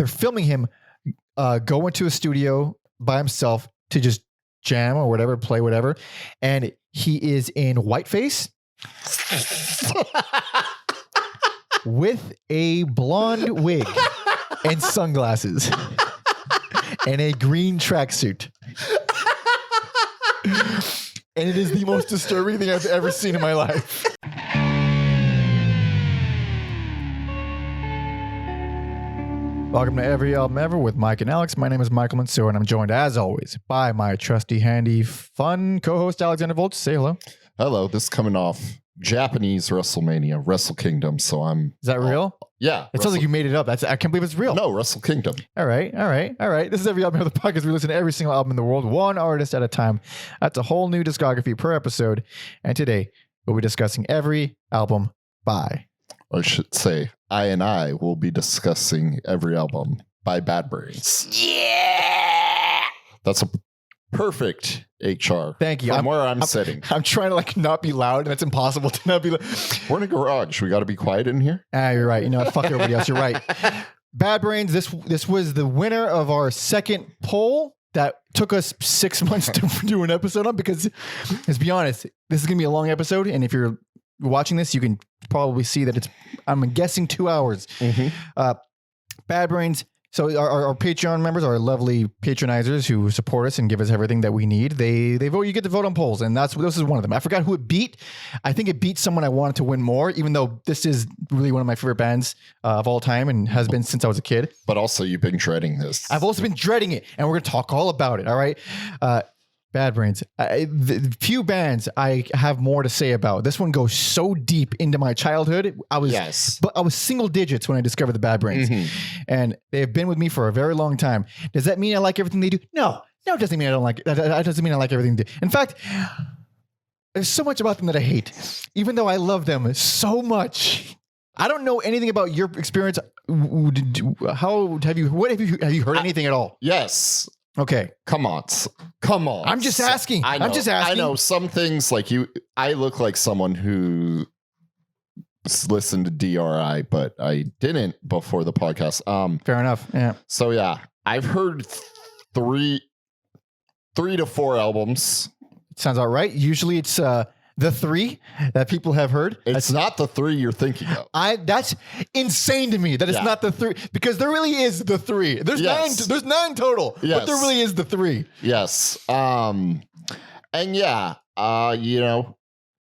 they're filming him go into a studio by himself to just jam or whatever, play whatever. And he is in whiteface with a blonde wig and sunglasses and a green tracksuit. And it is the most disturbing thing I've ever seen in my life. Welcome to Every Album Ever with Mike and Alex. My name is Michael Mansour, and I'm joined, as always, by my trusty, handy, fun co-host, Alexander Volch. Say hello. Hello. This is coming off Japanese WrestleMania, Wrestle Kingdom. So I'm... Is that real? Yeah. It sounds like you made it up. I can't believe it's real. No, Wrestle Kingdom. All right. This is Every Album Ever, the podcast. We listen to every single album in the world, one artist at a time. That's a whole new discography per episode. And today, we'll be discussing every album by... I should say, I will be discussing every album by Bad Brains. Yeah! That's a perfect HR. Thank you. From where I'm sitting. I'm trying to not be loud, and it's impossible to not be loud. We're in a garage. We got to be quiet in here. You're right. You know what? Fuck everybody else. You're right. Bad Brains, this was the winner of our second poll that took us 6 months to do an episode on because, let's be honest, this is going to be a long episode, and if you're watching this, you can probably see that I'm guessing 2 hours. Mm-hmm. Bad Brains. So our Patreon members, our lovely patronizers who support us and give us everything that we need, they vote. You get to vote on polls, and this is one of them. I forgot who it beat. I think it beat someone I wanted to win more, even though this is really one of my favorite bands of all time and has been since I was a kid. But also, you've been dreading this. I've also been dreading it, and we're going to talk all about it. All right. Bad Brains. The few bands I have more to say about. This one goes so deep into my childhood. But I was single digits when I discovered the Bad Brains, and they have been with me for a very long time. Does that mean I like everything they do? No, it doesn't mean I don't like. That doesn't mean I like everything they do. In fact, there's so much about them that I hate, even though I love them so much. I don't know anything about your experience. Have you heard anything at all? Yes. Okay. Come on. I'm just asking. I know some things like you. I look like someone who listened to DRI, but I didn't before the podcast. Fair enough. Yeah. So yeah, I've heard three to four albums. Sounds all right. Usually it's the three that people have heard. It's not the three you're thinking of. That's insane to me that it's not the three, because there really is the three. There's nine total, but there really is the three. Yes. And yeah,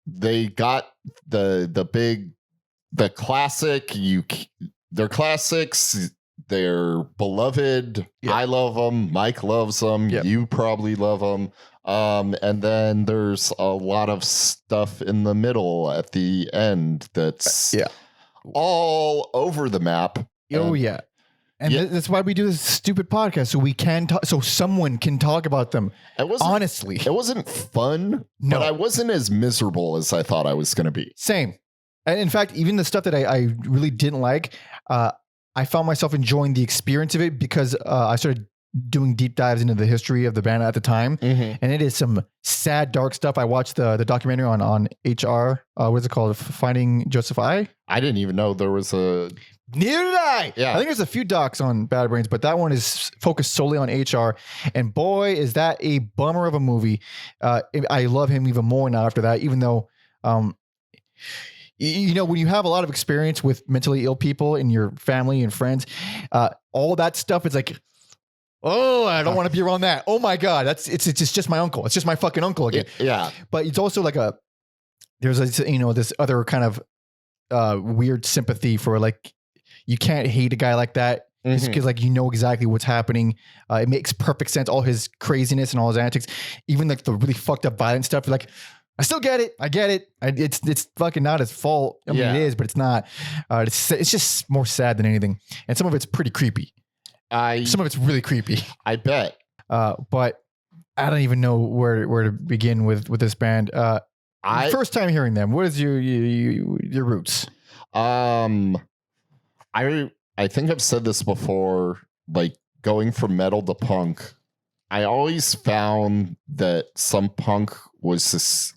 they got the classic. They're classics. They're beloved. Yep. I love them. Mike loves them. Yep. You probably love them. And then there's a lot of stuff in the middle at the end that's all over the map. And that's why we do this stupid podcast, so we can talk, so someone can talk about them. Honestly, it wasn't fun, but I wasn't as miserable as I thought I was going to be. Same. And in fact, even the stuff that I really didn't like, I found myself enjoying the experience of it because I started doing deep dives into the history of the band at the time, and it is some sad, dark stuff. I watched the documentary on HR. What's it called? Finding Joseph I. I didn't even know there was a. Neither did I. Yeah, I think there's a few docs on Bad Brains, but that one is focused solely on HR. And boy, is that a bummer of a movie. I love him even more now after that, even though, when you have a lot of experience with mentally ill people in your family and friends, all that stuff is like, oh, I don't want to be around that. Oh my God. It's just my uncle. It's just my fucking uncle again. Yeah. But it's also like there's this other kind of weird sympathy for you can't hate a guy like that just because exactly what's happening. It makes perfect sense. All his craziness and all his antics, even the really fucked up violent stuff. You're like, I still get it. I get it. It's fucking not his fault. I mean, it is, but it's not. It's just more sad than anything. And some of it's pretty creepy. Some of it's really creepy. I bet. But I don't even know where to begin with this band. First time hearing them. What is your roots? I think I've said this before, going from metal to punk. I always found that some punk was just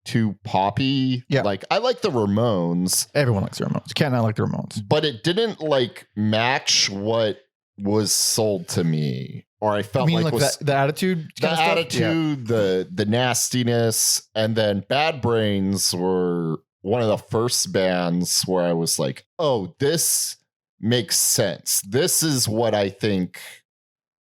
too poppy. Yeah. Like I like the Ramones. Everyone likes the Ramones. You can't not like the Ramones. But it didn't like match what was sold to me. Or I felt like was the attitude, the attitude, the nastiness, and then Bad Brains were one of the first bands where I was like, oh, this makes sense. This is what I think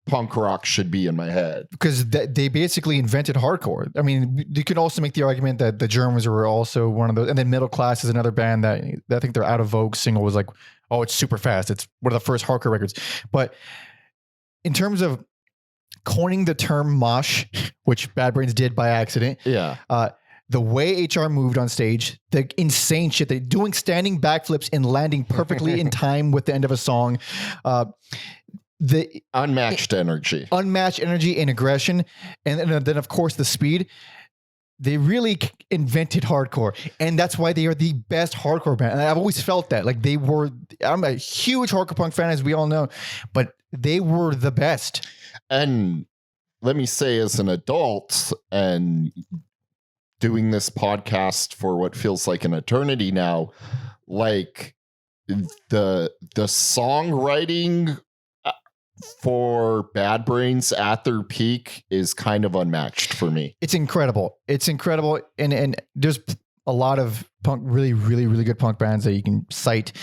punk rock should be in my head. Because they basically invented hardcore. I mean, you could also make the argument that the Germans were also one of those, and then Middle Class is another band that I think their Out of Vogue single was like, oh, it's super fast. It's one of the first hardcore records. But in terms of coining the term mosh, which Bad Brains did by accident, the way HR moved on stage, the insane shit, they're doing standing backflips and landing perfectly in time with the end of a song, the unmatched energy and aggression, and then of course the speed. They really invented hardcore, and that's why they are the best hardcore band. And I've always felt that, like I'm a huge hardcore punk fan, as we all know, but they were the best. And let me say, as an adult and doing this podcast for what feels like an eternity now, like the songwriting for Bad Brains at their peak is kind of unmatched for me. It's incredible. And there's a lot of punk, really, really, really good punk bands that you can cite.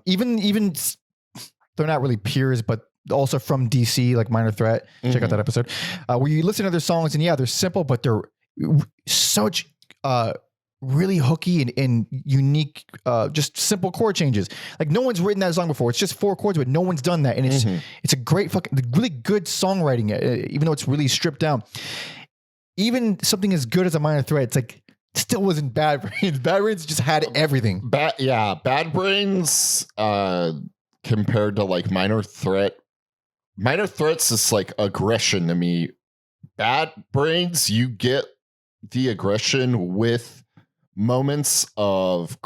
Even they're not really peers, but also from DC, like Minor Threat. Check out that episode. Where you listen to their songs and they're simple, but they're such really hooky and unique, just simple chord changes. Like no one's written that song before. It's just 4 chords, but no one's done that. And it's a great really good songwriting, even though it's really stripped down. Even something as good as a Minor Threat, it's like still wasn't Bad Brains. Bad Brains just had everything. Bad Brains compared to like Minor Threat. Minor Threat's is like aggression to me. Bad Brains, you get the aggression with moments of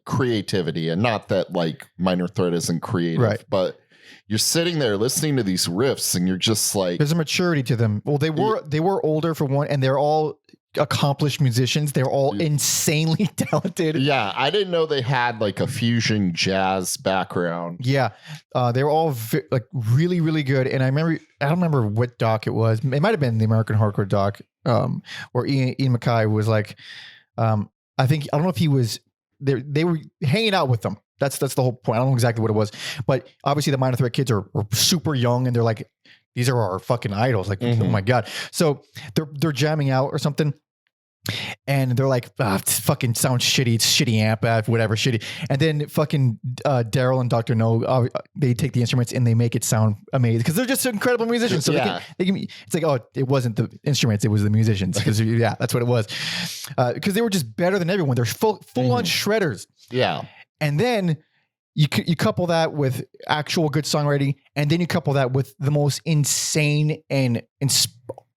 creativity, and not that like Minor Threat isn't creative, right? But you're sitting there listening to these riffs, and you're just like, there's a maturity to them. Well, they were older for one, and they're all accomplished musicians. They're all insanely talented. Yeah, I didn't know they had like a fusion jazz background. Yeah, they were all like really, really good. And I don't remember what doc it was. It might have been the American Hardcore doc, where Ian Mackay was like, I don't know if he was there. They were hanging out with them. That's the whole point. I don't know exactly what it was, but obviously the Minor Threat kids are super young, and they're like, these are our fucking idols. Like, oh my God. So they're jamming out or something. And they're like, it fucking sounds shitty. It's shitty amp, whatever, shitty. And then fucking Darryl and Dr. No, they take the instruments and they make it sound amazing because they're just incredible musicians. So they can, it's like, oh, it wasn't the instruments, it was the musicians. Because that's what it was. Because they were just better than everyone. They're full on shredders. Yeah. And then you couple that with actual good songwriting, and then you couple that with the most insane and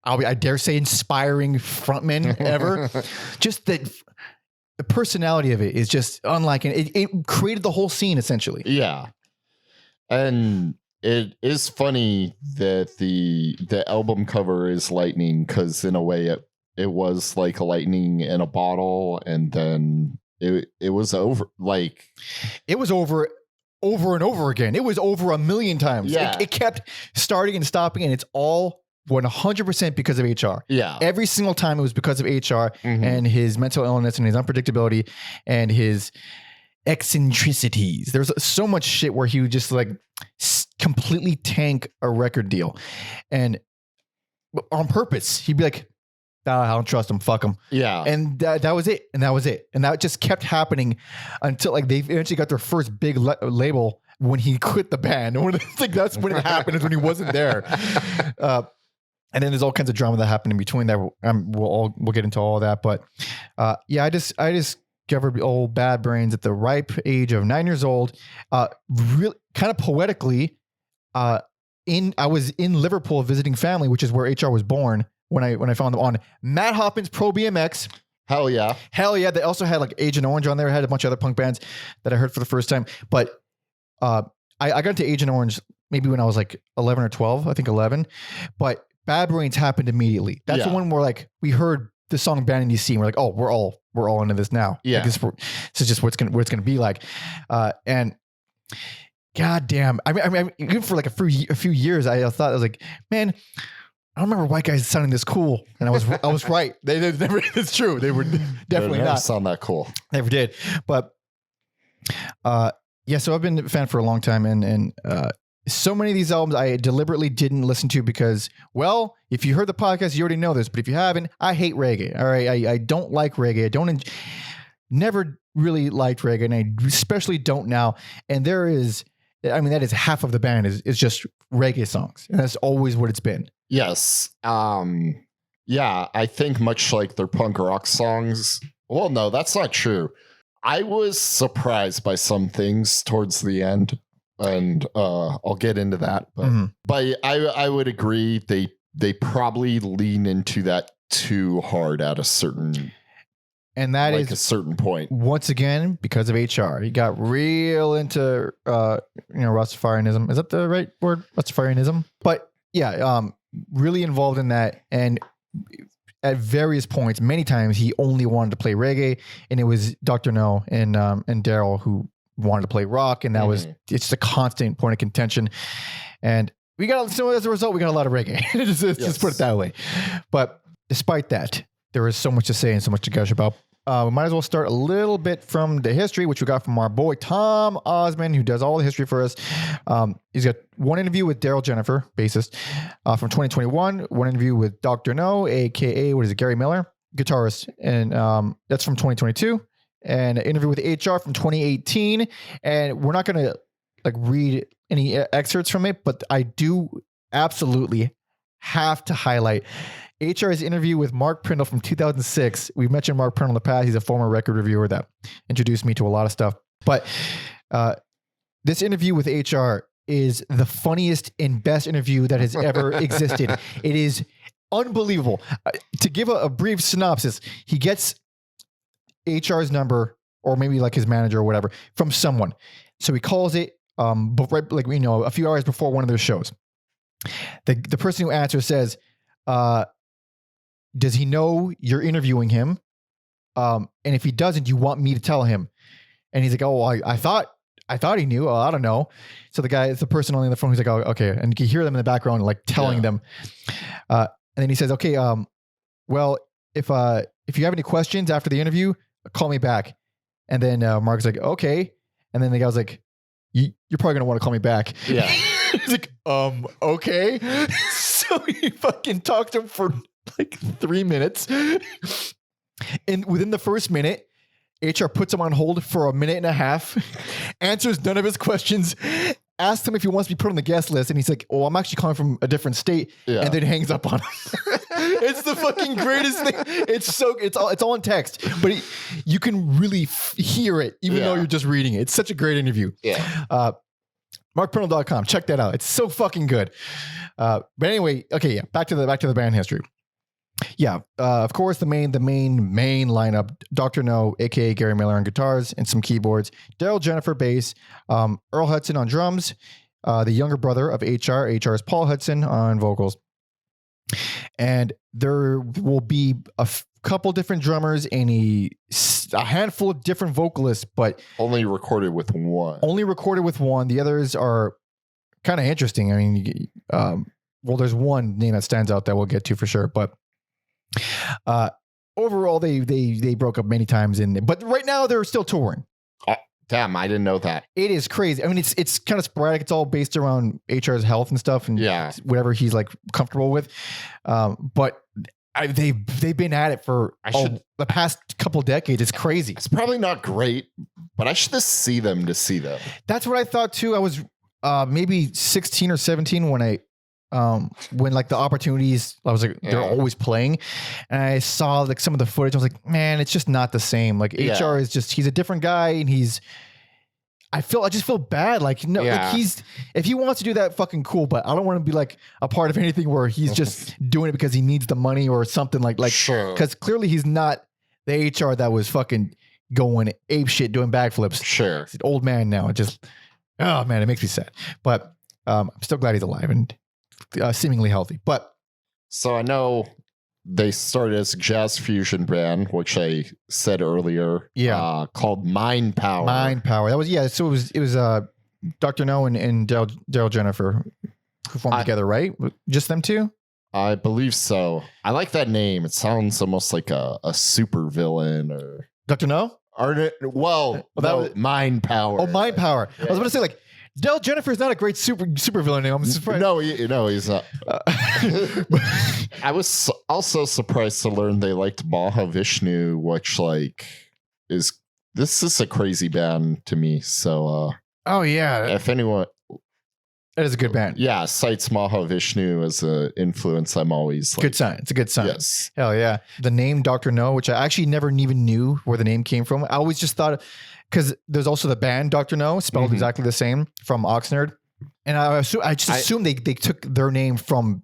I dare say inspiring frontman ever. Just the personality of it is just unlike, and it created the whole scene essentially. Yeah. And it is funny that the album cover is lightning, because in a way it was like lightning in a bottle, and then it was over. Like it was over and over again. It was over a million times. Yeah. It kept starting and stopping, and it's all 100% because of HR. Yeah. Every single time it was because of HR and his mental illness and his unpredictability and his eccentricities. There's so much shit where he would just like completely tank a record deal, and on purpose. He'd be like, I don't trust him. Fuck him. Yeah. And that was it. And that was it. And that just kept happening until like they eventually got their first big label when he quit the band. It's like that's when it happened, is when he wasn't there. And then there's all kinds of drama that happened in between that. We'll get into all that. But I discovered old Bad Brains at the ripe age of 9 years old. Really kind of poetically, I was in Liverpool visiting family, which is where HR was born, when I found them on Matt Hoppin's Pro BMX. Hell yeah. They also had like Agent Orange on there. I had a bunch of other punk bands that I heard for the first time. But I got into Agent Orange maybe when I was like 11 or 12, I think 11. But Bad Brains happened immediately. That's the one where like we heard the song Band DC, and we're like, oh, we're all into this now. Yeah. Like this is just what it's gonna be like. And God damn, I mean, even for like a few years, I thought, I was like, man, I don't remember white guys sounding this cool, and I was right. They never. It's true. They were definitely not sound that cool. Never did. But yeah, so I've been a fan for a long time, and so many of these albums I deliberately didn't listen to because, well, if you heard the podcast, you already know this. But if you haven't, I hate reggae. All right, I don't like reggae. I don't. Never really liked reggae, and I especially don't now. And there is, I mean, that is half of the band is just reggae songs, and that's always what it's been. Yes. Yeah, I think much like their punk rock songs. Well, no, that's not true. I was surprised by some things towards the end, and I'll get into that. But I would agree they probably lean into that too hard at a certain, and that like is a certain point. Once again, because of HR, he got real into Rastafarianism. Is that the right word? Rastafarianism. But yeah, really involved in that, and at various points, many times, he only wanted to play reggae, and it was Dr. No and Darryl who wanted to play rock, and that was it's a constant point of contention. And we got, so as a result, we got a lot of reggae. Just put it that way. But despite that, there is so much to say and so much to gush about. We might as well start a little bit from the history, which we got from our boy Tom Osman, who does all the history for us. He's got one interview with Darryl Jennifer, bassist, from 2021. One interview with Dr. No, aka Gary Miller, guitarist, and that's from 2022. And an interview with HR from 2018. And we're not going to like read any excerpts from it, but I do absolutely have to highlight HR's interview with Mark Prindle from 2006. We've mentioned Mark Prindle in the past. He's a former record reviewer that introduced me to a lot of stuff. But this interview with HR is the funniest and best interview that has ever existed. It is unbelievable. To give a brief synopsis, he gets HR's number, or maybe like his manager or whatever, from someone. So he calls it, but right, like, a few hours before one of their shows. The person who answers says, does he know you're interviewing him? And if he doesn't, you want me to tell him? And he's like, oh, I thought he knew. I don't know. So the person on the phone, he's like, oh, okay. And you can hear them in the background, like telling them. And then he says, okay, well, if you have any questions after the interview, call me back. And then Mark's like, okay. And then the guy was like, you're probably going to want to call me back. Yeah. He's like, okay. So he fucking talked to him for like 3 minutes. And within the first minute, HR puts him on hold for 1.5 minutes, answers none of his questions, asks him if he wants to be put on the guest list. And he's like, oh, I'm actually calling from a different state. Yeah. And then hangs up on him. It's the fucking greatest thing. It's all in text, but you can really hear it, even though you're just reading it. It's such a great interview. Yeah. MarkPrindle.com. Check that out. It's so fucking good. But anyway, okay, yeah. Back to the band history. Yeah, of course, the main lineup: Dr. No, aka Gary Miller on guitars and some keyboards, Darryl Jennifer bass, Earl Hudson on drums, the younger brother of HR's Paul Hudson on vocals, and there will be a couple different drummers and a handful of different vocalists, but only recorded with one. The others are kind of interesting. I mean, well, there's one name that stands out that we'll get to for sure, but. Overall, they broke up many times but right now they're still touring. Damn, I didn't know that. It is crazy. I mean, it's kind of sporadic. It's all based around HR's health and stuff, and whatever he's like comfortable with. But they've been at it for the past couple decades. It's crazy. It's probably not great, but I should just see them to see them. That's what I thought too. I was maybe 16 or 17 when like the opportunities, I was like, they're always playing, and I saw like some of the footage. I was like, man, it's just not the same. Like HR is just, he's a different guy, and I just feel bad. Like, no, like if he wants to do that, fucking cool, but I don't want to be like a part of anything where he's just doing it because he needs the money or something like, sure. Because clearly he's not the HR that was fucking going ape shit doing backflips. Sure. He's an old man now. It just, oh man, it makes me sad, but I'm still glad he's alive and seemingly healthy. But so I know they started as a jazz fusion band, which I said earlier. Yeah. Called Mind Power. Mind Power. That was So it was Dr. No and Darryl Jennifer who formed together, right? Just them two? I believe so. I like that name. It sounds almost like a super villain or Dr. No? Mind Power. Oh, Mind Power. Yeah. I was going to say, like, Darryl Jennifer is not a great super villain name. I'm surprised. No, he's not. I was also surprised to learn they liked Mahavishnu, which this is a crazy band to me. So, oh yeah, if anyone, that is a good band. Yeah, cites Mahavishnu as an influence. I'm always good sign. It's a good sign. Yes. Hell yeah. The name Dr. No, which I actually never even knew where the name came from. I always just thought, because there's also the band Dr. No, spelled exactly the same, from Oxnard. And I just assumed they took their name from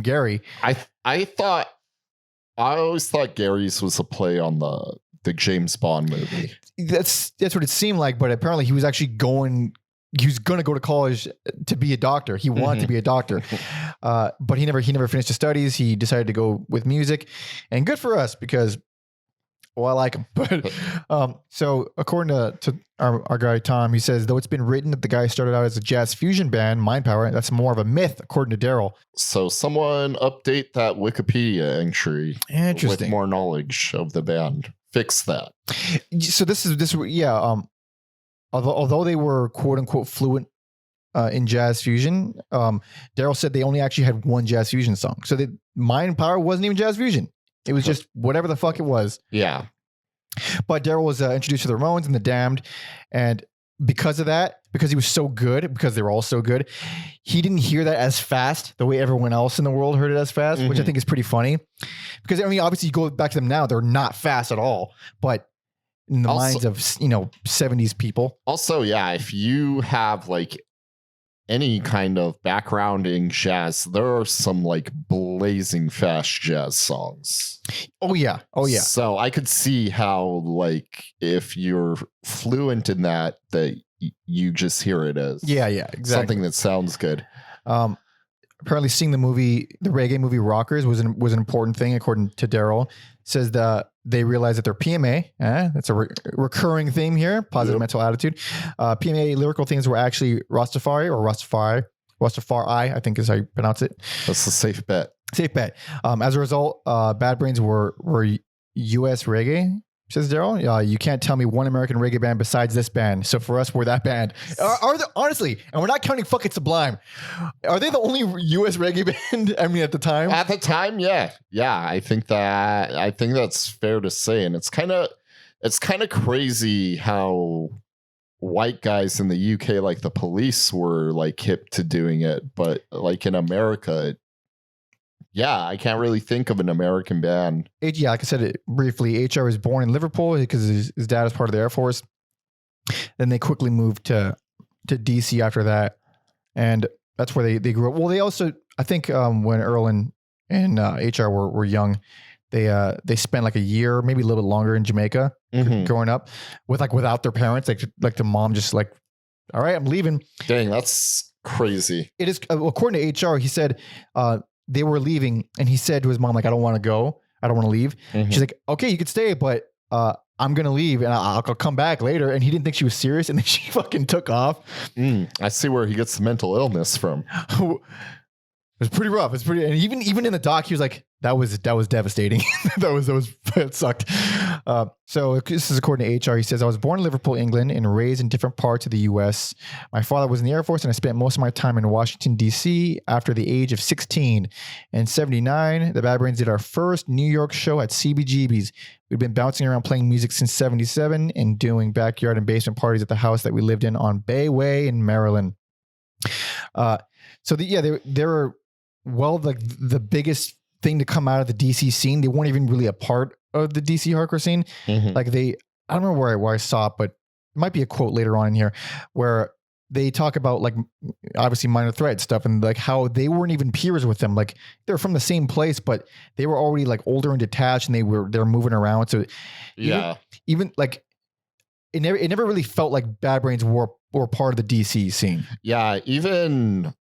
Gary. I always thought Gary's was a play on the James Bond movie. That's what it seemed like, but apparently he was going to go to college to be a doctor. He wanted to be a doctor. But he never finished his studies. He decided to go with music, and good for us because, well, I like him. But so according to our guy Tom, he says, though it's been written that the guy started out as a jazz fusion band, Mind Power, that's more of a myth, according to Darryl. So someone update that Wikipedia entry. Interesting. With more knowledge of the band. Fix that. So although they were quote unquote fluent in jazz fusion, Darryl said they only actually had one jazz fusion song. So Mind Power wasn't even jazz fusion. It was just whatever the fuck it was. Yeah. But Darryl was introduced to the Ramones and the Damned. And because of that, because he was so good, because they were all so good, he didn't hear that as fast the way everyone else in the world heard it as fast, which I think is pretty funny. Because, I mean, obviously you go back to them now, they're not fast at all. But in the minds of, 70s people. Also, yeah, if you have any kind of background in jazz, there are some blazing fast jazz songs. Oh yeah. So I could see how if you're fluent in that you just hear it as exactly something that sounds good. Apparently seeing the reggae movie Rockers was an important thing, according to Darryl. Says that they realized that their PMA, that's a recurring theme here, positive mental attitude. PMA lyrical themes were actually Rastafari, I think is how you pronounce it. That's a safe bet. As a result, Bad Brains were US reggae, says Darryl. You can't tell me one American reggae band besides this band. So for us, we're that band. Are they, honestly, and we're not counting fucking Sublime. Are they the only US reggae band? I mean, at the time? At the time, yeah. Yeah, I think that's fair to say. And it's kind of crazy how white guys in the UK, like the Police, were hip to doing it. But in America, I can't really think of an American band. Yeah, like I said it briefly, HR was born in Liverpool because his dad was part of the Air Force. Then they quickly moved to DC after that. And that's where they grew up. Well, they also, I think when Earl and HR were young, they spent a year, maybe a little bit longer in Jamaica growing up without their parents. Like the mom just all right, I'm leaving. Dang, that's crazy. It is, according to HR, he said, they were leaving and he said to his mom, I don't want to go. I don't want to leave. She's like, okay, you could stay, but I'm going to leave and I'll come back later. And he didn't think she was serious. And then she fucking took off. I see where he gets the mental illness from. It was pretty rough. It's pretty, and even in the doc, he was like, that was devastating. It sucked. So this is according to HR. He says, I was born in Liverpool, England, and raised in different parts of the U.S. My father was in the Air Force, and I spent most of my time in Washington, D.C. after the age of 16. In 79, the Bad Brains did our first New York show at CBGB's. We'd been bouncing around playing music since 77 and doing backyard and basement parties at the house that we lived in on Bay Way in Maryland. They were the biggest thing to come out of the DC scene. They weren't even really a part of the DC hardcore scene. I don't remember where I saw it, but it might be a quote later on in here where they talk about obviously Minor Threat stuff and how they weren't even peers with them. They're from the same place, but they were already older and detached and they're moving around. So even it never really felt like Bad Brains were part of the DC scene. Yeah. Even,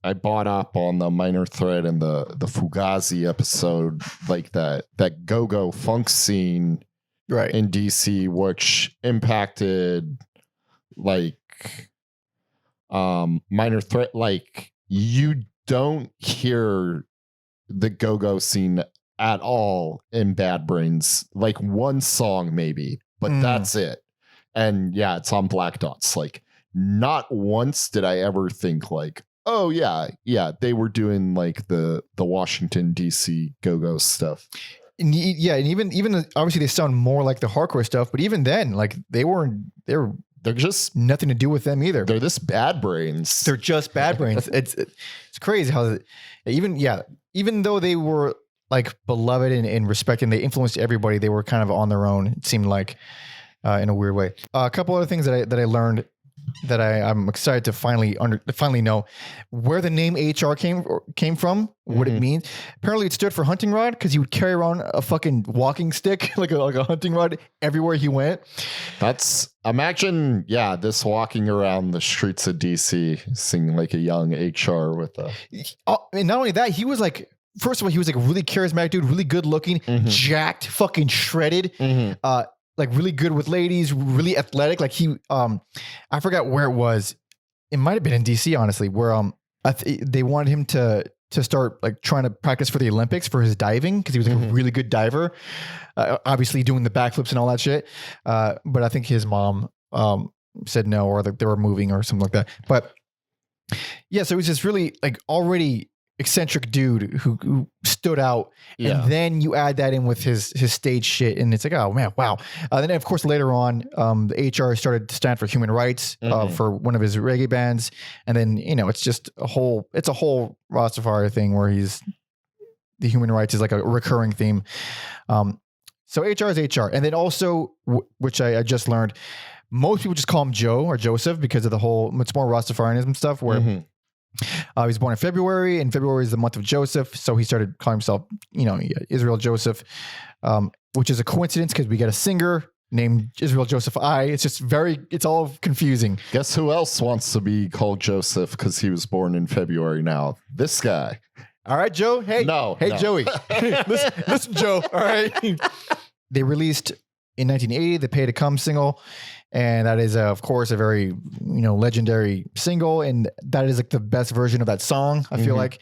I bought up on the Minor Threat and the Fugazi episode, like that go-go funk scene in DC, which impacted like Minor Threat. Like you don't hear the go-go scene at all in Bad Brains, like one song maybe, but that's it. And yeah, it's on Black Dots. Like not once did I ever think like, oh yeah, they were doing like the Washington DC go-go stuff. And even obviously they sound more like the hardcore stuff, but even then, like they're just nothing to do with them either. They're this Bad Brains. They're just Bad Brains. It's crazy how even though they were like beloved and respected, and they influenced everybody, they were kind of on their own. It seemed like in a weird way. A couple other things that I learned that I'm excited to finally know where the name HR came from, what it means. Apparently it stood for hunting rod because he would carry around a fucking walking stick, like a hunting rod everywhere he went. Imagine this walking around the streets of DC singing like a young HR with a... and not only that, he was like, first of all, he was like a really charismatic dude, really good looking, jacked, fucking shredded. Like really good with ladies, really athletic. Like he, I forgot where it was. It might've been in DC, honestly, where, they wanted him to start like trying to practice for the Olympics for his diving. Cause he was like a really good diver, obviously doing the backflips and all that shit. But I think his mom, said no, or they were moving or something like that. But yeah, so he was just really like already eccentric dude who stood out, and then you add that in with his stage shit, and it's like, oh man, wow. Then of course later on, the HR started to stand for human rights for one of his reggae bands, and then it's just a whole Rastafari thing where the human rights is like a recurring theme. So HR is HR, and then also which I just learned, most people just call him Joe or Joseph because of the whole, it's more Rastafarianism stuff where. He was born in February, and February is the month of Joseph. So he started calling himself, Israel Joseph, which is a coincidence because we got a singer named Israel Joseph I. It's just it's all confusing. Guess who else wants to be called Joseph because he was born in February now? This guy. All right, Joe. Hey, no. Joey. listen, Joe. All right. They released in 1980 the Pay to Come single. And that is, of course, a very, legendary single. And that is like the best version of that song, I feel like.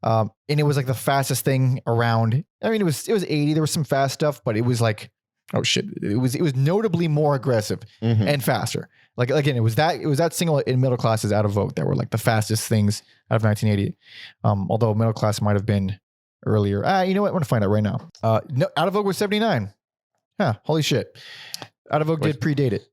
And it was like the fastest thing around. I mean, it was 80. There was some fast stuff, but it was like, oh shit. It was notably more aggressive and faster. Like, again, it was that single in Middle Class is Out of Vogue that were like the fastest things out of 1980. Although Middle Class might have been earlier. You know what? I'm going to find out right now. No, Out of Vogue was 79. Huh. Holy shit. Out of Vogue did predate it.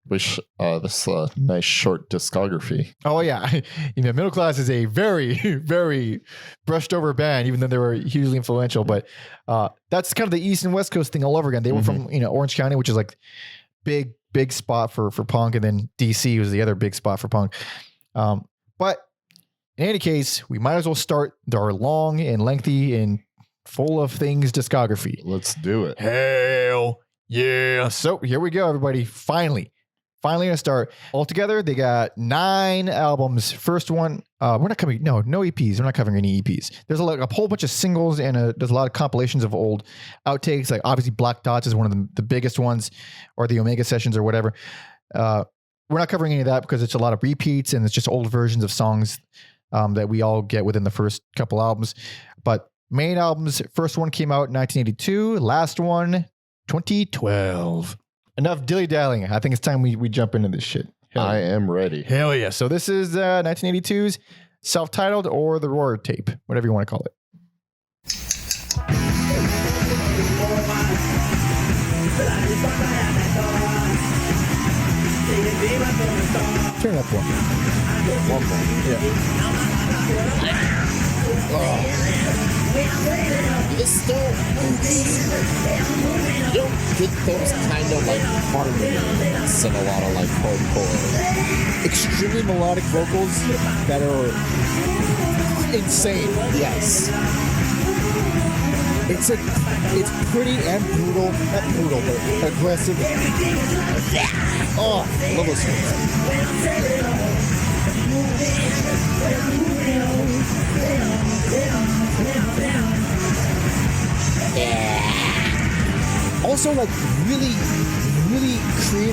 Wish this nice short discography. Oh yeah, Middle Class is a very, very brushed over band, even though they were hugely influential. But that's kind of the East and West Coast thing all over again. They were from Orange County, which is like big spot for punk, and then DC was the other big spot for punk. But in any case, we might as well start our long and lengthy and full of things discography. Let's do it. Hell yeah! So here we go, everybody. Finally gonna start. Altogether, they got 9 albums. First one, we're not covering no EPs. We're not covering any EPs. There's a whole bunch of singles and there's a lot of compilations of old outtakes. Like obviously Black Dots is one of the biggest ones, or the Omega Sessions or whatever. We're not covering any of that because it's a lot of repeats and it's just old versions of songs that we all get within the first couple albums. But main albums, first one came out in 1982. Last one, 2012. Enough dilly-dallying. I think it's time we jump into this shit. I am ready. Hell yeah. So this is 1982's self-titled or the Roar tape, whatever you want to call it. Turn it up one. One more. Yeah. This still, you don't get those kind of like harmonies in a lot of like hardcore. Extremely melodic vocals that are insane. Yes. It's pretty and brutal. Not brutal, but aggressive. Oh, I love those songs.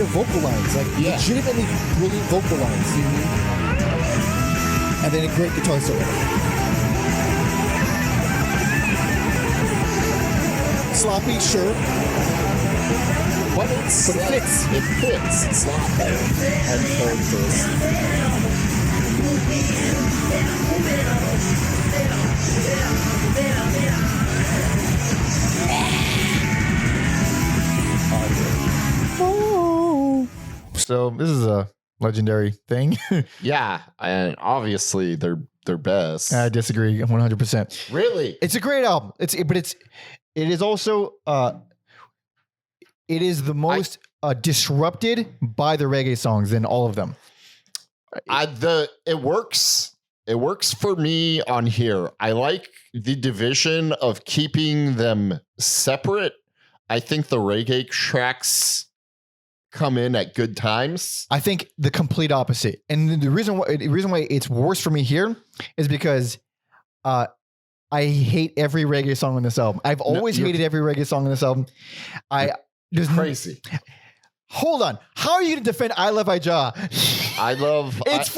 vocal lines, like legitimately brilliant vocal lines. And then a great guitar solo. Sloppy, sure. But it fits. It fits. It's not uncharacteristic. So this is a legendary thing. Yeah, and obviously they're best. I disagree 100%. Really? It's a great album. It is also it is the most disrupted by the reggae songs in all of them. It works. It works for me on here. I like the division of keeping them separate. I think the reggae tracks come in at good times. I think the complete opposite. And the reason why it's worse for me here is because I hate every reggae song on this album. I've always hated every reggae song on this album. There's crazy. Hold on. How are you going to defend I Love Ija? I love Ice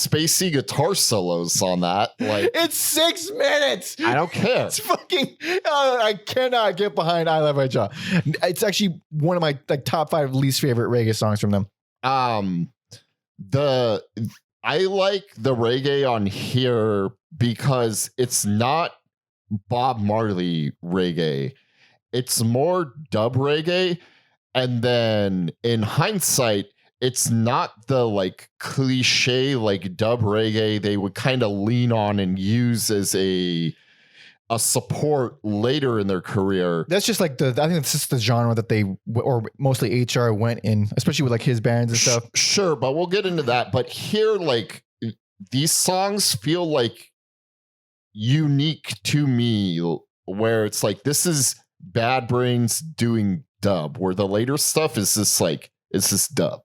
Spacey guitar solos on that. Like, it's 6 minutes. I don't care. It's fucking. I cannot get behind I Love Ija. It's actually one of my top 5 least favorite reggae songs from them. I like the reggae on here because it's not Bob Marley reggae. It's more dub reggae. And then in hindsight, it's not the like cliche like dub reggae they would kind of lean on and use as a support later in their career. That's just like I think it's just the genre that they, or mostly HR went in, especially with like his bands and stuff. Sure, but we'll get into that. But here, like, these songs feel like unique to me, where it's like, this is Bad Brains doing dub, where the later stuff is just like, it's just dub.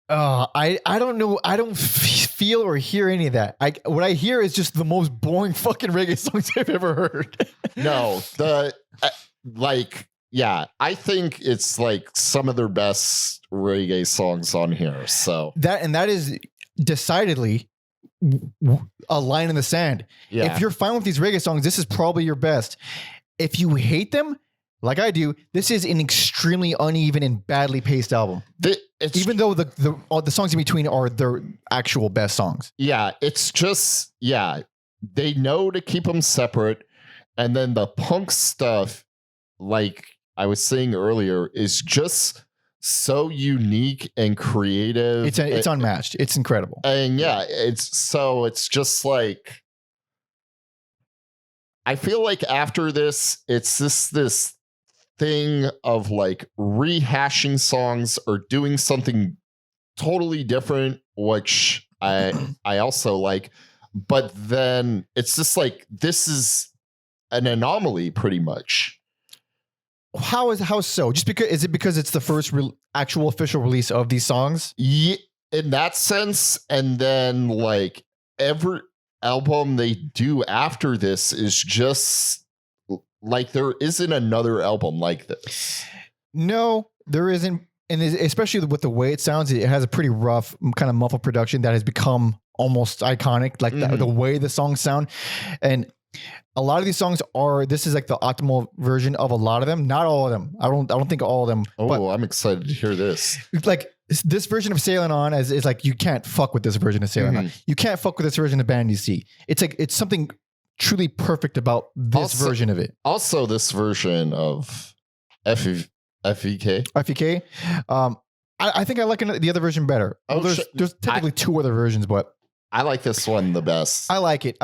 I don't know. I don't feel or hear any of that. What I hear is just the most boring fucking reggae songs I've ever heard. No, I think it's like some of their best reggae songs on here. So that is decidedly a line in the sand. Yeah. If you're fine with these reggae songs, this is probably your best. If you hate them, like I do, this is an extremely uneven and badly paced album. Even though the songs in between are their actual best songs. Yeah, it's just, they know to keep them separate. And then the punk stuff, like I was saying earlier, is just so unique and creative. It's unmatched. It's incredible. And it's just like, I feel like after this, it's this thing of like rehashing songs or doing something totally different, which I also like, but then it's just like, this is an anomaly pretty much. How so? Just because it's the first actual official release of these songs? Yeah, in that sense. And then like every album they do after this is just like, there isn't another album like this. No, there isn't. And especially with the way it sounds, it has a pretty rough kind of muffled production that has become almost iconic, like the way the songs sound. And a lot of these songs this is like the optimal version of a lot of them. Not all of them. I don't think all of them. Oh, but I'm excited to hear this. Like this version of Sailing On is like, you can't fuck with this version of Sailing On. You can't fuck with this version of Band DC. It's like, it's something truly perfect about this version of it. Also, this version of FEK. I think I like the other version better. There's typically 2 other versions, but I like this one the best. I like it.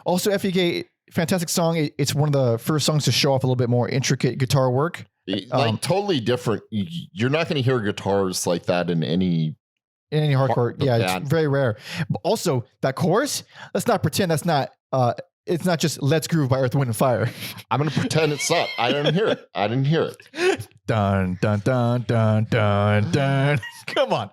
Also, FEK, fantastic song. It's one of the first songs to show off a little bit more intricate guitar work. Like totally different. You're not going to hear guitars like that in any hardcore. Yeah, it's very rare. But also, that chorus, let's not pretend that's not... it's not just Let's Groove by Earth, Wind and Fire. I'm going to pretend it's not. I didn't hear it. Dun, dun, dun, dun, dun, dun. Come on.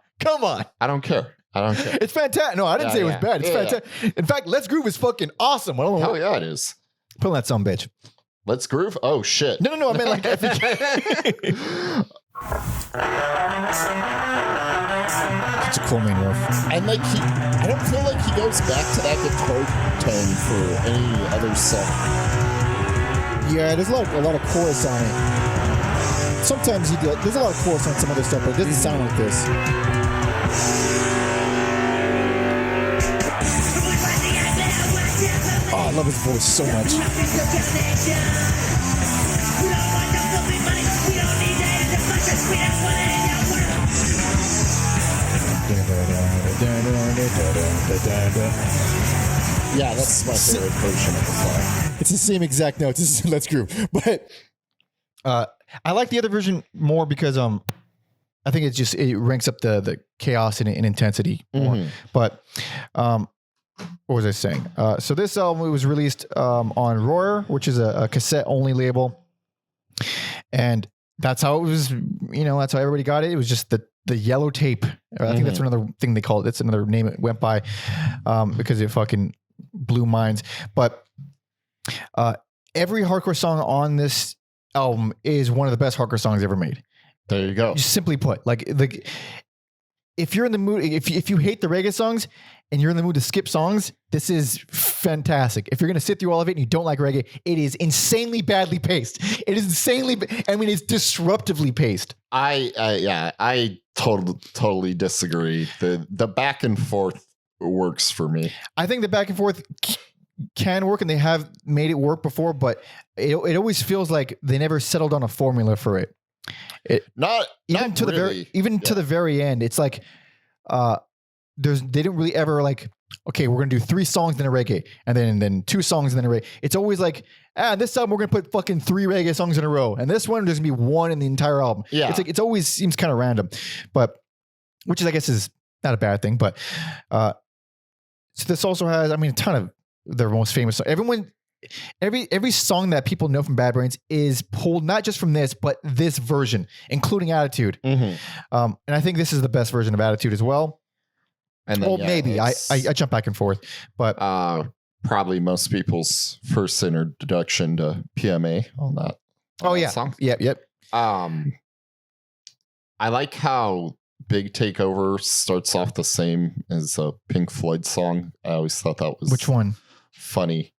I don't care. It's fantastic. No, I didn't say it was bad. It's fantastic. In fact, Let's Groove is fucking awesome. I don't know. Hell yeah, it is. Put on that son bitch. Let's Groove? Oh, shit. No. I meant like... It's a cool main riff. And like I don't feel like he goes back to that guitar tone for any other song. Yeah, there's a lot of chorus on it. Sometimes there's a lot of chorus on some other stuff, but it doesn't sound like this. Oh, I love his voice so much. Yeah, that's my favorite version of the song. It's the same exact notes as Let's Groove, but I like the other version more because I think it ranks up the chaos and intensity more. Mm-hmm. But what was I saying? So this album, it was released on Roar, which is a cassette only label, and that's how it was. That's how everybody got it. It was just the yellow tape. I think that's another thing they call it. That's another name it went by because it fucking blew minds. But every hardcore song on this album is one of the best hardcore songs ever made. There you go. Just simply put, like if you're in the mood, if you hate the reggae songs and you're in the mood to skip songs, this is fantastic. If you're going to sit through all of it and you don't like reggae, it is insanely badly paced. It is it's disruptively paced. I totally disagree. The back and forth works for me. I think the back and forth can work, and they have made it work before, but it always feels like they never settled on a formula for it. To the very end, it's like they didn't really ever like, okay, we're gonna do 3 songs in a reggae and then 2 songs in a reggae. It's always like, this album we're gonna put fucking 3 reggae songs in a row, and this one there's gonna be 1 in the entire album. Yeah, it's like it always seems kind of random, but which is I guess is not a bad thing. But so this also has, a ton of their most famous song. Every song that people know from Bad Brains is pulled not just from this, but this version, including Attitude. Mm-hmm. And I think this is the best version of Attitude as well. And then, maybe I jump back and forth, but probably most people's first introduction to PMA on that. Song. Yep. I like how Big Takeover starts off the same as a Pink Floyd song. I always thought that was which one funny.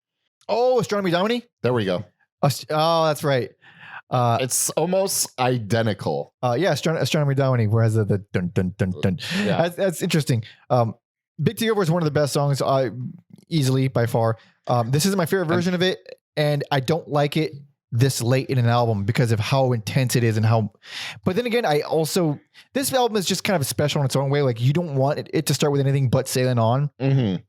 Oh, Astronomy Domini? There we go. Oh, that's right. It's almost identical. Astronomy Domini, whereas the dun dun dun dun. Yeah. That's interesting. Big Takeover is one of the best songs, easily by far. This isn't my favorite version of it, and I don't like it this late in an album because of how intense it is and how. But then again, this album is just kind of special in its own way. Like you don't want it to start with anything but Sailing On. Mm-hmm.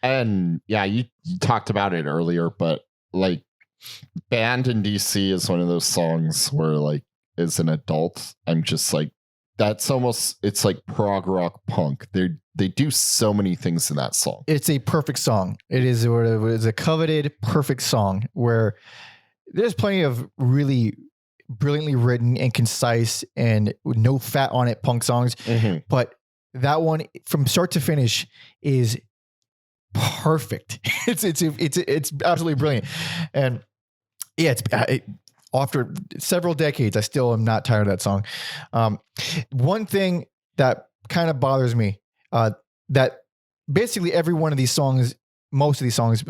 And yeah, you talked about it earlier, but like Banned in DC is one of those songs where like as an adult, I'm just like, it's like prog rock punk. They do so many things in that song. It's a perfect song. It is a coveted perfect song where there's plenty of really brilliantly written and concise and no fat on it punk songs. Mm-hmm. But that one from start to finish is perfect. It's absolutely brilliant. And yeah, after several decades, I still am not tired of that song. One thing that kind of bothers me, that basically every one of these songs, most of these songs,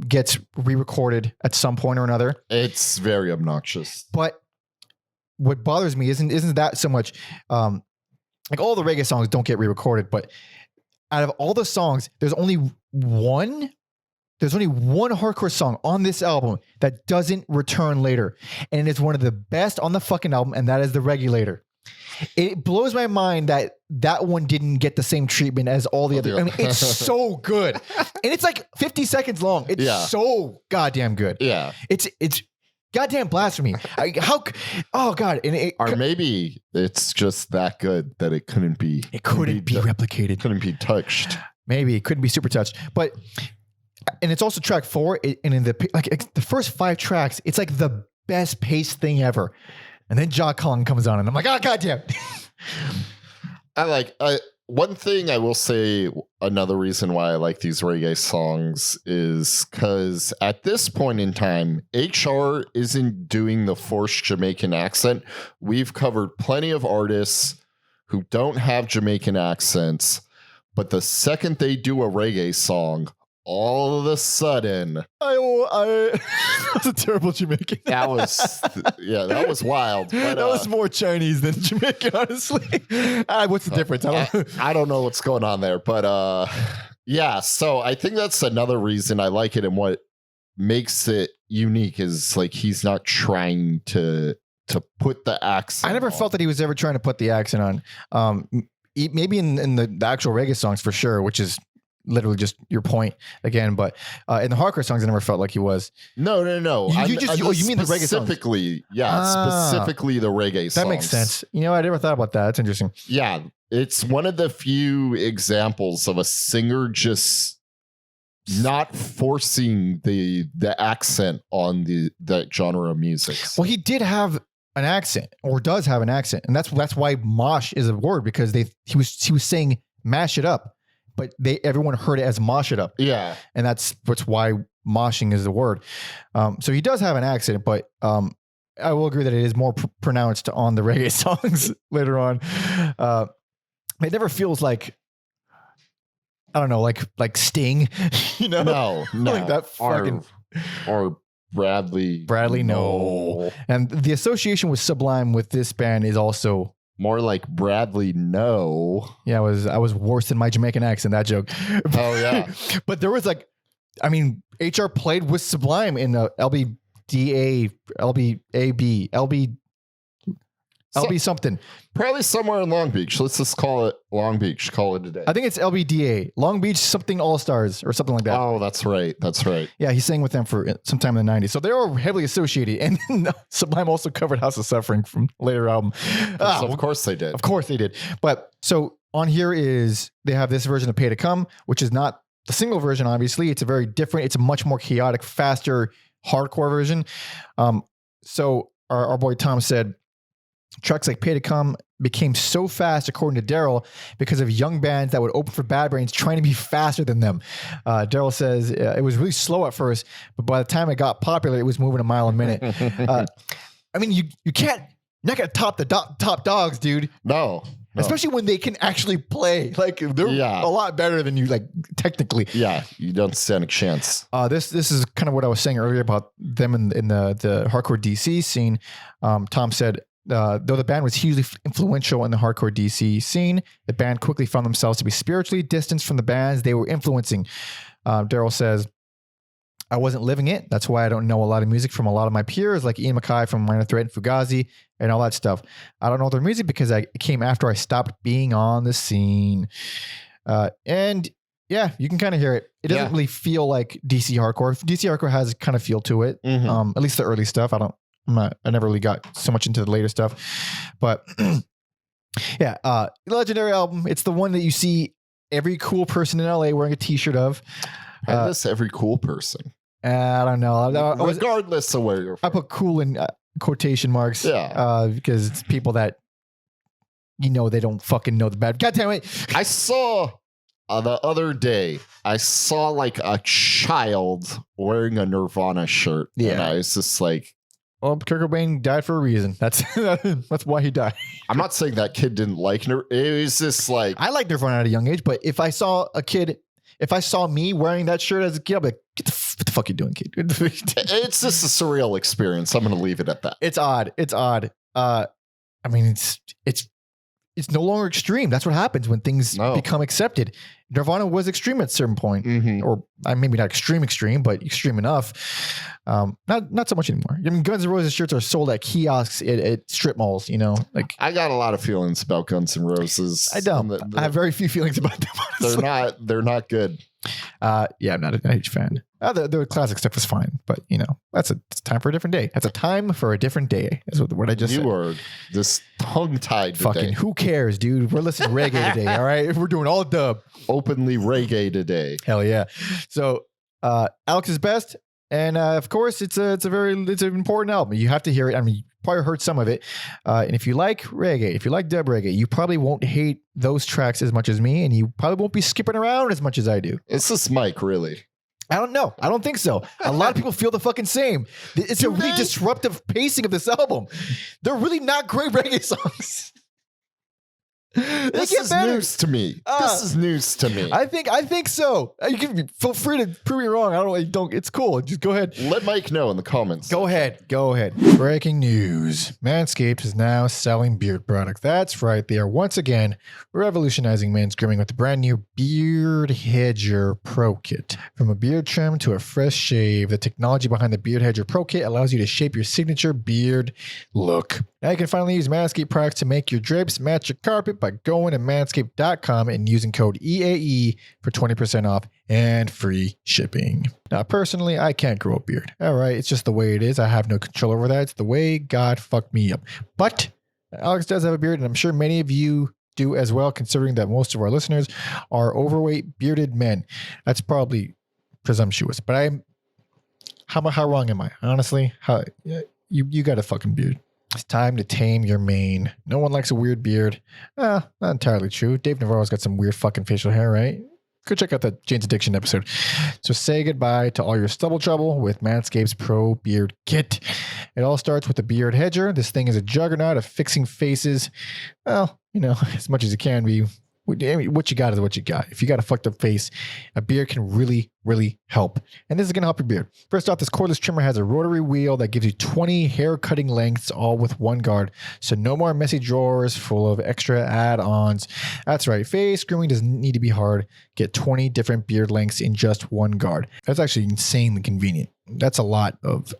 gets re-recorded at some point or another. It's very obnoxious. But what bothers me isn't that so much, like all the reggae songs don't get re-recorded, but out of all the songs, there's only one hardcore song on this album that doesn't return later. And it's one of the best on the fucking album, and that is The Regulator. It blows my mind that one didn't get the same treatment as all the other. It's so good. And it's like 50 seconds long. It's so goddamn good. Yeah. It's goddamn blasphemy. Oh God. Or maybe it's just that good that it couldn't be. It couldn't be replicated. Couldn't be touched. Maybe it couldn't be super touched. And it's also track 4. And in the first 5 tracks, it's like the best paced thing ever. And then Ja Kong comes on and I'm like, oh, goddamn. one thing I will say, another reason why I like these reggae songs is because at this point in time, HR isn't doing the forced Jamaican accent. We've covered plenty of artists who don't have Jamaican accents, but the second they do a reggae song, all of a sudden, that was a terrible Jamaican. that was wild. But, that was more Chinese than Jamaican, honestly. What's the difference? I don't know what's going on there, but yeah. So I think that's another reason I like it, and what makes it unique is like he's not trying to put the accent. I never felt that he was ever trying to put the accent on. Maybe in the actual reggae songs for sure, which is literally just your point again, but in the hardcore songs, I never felt like he was. No. You mean the reggae songs? Specifically, specifically the reggae songs. That makes sense. I never thought about that. That's interesting. Yeah, it's one of the few examples of a singer just not forcing the accent on that genre of music. Well, he did have an accent, or does have an accent, and that's why mosh is a word, because he was saying mash it up. But everyone heard it as mosh it up. Yeah. And that's why moshing is the word. So he does have an accent, but I will agree that it is more pronounced on the reggae songs later on. It never feels like, I don't know, like Sting, No. like that fucking... Or Bradley. No. And the association with Sublime with this band is also... More like Bradley, no. Yeah, I was worse than my Jamaican accent, that joke. Oh, yeah. But there was HR played with Sublime in the LBDA, LBAB, LB something. Probably somewhere in Long Beach. Let's just call it Long Beach. Call it a day. I think it's LBDA, Long Beach something All-Stars or something like that. Oh, that's right. Yeah, he sang with them for some time in the 90s. So they were heavily associated. And then Sublime also covered House of Suffering from a later album. Of course they did. Of course they did. But so on here they have this version of Pay to Come, which is not the single version, obviously. It's it's a much more chaotic, faster, hardcore version. So our boy Tom said, tracks like Pay to Come became so fast, according to Darryl, because of young bands that would open for Bad Brains trying to be faster than them. Darryl says it was really slow at first, but by the time it got popular, it was moving a mile a minute. I mean, you can't, you're not going to top the top dogs, dude. No. Especially when they can actually play. Like, they're a lot better than you, like, technically. Yeah, you don't stand a chance. This is kind of what I was saying earlier about them in the hardcore DC scene. Tom said, though the band was hugely influential in the hardcore DC scene, the band quickly found themselves to be spiritually distanced from the bands they were influencing. Darryl says, I wasn't living it. That's why I don't know a lot of music from a lot of my peers, like Ian MacKaye from Minor Threat and Fugazi and all that stuff. I don't know their music because it came after I stopped being on the scene. And yeah, you can kind of hear it. It doesn't really feel like DC hardcore. DC hardcore has kind of feel to it. Mm-hmm. At least the early stuff. I never really got so much into the later stuff, but yeah, legendary album. It's the one that you see every cool person in LA wearing a t-shirt of. This every cool person. I don't know. Regardless of where you're from. I put cool in quotation marks. Yeah. Because it's people that, they don't fucking know the bad. God damn it. I saw the other day, I saw like a child wearing a Nirvana shirt. Yeah. And I was just like, well, Kurt Cobain died for a reason. That's why he died. I'm not saying that kid didn't like Nirvana. It was just like, I liked Nirvana at a young age, but if I saw me wearing that shirt as a kid, I'd be like, what the fuck you doing, kid? It's just a surreal experience. I'm going to leave it at that. It's odd. I mean, it's no longer extreme. That's what happens when things become accepted. Nirvana was extreme at a certain point, or maybe not extreme, but extreme enough. Not so much anymore. I mean, Guns N' Roses shirts are sold at kiosks at strip malls. Like, I got a lot of feelings about Guns N' Roses. I don't. I have very few feelings about them. Honestly. They're not good. Yeah, I'm not a huge fan. The classic stuff is fine, but it's time for a different day. That's a time for a different day. That's what I just said. You are just tongue-tied today. Fucking who cares, dude? We're listening to reggae today, all right? We're doing all dub. Openly reggae today. Hell yeah. So Alex's best, And of course, it's an important album. You have to hear it. I mean, you probably heard some of it. And if you like reggae, if you like dub reggae, you probably won't hate those tracks as much as me, and you probably won't be skipping around as much as I do. Is this Mike really? I don't know. I don't think so. A lot of people feel the fucking same. It's a really disruptive pacing of this album. They're really not great reggae songs. This is news to me. This is news to me. I think so. You can feel free to prove me wrong. I don't. It's cool. Just go ahead. Let Mike know in the comments. Go ahead. Breaking news: Manscaped is now selling beard products. That's right. They are once again revolutionizing men's grooming with the brand new Beard Hedger Pro Kit. From a beard trim to a fresh shave, the technology behind the Beard Hedger Pro Kit allows you to shape your signature beard look. Now you can finally use Manscaped products to make your drapes match your carpet by going to manscaped.com and using code EAE for 20% off and free shipping. Now, personally, I can't grow a beard. All right, it's just the way it is. I have no control over that. It's the way God fucked me up. But Alex does have a beard, and I'm sure many of you do as well, considering that most of our listeners are overweight, bearded men. That's probably presumptuous, but how wrong am I? Honestly, you got a fucking beard. It's time to tame your mane. No one likes a weird beard. Not entirely true. Dave Navarro's got some weird fucking facial hair, right? Go check out that Jane's Addiction episode. So say goodbye to all your stubble trouble with Manscaped's Pro Beard Kit. It all starts with the Beard Hedger. This thing is a juggernaut of fixing faces. Well, as much as it can be. I mean, what you got is what you got. If you got a fucked up face, a beard can really, really help. And this is going to help your beard. First off, this cordless trimmer has a rotary wheel that gives you 20 hair cutting lengths, all with one guard. So no more messy drawers full of extra add-ons. That's right. Face grooming doesn't need to be hard. Get 20 different beard lengths in just one guard. That's actually insanely convenient. That's a lot of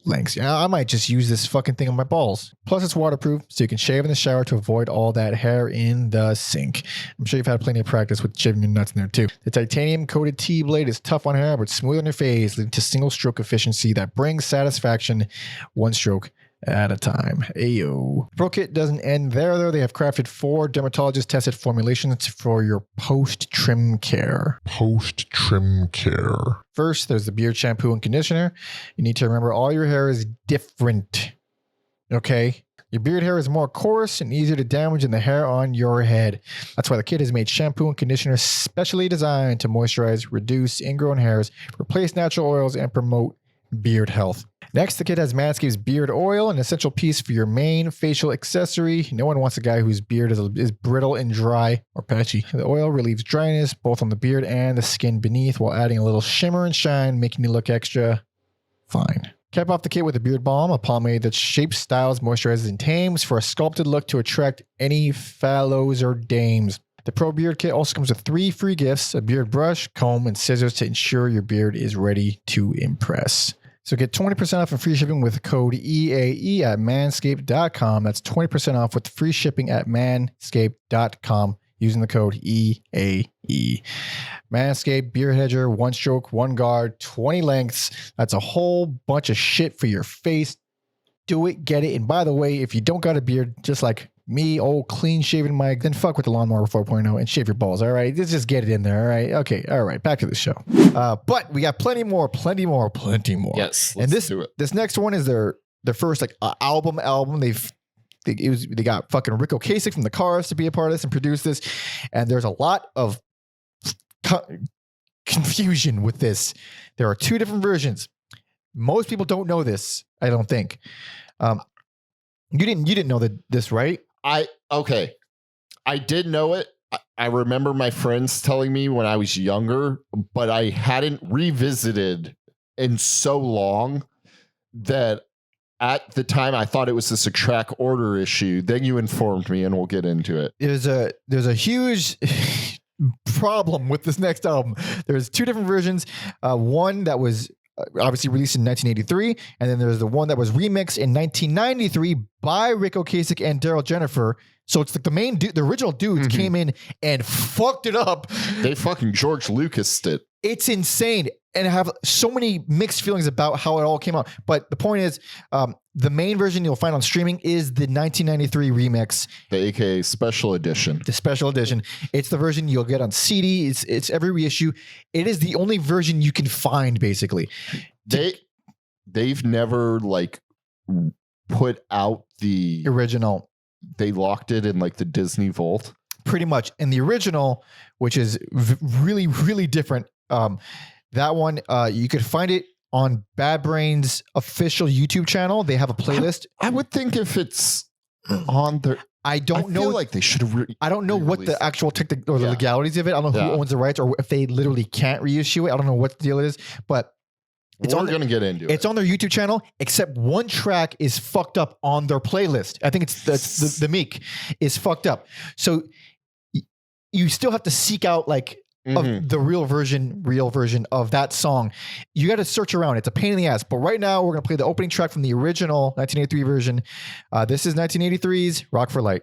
lengths. I might just use this fucking thing on my balls. Plus it's waterproof, so you can shave in the shower to avoid all that hair in the sink. I'm sure you've had plenty of practice with shaving your nuts in there too. The titanium coated T-blade is tough on hair, but smooth on your face, leading to single stroke efficiency that brings satisfaction one stroke at a time. Ayo. Pro Kit doesn't end there though. They have crafted 4 dermatologist tested formulations for your post-trim care. First, there's the beard shampoo and conditioner. You need to remember all your hair is different. Okay? Your beard hair is more coarse and easier to damage than the hair on your head. That's why the kit has made shampoo and conditioner specially designed to moisturize, reduce ingrown hairs, replace natural oils, and promote beard health. Next, the kit has Manscaped's beard oil, an essential piece for your main facial accessory. No one wants a guy whose beard is brittle and dry or patchy. The oil relieves dryness both on the beard and the skin beneath while adding a little shimmer and shine, making you look extra fine. Cap off the kit with a beard balm, a pomade that shapes, styles, moisturizes, and tames for a sculpted look to attract any fallows or dames. The Pro Beard Kit also comes with 3 free gifts, a beard brush, comb, and scissors to ensure your beard is ready to impress. So get 20% off and free shipping with code EAE at manscaped.com. That's 20% off with free shipping at manscaped.com using the code EAE. Manscaped Beard Hedger, 1 stroke, 1 guard, 20 lengths. That's a whole bunch of shit for your face. Do it, get it. And by the way, if you don't got a beard, just like me, old clean shaven Mike, then fuck with the Lawnmower 4.0 and shave your balls. All right. Let's just get it in there. All right. Okay. All right. Back to the show. But we got plenty more. Yes. And this next one is their first album. They got fucking Rick Ocasek from the Cars to be a part of this and produce this. And there's a lot of confusion with this. There are 2 different versions. Most people don't know this, I don't think. You didn't know this, right? Okay. I did know it. I remember my friends telling me when I was younger, but I hadn't revisited in so long that at the time I thought it was just a track order issue. Then you informed me and we'll get into it. There's a huge problem with this next album. There's 2 different versions. One that was obviously released in 1983, and then there's the one that was remixed in 1993 by Rick Ocasek and Darryl Jennifer. So it's like the original dudes came in and fucked it up. They fucking George Lucas'd it. It's insane. And I have so many mixed feelings about how it all came out. But the point is, the main version you'll find on streaming is the 1993 remix. The AKA special edition. The special edition. It's the version you'll get on CD. It's every reissue. It is the only version you can find, basically. they've never like put out the original. They locked it in like the Disney vault. Pretty much. In the original, which is really, really different. That one, you could find it on Bad Brains' official YouTube channel. They have a playlist. I would think if it's on there, I don't know. Feel like they should have. I don't know what the actual technical or the legalities of it. I don't know who owns the rights or if they literally can't reissue it. I don't know what the deal it is, but we're going to get into it. It's on their YouTube channel, except one track is fucked up on their playlist. I think it's the Meek is fucked up. So you still have to seek out like of the real version of that song. You got to search around. It's a pain in the ass. But right now we're going to play the opening track from the original 1983 version. This is 1983's Rock for Light.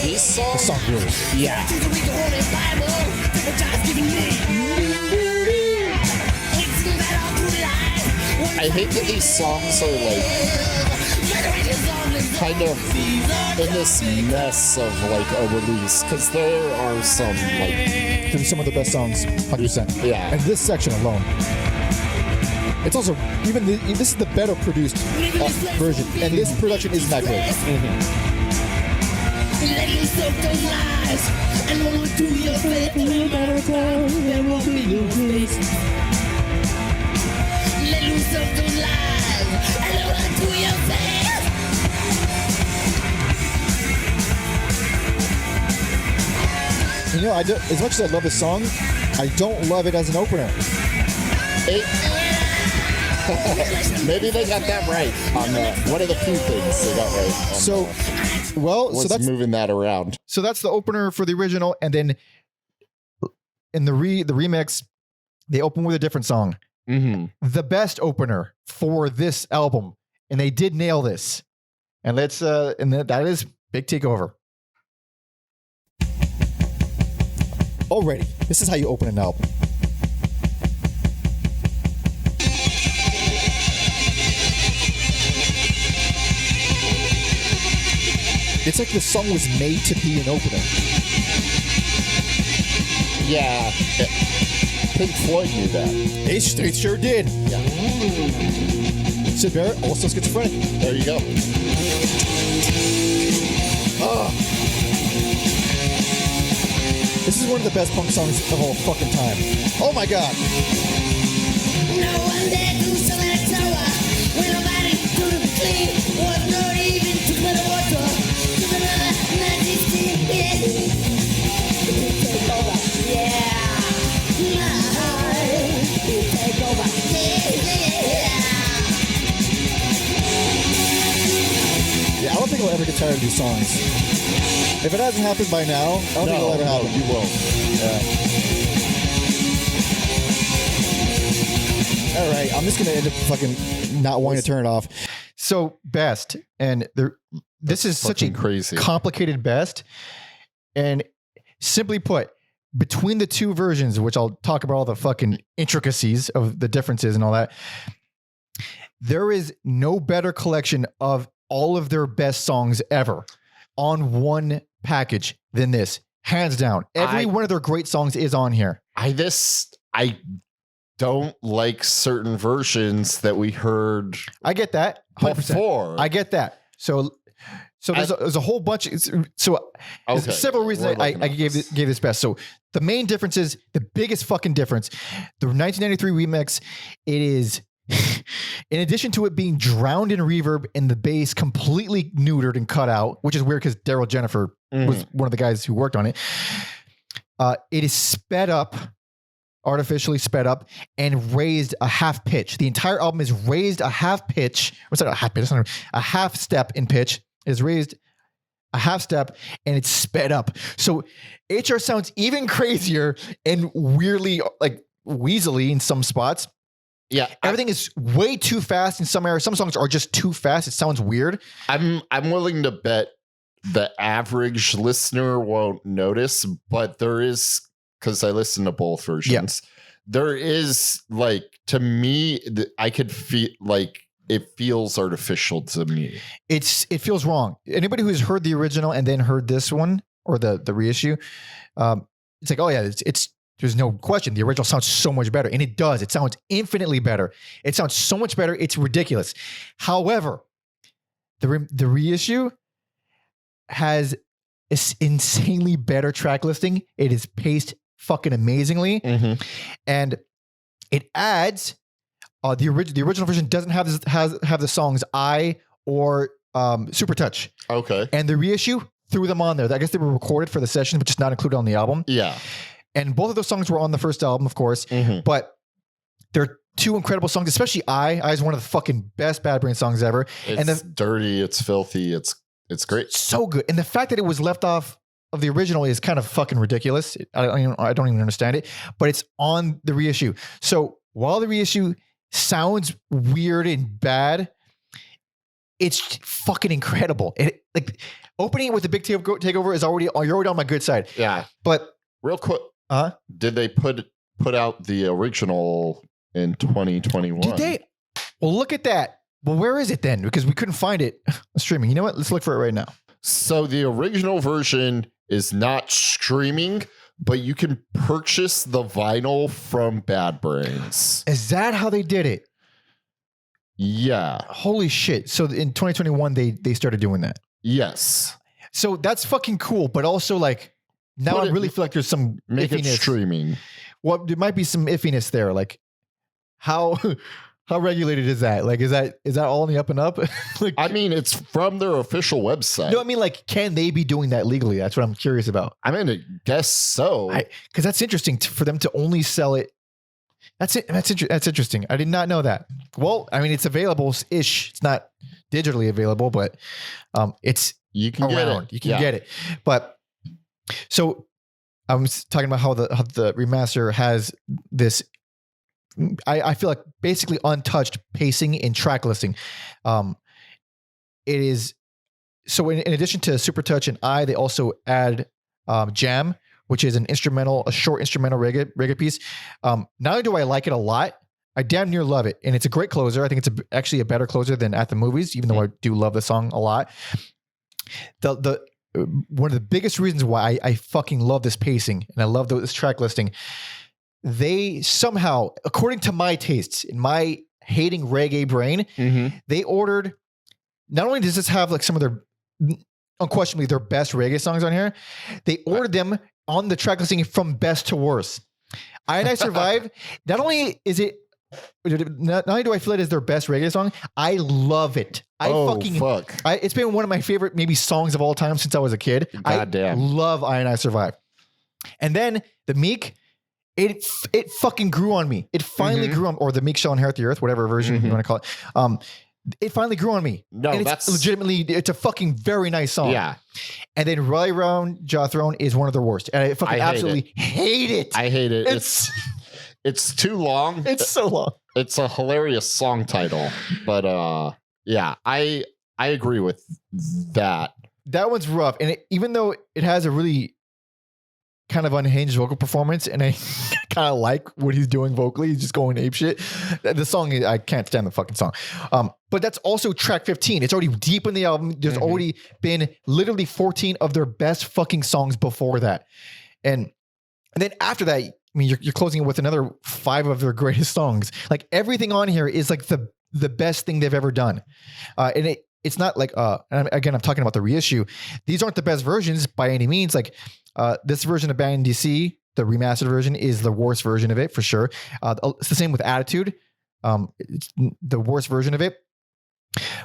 The song rules. Yeah. I hate that these songs are like kind of in this mess of like a release, because there are some like They're some of the best songs, 100%. Yeah. And this section alone. It's also even this is the better produced version, and this production isn't that great. Let loose of those lies, and when we do your faith, you better go, there won't be no place. Let loose of those lies, and when we do your faith. You know, as much as I love this song, I don't love it as an opener. Maybe they got that right on one of the few things they got right. So that's moving that around. So that's the opener for the original, and then in the remix, they open with a different song. The best opener for this album, and they did nail this. And let's that is Big Takeover. Already, this is how you open an album. It's like the song was made to be an opener. Yeah. Pink Floyd knew that. They sure did. Yeah. Sid Barrett, also schizophrenic. There you go. This is one of the best punk songs of all fucking time. Oh my god. No one there to sell that tower. When nobody could clean, was not even to clear the water. To another 96 years. Take over, yeah. Take over, Yeah, I don't think I'll ever get tired of these songs. If it hasn't happened by now, I don't think it'll ever happen. You won't. Yeah. All right, I'm just gonna end up fucking not wanting to turn it off. So best, and this is such a crazy, complicated best, and simply put, between the two versions, which I'll talk about all the fucking intricacies of the differences and all that, there is no better collection of all of their best songs ever on one package than this, hands down. Every one of their great songs is on here. I don't like certain versions that we heard. I get that 100%. Before. I get that. So there's a whole bunch. There's several reasons I gave this best. So the main difference is the biggest fucking difference. The 1993 remix, it is, in addition to it being drowned in reverb and the bass completely neutered and cut out, which is weird because Darryl Jennifer was one of the guys who worked on it. It is sped up, artificially sped up, and raised a half pitch. The entire album is raised a half pitch. What's that? A half pitch? A half step in pitch. It is raised a half step and it's sped up. So HR sounds even crazier and weirdly like weaselly in some spots. Yeah, everything is way too fast in some areas. Some songs are just too fast. It sounds weird. I'm willing to bet the average listener won't notice, but there is, because I listen to both versions. Yeah. There is, like, to me, I could feel like it feels artificial to me. It feels wrong. Anybody who's heard the original and then heard this one, or the reissue, it's like, oh yeah, it's there's no question. The original sounds so much better. And it does. It sounds infinitely better. It sounds so much better. It's ridiculous. However, the reissue has this insanely better track listing. It is paced fucking amazingly. Mm-hmm. And it adds the original version doesn't have the songs I or Super Touch. Okay. And the reissue threw them on there. I guess they were recorded for the session, but just not included on the album. Yeah. And both of those songs were on the first album, of course. Mm-hmm. But they're two incredible songs, especially I is one of the fucking best Bad Brains songs ever. It's dirty. It's filthy. It's great. So good. And the fact that it was left off of the original is kind of fucking ridiculous. I don't even understand it, but it's on the reissue. So while the reissue sounds weird and bad, it's fucking incredible. Like opening it with the big takeover is you're already on my good side. Yeah. But real quick, did they put out the original in 2021? Did they? Well, look at that. Well, where is it then? Because we couldn't find it streaming. You know what? Let's look for it right now. So the original version is not streaming, but you can purchase the vinyl from Bad Brains. Is that how they did it? Yeah. Holy shit. So in 2021, they started doing that. Yes. So that's fucking cool. But also like now I really feel like there's some make iffiness. it streaming. Well, there might be some iffiness there. Like how regulated is that? Like, is that all on the up and up? Like, I mean, it's from their official website. No, I mean, like, can they be doing that legally? That's what I'm curious about. I mean, I guess so. Because that's interesting for them to only sell it. That's interesting. I did not know that. Well, I mean, it's available-ish. It's not digitally available, but it's you can around. get it. You can get it. But so I was talking about how the remaster has this. I feel like basically untouched pacing and track listing. It is so in addition to Super Touch and they also add Jam, which is a short instrumental reggae piece. Not only do I like it a lot, I damn near love it, and it's a great closer. I think it's actually a better closer than At the Movies, even though I do love the song a lot. The one of the biggest reasons why I fucking love this pacing and I love this track listing. They somehow, according to my tastes, in my hating reggae brain, they ordered, not only does this have like some of their, unquestionably their best reggae songs on here, they ordered them on the track listing from best to worst. I Survive, not only is it, not only do I feel it is their best reggae song, I love it. It's been one of my favorite maybe songs of all time since I was a kid. Goddamn. I love I Survive. And then the Meek, it fucking grew on me. It finally grew on, or the Meek Shall Inherit the Earth, whatever version you want to call it. It finally grew on me. No, and that's it's a fucking very nice song. Yeah. And then Rally Round Jaw Throne is one of their worst. And I fucking absolutely hate it. I hate it. It's too long. It's so long. It's a hilarious song title, but yeah, I agree with that. That one's rough, and even though it has a really kind of unhinged vocal performance, and I kind of like what he's doing vocally, he's just going ape shit. The song, I can't stand the fucking song. But that's also track 15. It's already deep in the album. There's already been literally 14 of their best fucking songs before that, and then after that, I mean, you're closing it with another 5 of their greatest songs. Like everything on here is like the best thing they've ever done, and it's not like and again, I'm talking about the reissue. These aren't the best versions by any means. Like this version of Bang DC, the remastered version, is the worst version of it for sure. It's the same with Attitude. It's the worst version of it.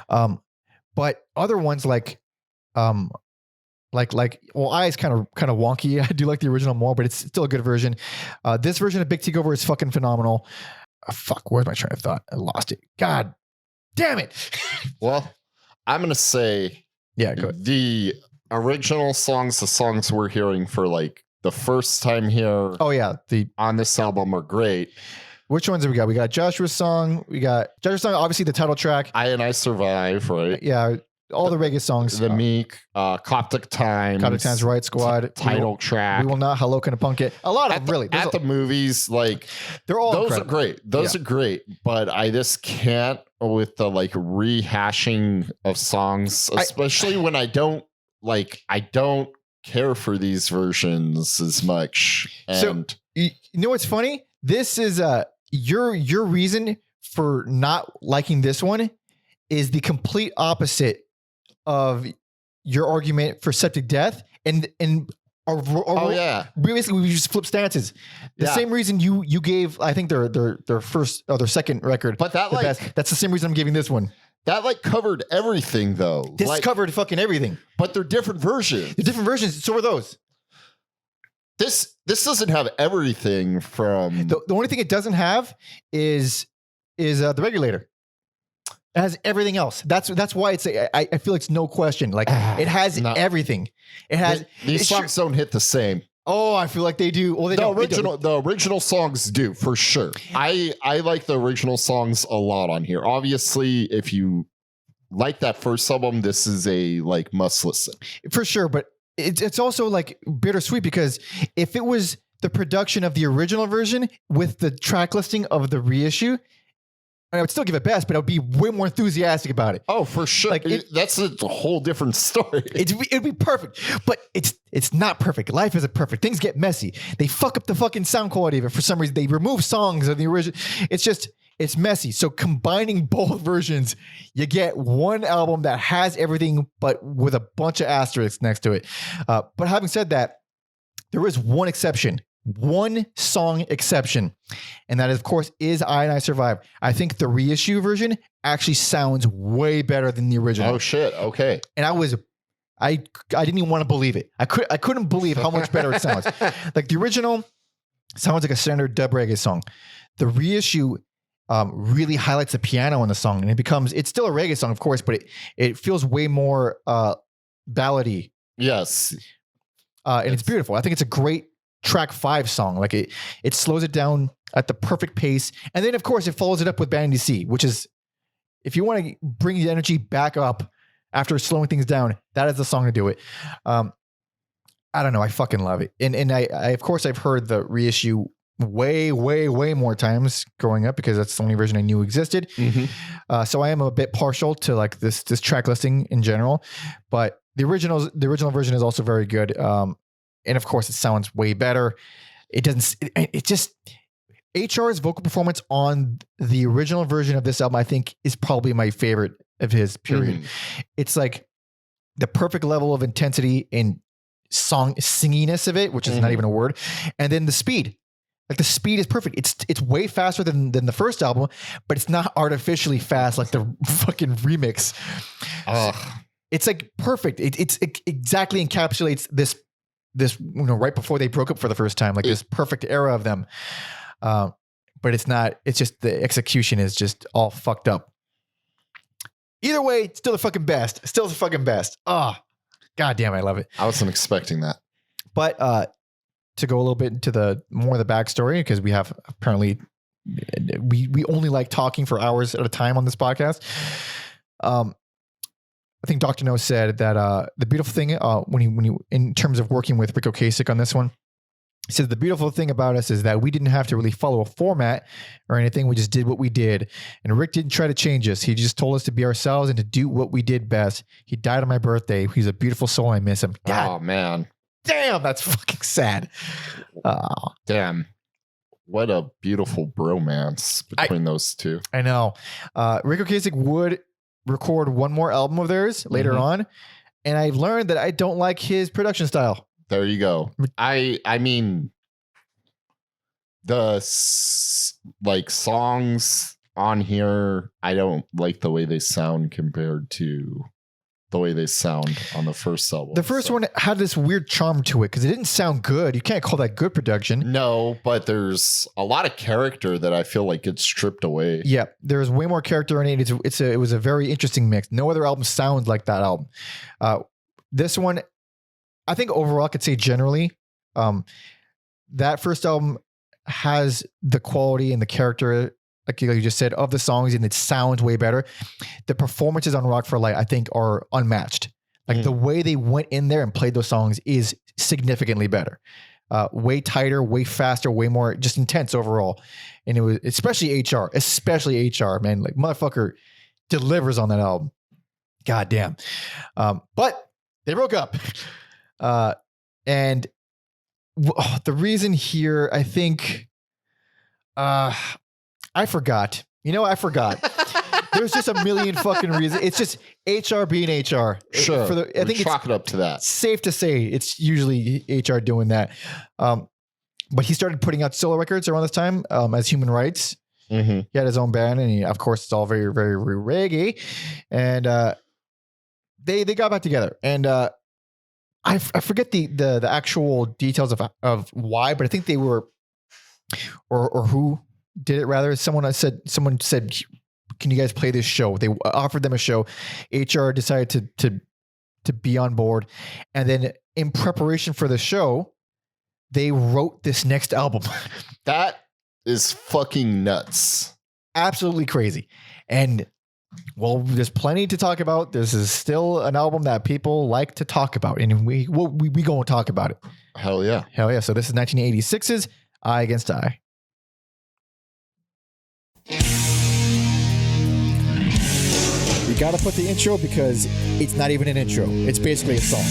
But other ones like I is kind of wonky. I do like the original more, but it's still a good version. This version of Big Takeover is fucking phenomenal. Fuck, where's my train of thought? I lost it. God damn it. Well, I'm gonna say, yeah, go ahead. The original songs, the songs we're hearing for like the first time here. Oh yeah, on this album are great. Which ones have we got? We got Joshua's song. Obviously the title track. I Survive, right? Yeah, all the reggae songs. The Meek, Coptic Times, Right Squad, title track. We Will Not, Hello Can I Punk It? A lot of them, really. At the movies, like they're all those incredible. are great. Those are great, but I just can't with the like rehashing of songs, especially when I don't care for these versions as much. And So you know what's funny? This is your reason for not liking this one is the complete opposite of your argument for septic death. And basically we just flip stances. The same reason you gave, I think their first or their second record, but that like best. That's the same reason I'm giving this one. That like covered everything though. This like, covered fucking everything. But they're different versions. The different versions. So are those. This doesn't have everything from the only thing it doesn't have is the regulator. It has everything else. That's why it's I feel it's no question. Like it has everything. It has these songs don't hit the same. Oh, I feel like they do. Well, the original songs do for sure. I like the original songs a lot on here. Obviously, if you like that first album, this is a like must listen for sure. But it's also like bittersweet because if it was the production of the original version with the track listing of the reissue, I would still give it best, but I would be way more enthusiastic about it. Oh, for sure. Like that's a whole different story. It'd be perfect, but it's not perfect. Life isn't perfect. Things get messy. They fuck up the fucking sound quality of it for some reason. They remove songs of the original. It's messy. So combining both versions, you get one album that has everything, but with a bunch of asterisks next to it. But having said that, there is one exception. One song exception, and that of course is I and I Survive. I think the reissue version actually sounds way better than the original. Oh shit. Okay. And I didn't even want to believe it. I couldn't believe how much better it sounds. Like the original sounds like a standard dub reggae song. The reissue really highlights the piano in the song, and it's still a reggae song, of course, but it feels way more ballady. Yes. And it's beautiful. I think it's a great track 5 song. Like it slows it down at the perfect pace. And then of course it follows it up with Bandy C, which is, if you want to bring the energy back up after slowing things down, that is the song to do it. I don't know. I fucking love it. And I of course I've heard the reissue way more times growing up because that's the only version I knew existed. Mm-hmm. So I am a bit partial to like this track listing in general, but the original version is also very good. And of course, it sounds way better. It just HR's vocal performance on the original version of this album, I think, is probably my favorite of his, period. Mm-hmm. It's like the perfect level of intensity and singiness of it, which is not even a word. And then the speed. Like the speed is perfect. It's way faster than the first album, but it's not artificially fast like the fucking remix. It's like perfect. It exactly encapsulates this, right before they broke up for the first time, like this perfect era of them. But it's not, it's just the execution is just all fucked up. Either way, it's still the fucking best. Still the fucking best. God damn, I love it. I wasn't expecting that. But to go a little bit into the backstory, because we have apparently, we only like talking for hours at a time on this podcast. I think Dr. No said that the beautiful thing when he in terms of working with Rick Ocasek on this one, he says the beautiful thing about us is that we didn't have to really follow a format or anything. We just did what we did, and Rick didn't try to change us. He just told us to be ourselves and to do what we did best. He died on my birthday. He's a beautiful soul. I miss him. God, oh man, damn, that's fucking sad. Damn. What a beautiful bromance between those two. I know. Rick Ocasek would record one more album of theirs later on, and I've learned that I don't like his production style. There you go. I mean, the like songs on here, I don't like the way they sound compared to the way they sound on the first album. The first one had this weird charm to it because it didn't sound good. You can't call that good production. No, but there's a lot of character that I feel like gets stripped away. Yeah, there's way more character in it. It was a very interesting mix. No other album sounds like that album. This one, I think overall I could say generally, that first album has the quality and the character, like you just said, of the songs, and it sounds way better. The performances on Rock for Light, I think, are unmatched. Like the way they went in there and played those songs is significantly better. Way tighter, way faster, way more just intense overall. And it was especially HR, man. Like motherfucker delivers on that album. God damn. But they broke up. And the reason here, I think, I forgot. I forgot. There's just a million fucking reasons. It's just HR being HR. Sure. I think chalk it up to that. Safe to say it's usually HR doing that. But he started putting out solo records around this time as Human Rights. Mm-hmm. He had his own band, and of course, it's all very, very, very reggae. And they got back together. And I forget the actual details of why, but I think they were, or who did it rather. Someone said, can you guys play this show? They offered them a show. HR decided to be on board. And then in preparation for the show, they wrote this next album. That is fucking nuts. Absolutely crazy. And well, there's plenty to talk about. This is still an album that people like to talk about. And we go and talk about it. Hell yeah. Hell yeah. So this is 1986's Eye Against Eye. We got to put the intro because it's not even an intro. It's basically a song.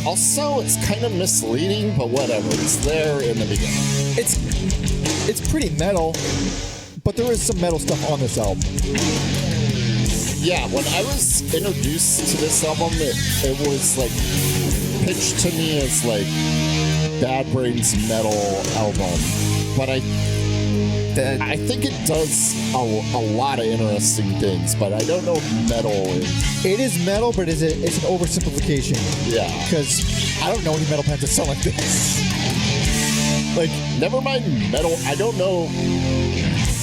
Also, it's kind of misleading, but whatever. It's there in the beginning. It's pretty metal, but there is some metal stuff on this album. Yeah, when I was introduced to this album, it was like pitched to me as like Bad Brains metal album. But I think it does a lot of interesting things, but I don't know if metal is. It is metal, but it's an oversimplification. Yeah. Because I don't know any metal bands that sound like this. Like, never mind metal. I don't know.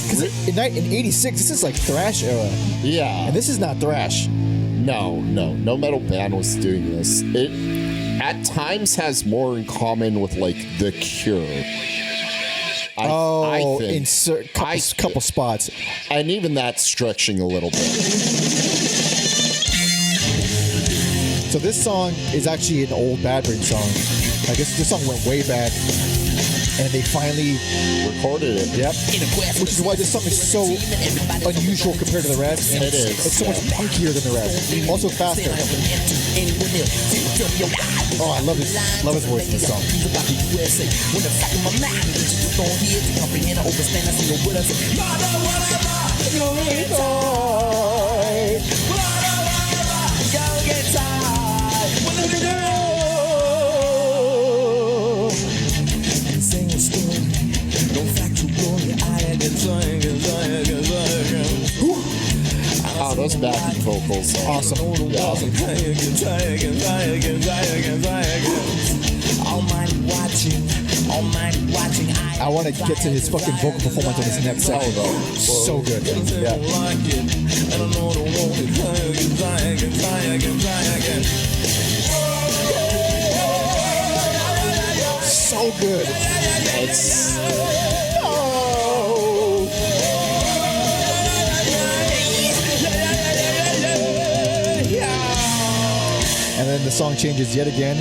Because in 86, this is like thrash era. Yeah. And this is not thrash. No metal band was doing this. It at times has more in common with like The Cure. I think. In couple spots. And even that's stretching a little bit. So this song is actually an old Bad Brains song. I guess this song went way back. And they finally recorded it. Yep. Which is why this song is so unusual compared to the rest. And it is. It's so much punkier than the rest. Also faster. Oh, I love his voice in this song. Oh, those backing vocals. Awesome. Yeah. Awesome. I want to get to his fucking vocal performance on this next section, though. So good. Yeah. So good. It's. And then the song changes yet again.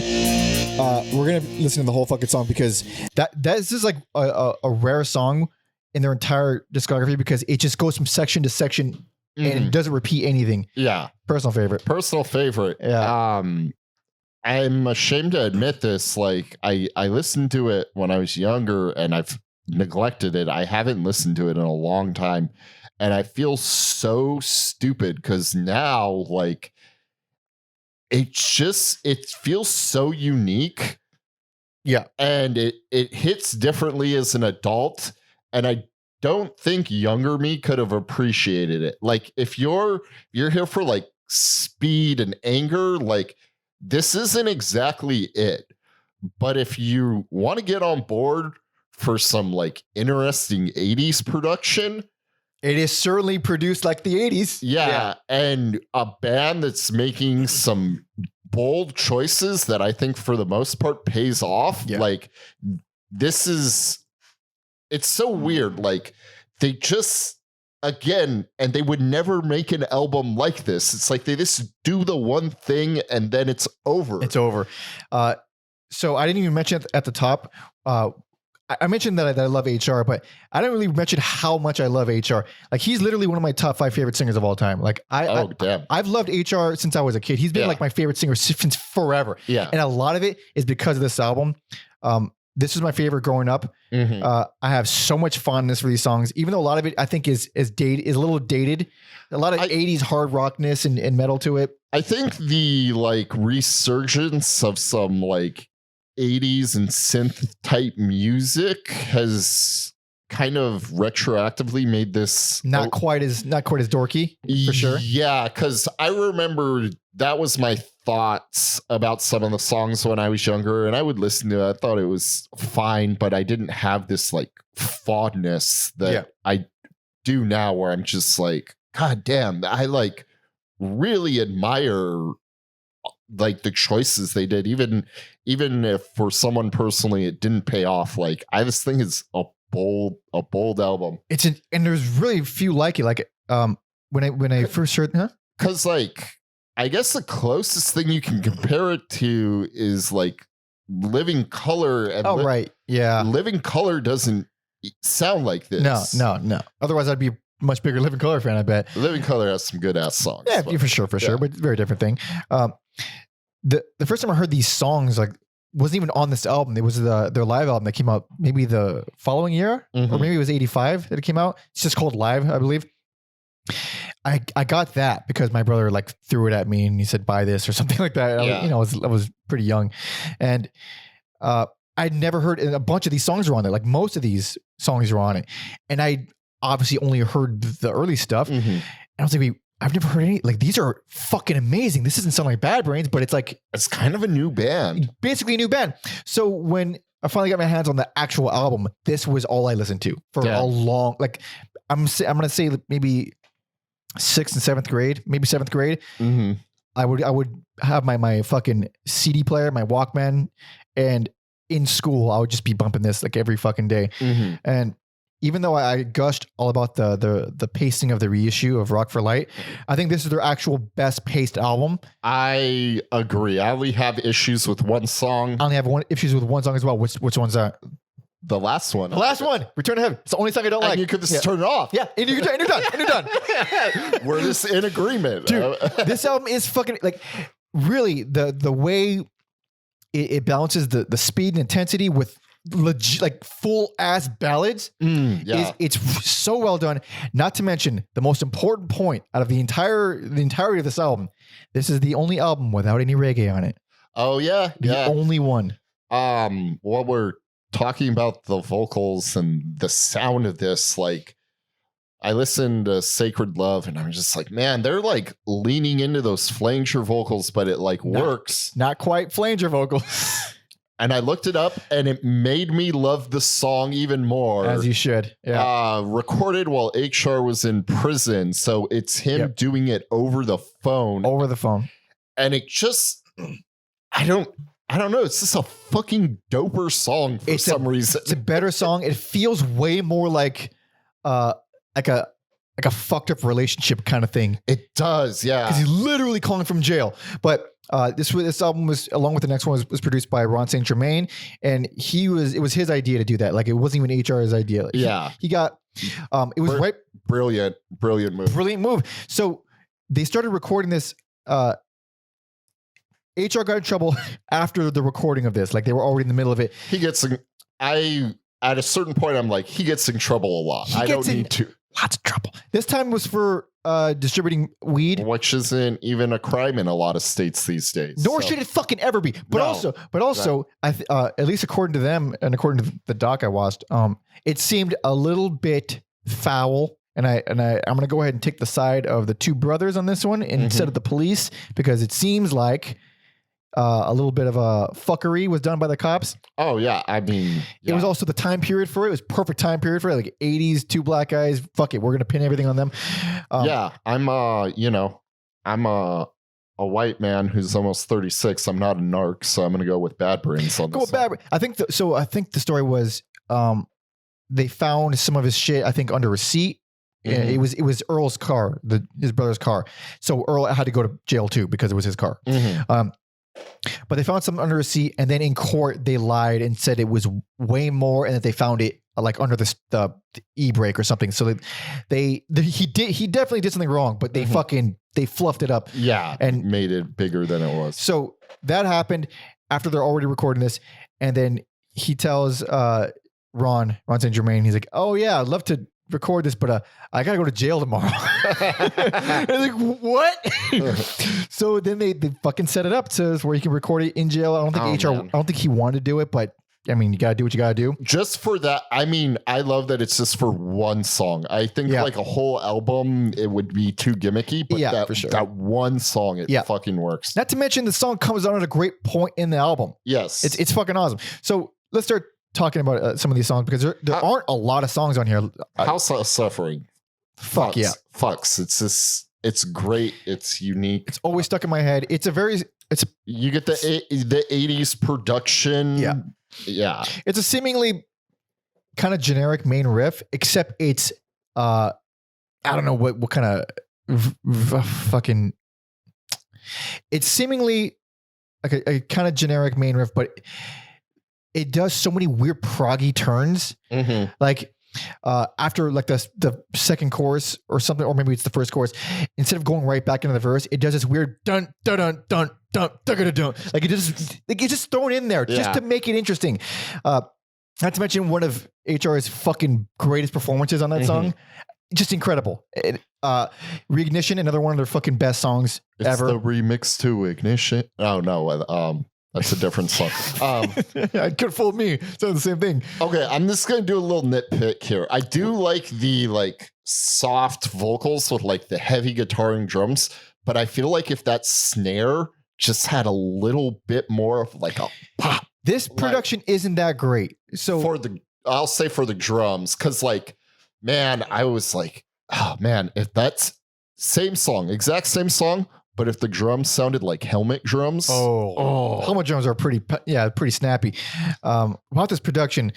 We're gonna listen to the whole fucking song because this is like a rare song in their entire discography because it just goes from section to section and it doesn't repeat anything. Yeah. Personal favorite. Yeah. I'm ashamed to admit this. Like I listened to it when I was younger and I've neglected it. I haven't listened to it in a long time. And I feel so stupid because now like it feels so unique. Yeah. And it hits differently as an adult. And I don't think younger me could have appreciated it. Like if you're here for like speed and anger, like this isn't exactly it. But if you want to get on board for some like interesting 80s production, it is certainly produced like the 80s. Yeah. And a band that's making some bold choices that I think for the most part pays off. Yeah. Like this is, it's so weird. Like they just, again, and they would never make an album like this. It's like they just do the one thing and then it's over. It's over. So I didn't even mention at the top, I mentioned that I love HR, but I didn't really mention how much I love HR. Like he's literally one of my top 5 favorite singers of all time. Like I've loved HR since I was a kid. He's been like my favorite singer since forever. Yeah. And a lot of it is because of this album. This was my favorite growing up. I have so much fondness for these songs, even though a lot of it I think is dated, is a little dated. A lot of 80s hard rockness and metal to it. I think the like resurgence of some like 80s and synth type music has kind of retroactively made this not quite as dorky, for sure. Yeah, because I remember that was my thoughts about some of the songs when I was younger, and I would listen to it. I thought it was fine, but I didn't have this like fondness that I do now, where I'm just like, God damn, I like really admire like the choices they did, even if for someone personally it didn't pay off. Like this thing is a bold album. And there's really few like it. Like when I first heard, because like I guess the closest thing you can compare it to is like Living Color. And Living Color doesn't sound like this. No. Otherwise, I'd be a much bigger Living Color fan, I bet. Living Color has some good ass songs. Yeah, for sure. But very different thing. The first time I heard these songs, like, wasn't even on this album. It was their live album that came out maybe the following year, or maybe it was 85 that it came out. It's just called Live, I believe. I got that because my brother like threw it at me and he said, buy this or something like that. I was pretty young, and I'd never heard, and a bunch of these songs were on there. Like most of these songs were on it, and I obviously only heard the early stuff. And I was like, I've never heard any, like, these are fucking amazing. This doesn't sound like Bad Brains, but it's like, it's kind of a new band, basically a new band. So when I finally got my hands on the actual album, this was all I listened to for a long, like, I'm going to say maybe 6th and 7th grade, maybe 7th grade. I would have my fucking CD player, my Walkman, and in school, I would just be bumping this like every fucking day. And even though I gushed all about the pacing of the reissue of Rock for Light, I think this is their actual best paced album. I agree. I only have issues with one song. I only have issues with one song as well. Which one's that? The last one. The last one. Return to Heaven. It's the only song I don't like. You could just turn it off. Yeah, and you're done. And you're done. We're just in agreement. Dude, this album is fucking, like, really the way it balances the speed and intensity with legit, like, full ass ballads. It's so well done. Not to mention the most important point out of the entirety of this album. This is the only album without any reggae on it. Oh yeah, the only one. What we're talking about, the vocals and the sound of this, like, I listened to Sacred Love and I'm just like, man, they're like leaning into those flanger vocals, but it like works. Not quite flanger vocals. And I looked it up and it made me love the song even more. As you should. Yeah. Recorded while HR was in prison. So it's him doing it over the phone. And it just, I don't know. It's just a fucking doper song for some reason. It's a better song. It feels way more like a fucked up relationship kind of thing. It does, yeah. Because he's literally calling from jail. But this album was, along with the next one, was produced by Ron St. Germain, and it was his idea to do that. Like, it wasn't even HR's idea. Like, he got it was brilliant move. So they started recording this. HR got in trouble after the recording of this. Like, they were already in the middle of it. At a certain point, I'm like, he gets in trouble a lot. I don't need to. Lots of trouble. This time was for distributing weed, which isn't even a crime in a lot of states these days. Nor should it fucking ever be. But also, at least according to them and according to the doc I watched, it seemed a little bit foul. And I'm going to go ahead and take the side of the two brothers on this one instead of the police, because it seems like a little bit of a fuckery was done by the cops. Oh yeah. I mean, it was also the time period for it. It was perfect time period for it. Like 80s, two black guys. Fuck it. We're going to pin everything on them. I'm a white man who's almost 36. I'm not a narc. So I'm going to go with Bad Brains on this. I think the story was, they found some of his shit, I think, under receipt. It was Earl's car, his brother's car. So Earl had to go to jail too, because it was his car. but they found something under a seat, and then in court they lied and said it was way more, and that they found it like under the e-brake or something. So he definitely did something wrong, but they they fluffed it up. Yeah, and made it bigger than it was. So that happened after they're already recording this, and then he tells Ron St. Germain, he's like, "Oh yeah, I'd love to record this, but I gotta go to jail tomorrow." I was like, what? So then they fucking set it up to where you can record it in jail. I don't think HR. Man. I don't think he wanted to do it, but I mean, you gotta do what you gotta do. Just for that, I mean, I love that it's just for one song. I think like a whole album, it would be too gimmicky, but for sure. That one song, it fucking works. Not to mention the song comes out at a great point in the album. Yes, it's fucking awesome. So let's start talking about some of these songs, because there aren't a lot of songs on here. House of Suffering. Fuck yeah. Fucks. It's just, it's great. It's unique. It's always stuck in my head. You get the 80s production. Yeah. Yeah. It's a seemingly kind of generic main riff, except it's, I don't know what kind of fucking, it's seemingly like a kind of generic main riff, but it does so many weird proggy turns. Mm-hmm. Like after like the second chorus or something, or maybe it's the first chorus, instead of going right back into the verse, it does this weird dun dun dun dun dun dun dun. Like it's just thrown in there just to make it interesting. Not to mention one of HR's fucking greatest performances on that song. Just incredible. Reignition, another one of their fucking best songs ever. It's the remix to Ignition. Oh no, that's a different song. It could fool me. It's the same thing. Okay, I'm just gonna do a little nitpick here. I do like the soft vocals with like the heavy guitar and drums, but I feel like if that snare just had a little bit more of like a pop. This production isn't that great. So I'll say for the drums, because man, I was like, oh man, if that's exact same song, but if the drums sounded like helmet drums, helmet drums are pretty snappy. About this production,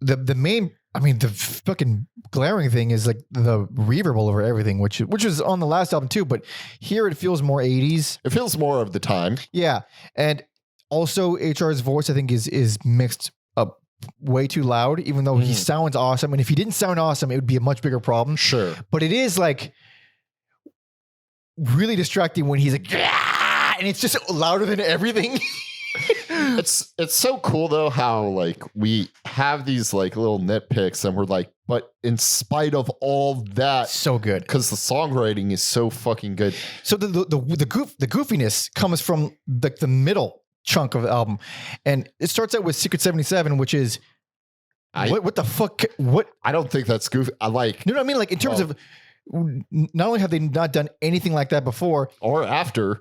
the main, I mean, the fucking glaring thing is like the reverb all over everything, which was on the last album too, but here it feels more 80s. It feels more of the time. Yeah, and also HR's voice, I think, is mixed up way too loud, even though he sounds awesome. And if he didn't sound awesome, it would be a much bigger problem. Sure, but it is like really distracting when he's like, and it's just louder than everything. It's so cool though how we have these little nitpicks, and we're like, but in spite of all that, so good because the songwriting is so fucking good. So the goofiness comes from the middle chunk of the album, and it starts out with Secret 77, which is what the fuck? What? I don't think that's goofy. I like. You know what I mean? Like in terms of. Not only have they not done anything like that before or after,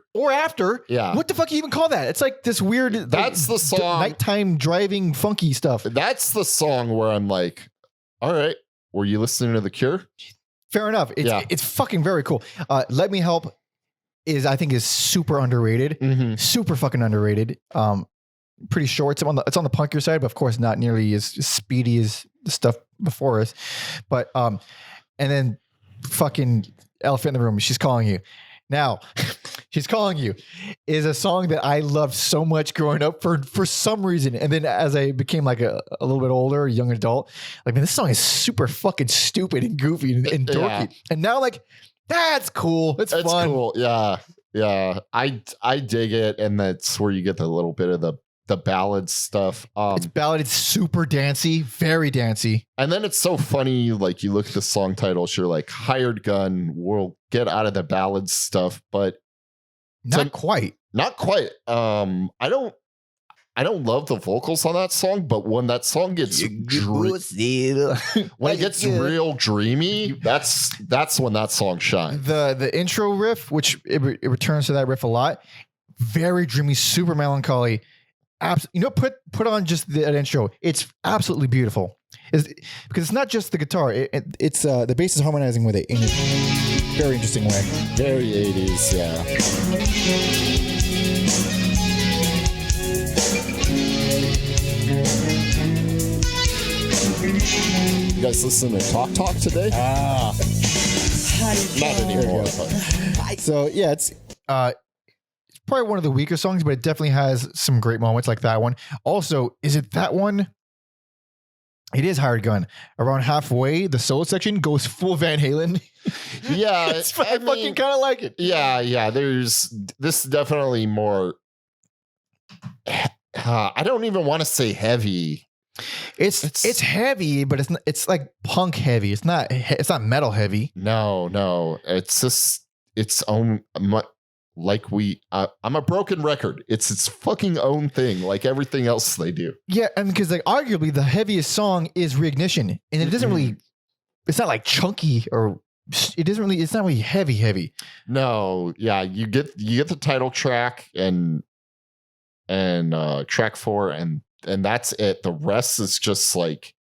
yeah. What the fuck you even call that? It's like this weird. That's the song. Nighttime driving funky stuff. That's the song where I'm like, all right, were you listening to The Cure? Fair enough. It's fucking very cool. Let Me Help I think is super underrated. Super fucking underrated. Pretty short. It's on the punkier side, but of course not nearly as speedy as the stuff before us. But and then. Fucking Elephant in the Room, She's Calling You. Now, She's Calling You is a song that I loved so much growing up for some reason. And then as I became a little bit older, a young adult, man, this song is super fucking stupid and goofy and dorky. Yeah. And now that's cool. It's fun. Cool. Yeah. Yeah. I dig it. And that's where you get the little bit of the ballad stuff. It's ballad. It's super dancey, very dancey. And then it's so funny. You look at the song titles, you're like, Hired Gun, we'll get out of the ballad stuff, but not quite. I don't love the vocals on that song, but when that song gets real dreamy, that's when that song shines. The intro riff, which it returns to that riff a lot, very dreamy, super melancholy. Put on just that intro. It's absolutely beautiful. Because it's not just the guitar. It's the bass is harmonizing with it in a very interesting way. Very 80s, yeah. You guys listen to Talk today? Not anymore. So yeah, it's probably one of the weaker songs, but it definitely has some great moments like that one. Also, is it that one? It is Hired Gun. Around halfway, the solo section goes full Van Halen. Yeah, I fucking kind of like it. Yeah. There's this definitely more. I don't even want to say heavy. It's heavy, but it's like punk heavy. It's not metal heavy. No. It's just its own. Like I'm a broken record. It's its fucking own thing, like everything else they do. Yeah, and because like arguably the heaviest song is Reignition, and it doesn't really. It's not like chunky or it doesn't really. It's not really heavy. No, yeah, you get the title track and track 4 and that's it. The rest is just like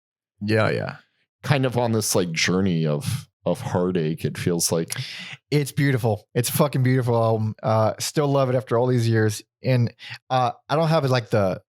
kind of on this like journey of heartache. It feels like it's beautiful. It's a fucking beautiful album. Still love it after all these years. And I don't have it like the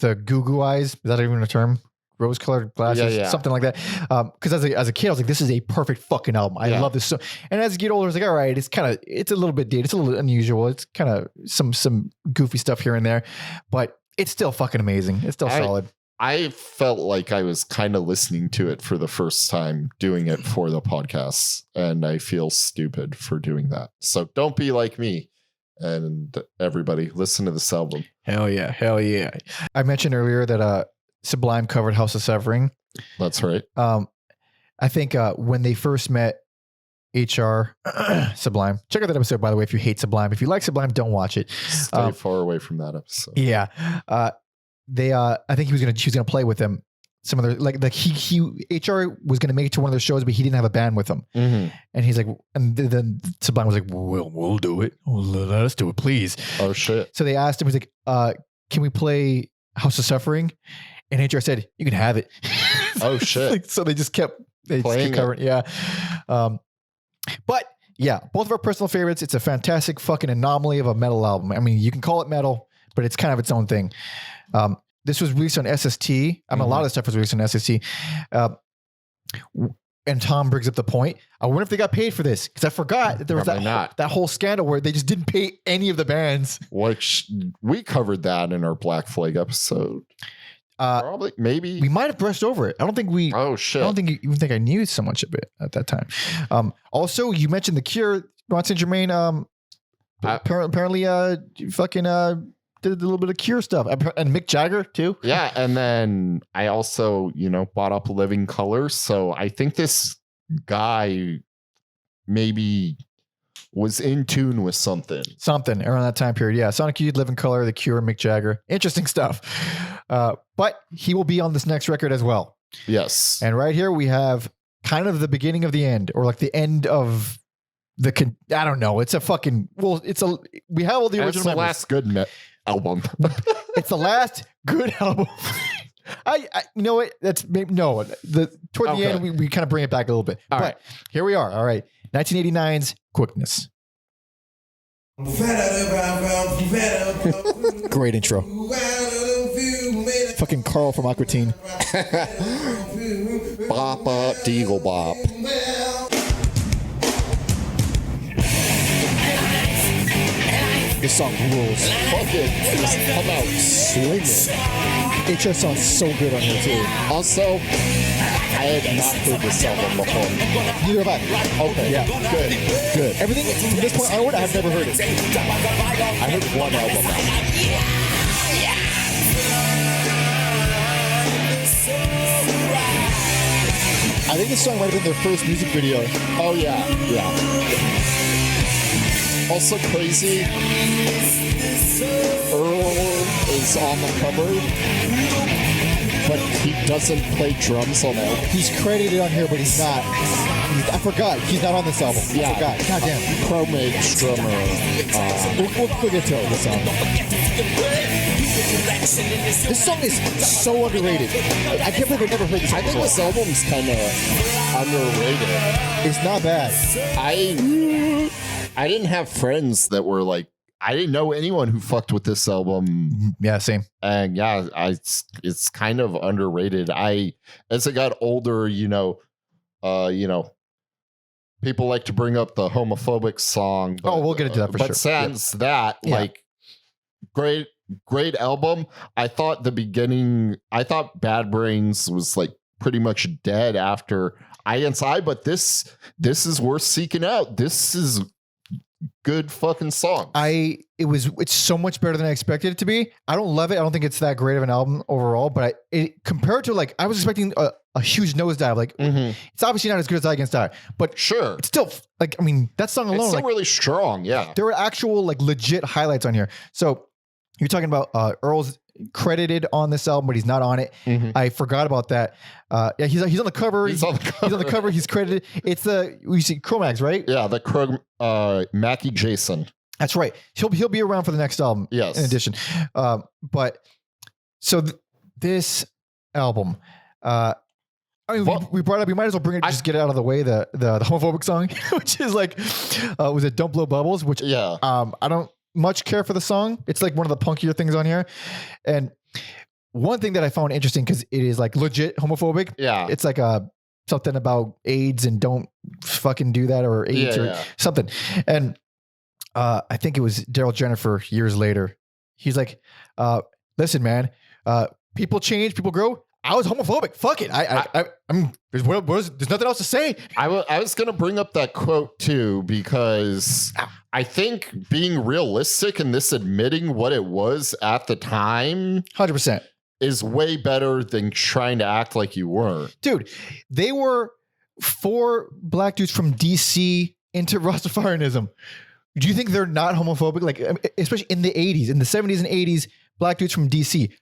goo goo eyes. Is that even a term? Rose colored glasses, something like that. Because as a kid, I was like, this is a perfect fucking album. I love this so. And as you get older, I was like, all right, it's a little bit dated. It's a little unusual. It's kind of some goofy stuff here and there, but it's still fucking amazing. It's still solid. I felt like I was kind of listening to it for the first time, doing it for the podcast, and I feel stupid for doing that. So don't be like me. And everybody, listen to this album. Hell yeah. I mentioned earlier that Sublime covered House of Suffering. That's right. I think when they first met HR, Sublime. Check out that episode, by the way, if you hate Sublime. If you like Sublime, don't watch it. Stay far away from that episode. Yeah. I think she was gonna play with them. Some of their like he HR was gonna make it to one of their shows, but he didn't have a band with him. Mm-hmm. And he's like, and then Sublime was like, we'll do it. Let us do it, please. Oh shit. So they asked him, he's like, can we play House of Suffering? And HR said, you can have it. Oh shit. So they just kept covering. Yeah. But yeah, both of our personal favorites. It's a fantastic fucking anomaly of a metal album. I mean, you can call it metal, but it's kind of its own thing. This was released on SST. A lot of stuff was released on SST. And Tom brings up the point. I wonder if they got paid for this, because I forgot that there was that whole scandal where they just didn't pay any of the bands. Which we covered that in our Black Flag episode. Probably, maybe we might have brushed over it. I don't think we. Oh shit! I don't think even think I knew so much of it at that time. Also, you mentioned The Cure, Ron St. Germain. Apparently, fucking did a little bit of Cure stuff, and Mick Jagger too. Yeah, and then I also bought up Living Colour. So I think this guy maybe was in tune with something around that time period. Yeah, Sonic Youth, Living Colour, The Cure, Mick Jagger. Interesting stuff. But he will be on this next record as well. Yes. And right here we have kind of the beginning of the end, or like the end of the. I don't know. It's a fucking. Well, we have all the original. It's the last good album. It's the last good album. I you know what? That's maybe no. Toward the end we kind of bring it back a little bit. All but right. Here we are. All right. 1989's Quickness. Great intro. Fucking Carl from Aqua Teen. Bop, deagle bop. This song rules. Fucking just come out swinging. HR sounds so good on here too. Also, I had not heard this album before. Neither have I. Okay. Yeah. Good. Everything from this point onward, I have never heard it. I heard one album now. I think this song might have been their first music video. Oh yeah. Also crazy, Earl is on the cover, but he doesn't play drums on it. He's credited on here, but he's not. I forgot. He's not on this album. Yeah. I forgot. Goddamn. Chromage drummer. We'll get to this song. This song is so underrated. I can't believe I've never heard this song I think before. this album's kind of underrated. It's not bad. I didn't have friends that were like, I didn't know anyone who fucked with this album. Yeah, same. And yeah, it's kind of underrated. As I got older, people like to bring up the homophobic song. But, we'll get into that for sure. But sans that, Yeah. like, great album. I thought Bad Brains was like pretty much dead after Eye Against Eye, but this is worth seeking out. This is good fucking song. It's so much better than I expected it to be. I don't love it. I don't think it's that great of an album overall, but compared to like, I was expecting a huge nosedive. Like it's obviously not as good as Eye Against Eye, but sure. It's still like, I mean, that song alone, It's still like, really strong. Yeah. there were actual like legit highlights on here. So you're talking about Earl's credited on this album, but he's not on it. I forgot about that. Yeah, he's on the cover. He's on the cover. He's on the cover. He's credited. It's we see Chromax, right? Yeah, the Mackie Jason. That's right. He'll be around for the next album. Yes. In addition, but so this album, I mean, we brought up. We might as well bring it. Just get it out of the way. The homophobic song, which is like, was it "Don't Blow Bubbles"? Which I don't much care for the song. It's like one of the punkier things on here. And one thing that I found interesting, because it is like legit homophobic. Yeah. It's like something about AIDS and don't fucking do that, or AIDS or something. And I think it was Darryl Jennifer years later. He's like, listen, man, people change, people grow. I was homophobic. Fuck it. There's nothing else to say. I was going to bring up that quote too, because I think being realistic and this admitting what it was at the time 100% is way better than trying to act like you weren't. Dude, they were 4 black dudes from DC into Rastafarianism. Do you think they're not homophobic? Like, especially in the 80s, in the 70s and 80s, black dudes from DC.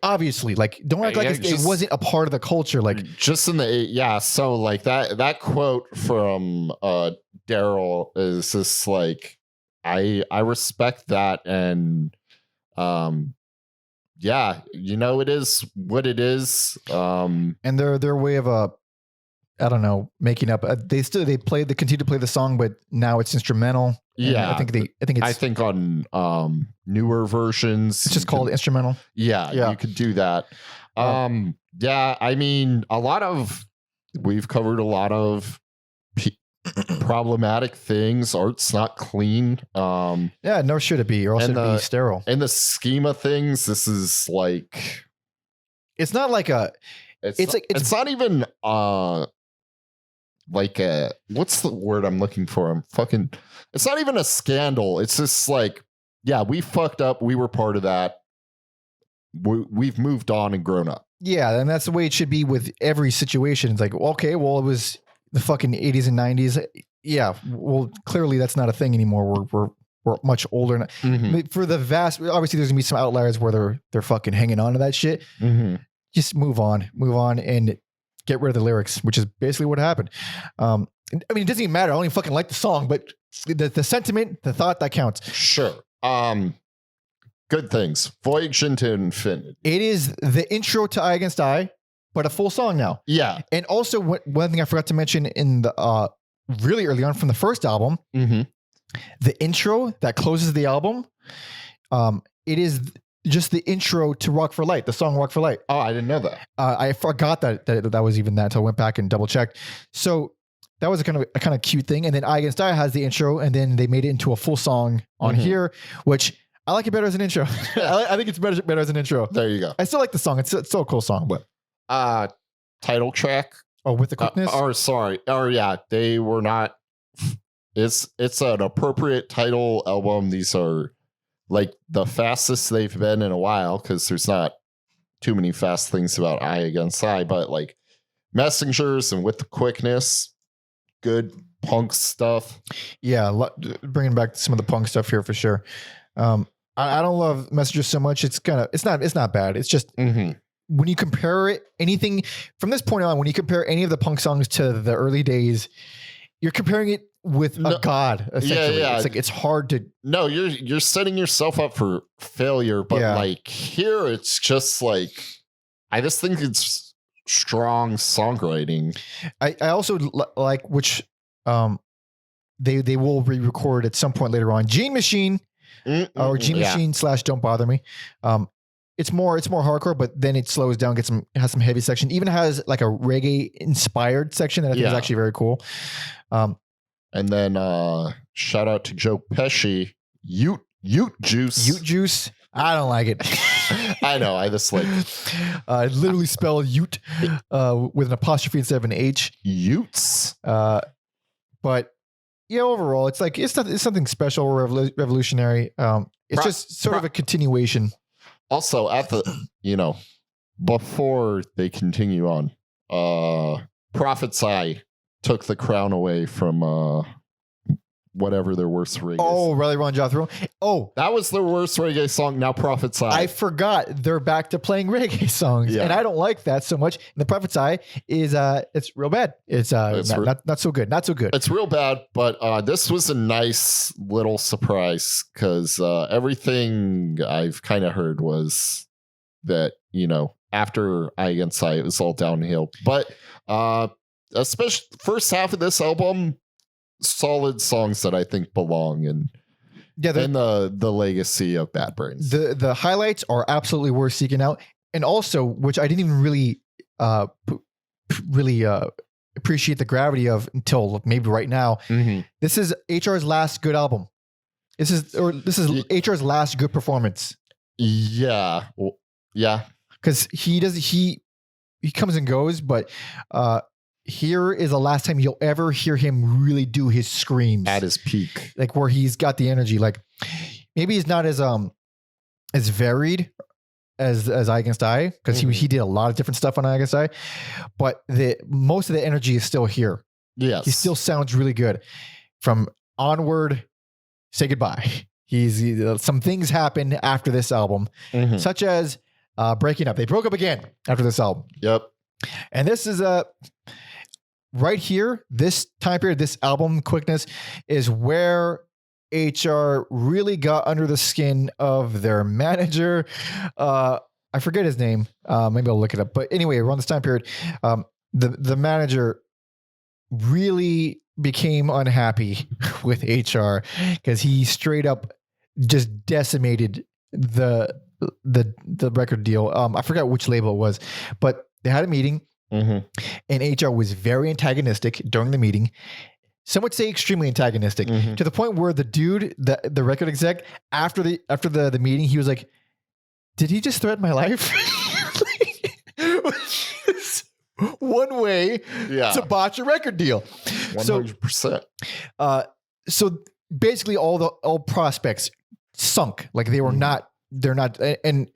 Obviously, like, don't act like it wasn't a part of the culture. Like, just in the so like that quote from Darryl is just like, I respect that, and it is what it is. And their way of I don't know, making up. They continue to play the song, but now it's instrumental. Yeah, I think on newer versions, it's just called instrumental. Yeah, you could do that. I mean, we've covered a lot of problematic things. Art's not clean. Nor should it be, or else it'd be sterile. In the scheme of things, this is like, it's not like it's not even like what's the word I'm looking for? It's not even a scandal. It's just like, yeah, we fucked up. We were part of that. We've moved on and grown up. Yeah, and that's the way it should be with every situation. It's like, okay, well, it was the fucking 80s and 90s. Yeah, well, clearly that's not a thing anymore. We're much older. For the obviously there's gonna be some outliers where they're fucking hanging on to that shit. Just move on and get rid of the lyrics, which is basically what happened. I mean, it doesn't even matter. I don't even fucking like the song, but the sentiment, the thought, that counts. Sure. Good things. Voyage into Infinity. It is the intro to Eye Against Eye, but a full song now. Yeah. And also, one thing I forgot to mention in the really early on from the first album, the intro that closes the album, it is just the intro to Rock for Light, the song Rock for Light. Oh, I didn't know that. I forgot that was even that until I went back and double checked. So that was a kind of cute thing. And then Eye Against Eye has the intro, and then they made it into a full song on here, which I like it better as an intro. I think it's better as an intro. There you go. I still like the song. It's still a cool song, but title track. Oh, with the quickness. They were not. It's an appropriate title album. These are like the fastest they've been in a while, because there's not too many fast things about Eye Against Eye, but like Messengers and With the Quickness, good punk stuff. Yeah, bringing back some of the punk stuff here for sure. I don't love Messengers so much. It's not bad. It's just when you compare anything from this point on, when you compare any of the punk songs to the early days, you're comparing it with a god, essentially. It's like, it's hard to. No, you're setting yourself up for failure, but like here, it's just like, I just think it's strong songwriting. I also like, which they will re-record at some point later on, Gene Machine or Gene Machine / Don't Bother Me. it's more hardcore, but then it slows down, has some heavy section, even has like a reggae inspired section that I think is actually very cool. And then shout out to Joe Pesci, Ute Juice. Ute Juice. I don't like it. I know. I just like I literally spell Ute with an apostrophe instead of an H. Utes. But yeah, overall, it's like it's something special or revolutionary. It's just sort of a continuation. Also, at the before they continue on, Prophet's Eye took the crown away from whatever their worst reggae. Oh, Rally Ron Jethro. Oh, that was their worst reggae song. Now Prophet's Eye. I forgot they're back to playing reggae songs, and I don't like that so much. And the Prophet's Eye is it's real bad. It's not so good. Not so good. It's real bad, but this was a nice little surprise because everything I've kind of heard was that after Eye Against Eye, it was all downhill. But especially first half of this album, solid songs that I think belong in the legacy of Bad Brains. The highlights are absolutely worth seeking out, and also, which I didn't even really appreciate the gravity of until maybe right now. Mm-hmm. This is HR's last good album. This is HR's last good performance. Yeah, because he comes and goes, but here is the last time you'll ever hear him really do his screams at his peak, like where he's got the energy. Like maybe he's not as varied as Eye Against Eye, because he did a lot of different stuff on Eye Against Eye, but most of the energy is still here. Yes, he still sounds really good. From Onward, Say Goodbye. Some things happen after this album, such as breaking up. They broke up again after this album. Yep, and this is right here, this time period, this album, Quickness, is where HR really got under the skin of their manager. I forget his name. Maybe I'll look it up. But anyway, around this time period, the manager really became unhappy with HR because he straight up just decimated the record deal. I forgot which label it was, but they had a meeting. And HR was very antagonistic during the meeting. Some would say extremely antagonistic, to the point where the dude, the record exec, after the meeting, he was like, "Did he just threaten my life?" One way to botch a record deal. 100%. So basically, all prospects sunk. Like they were not. They're not, and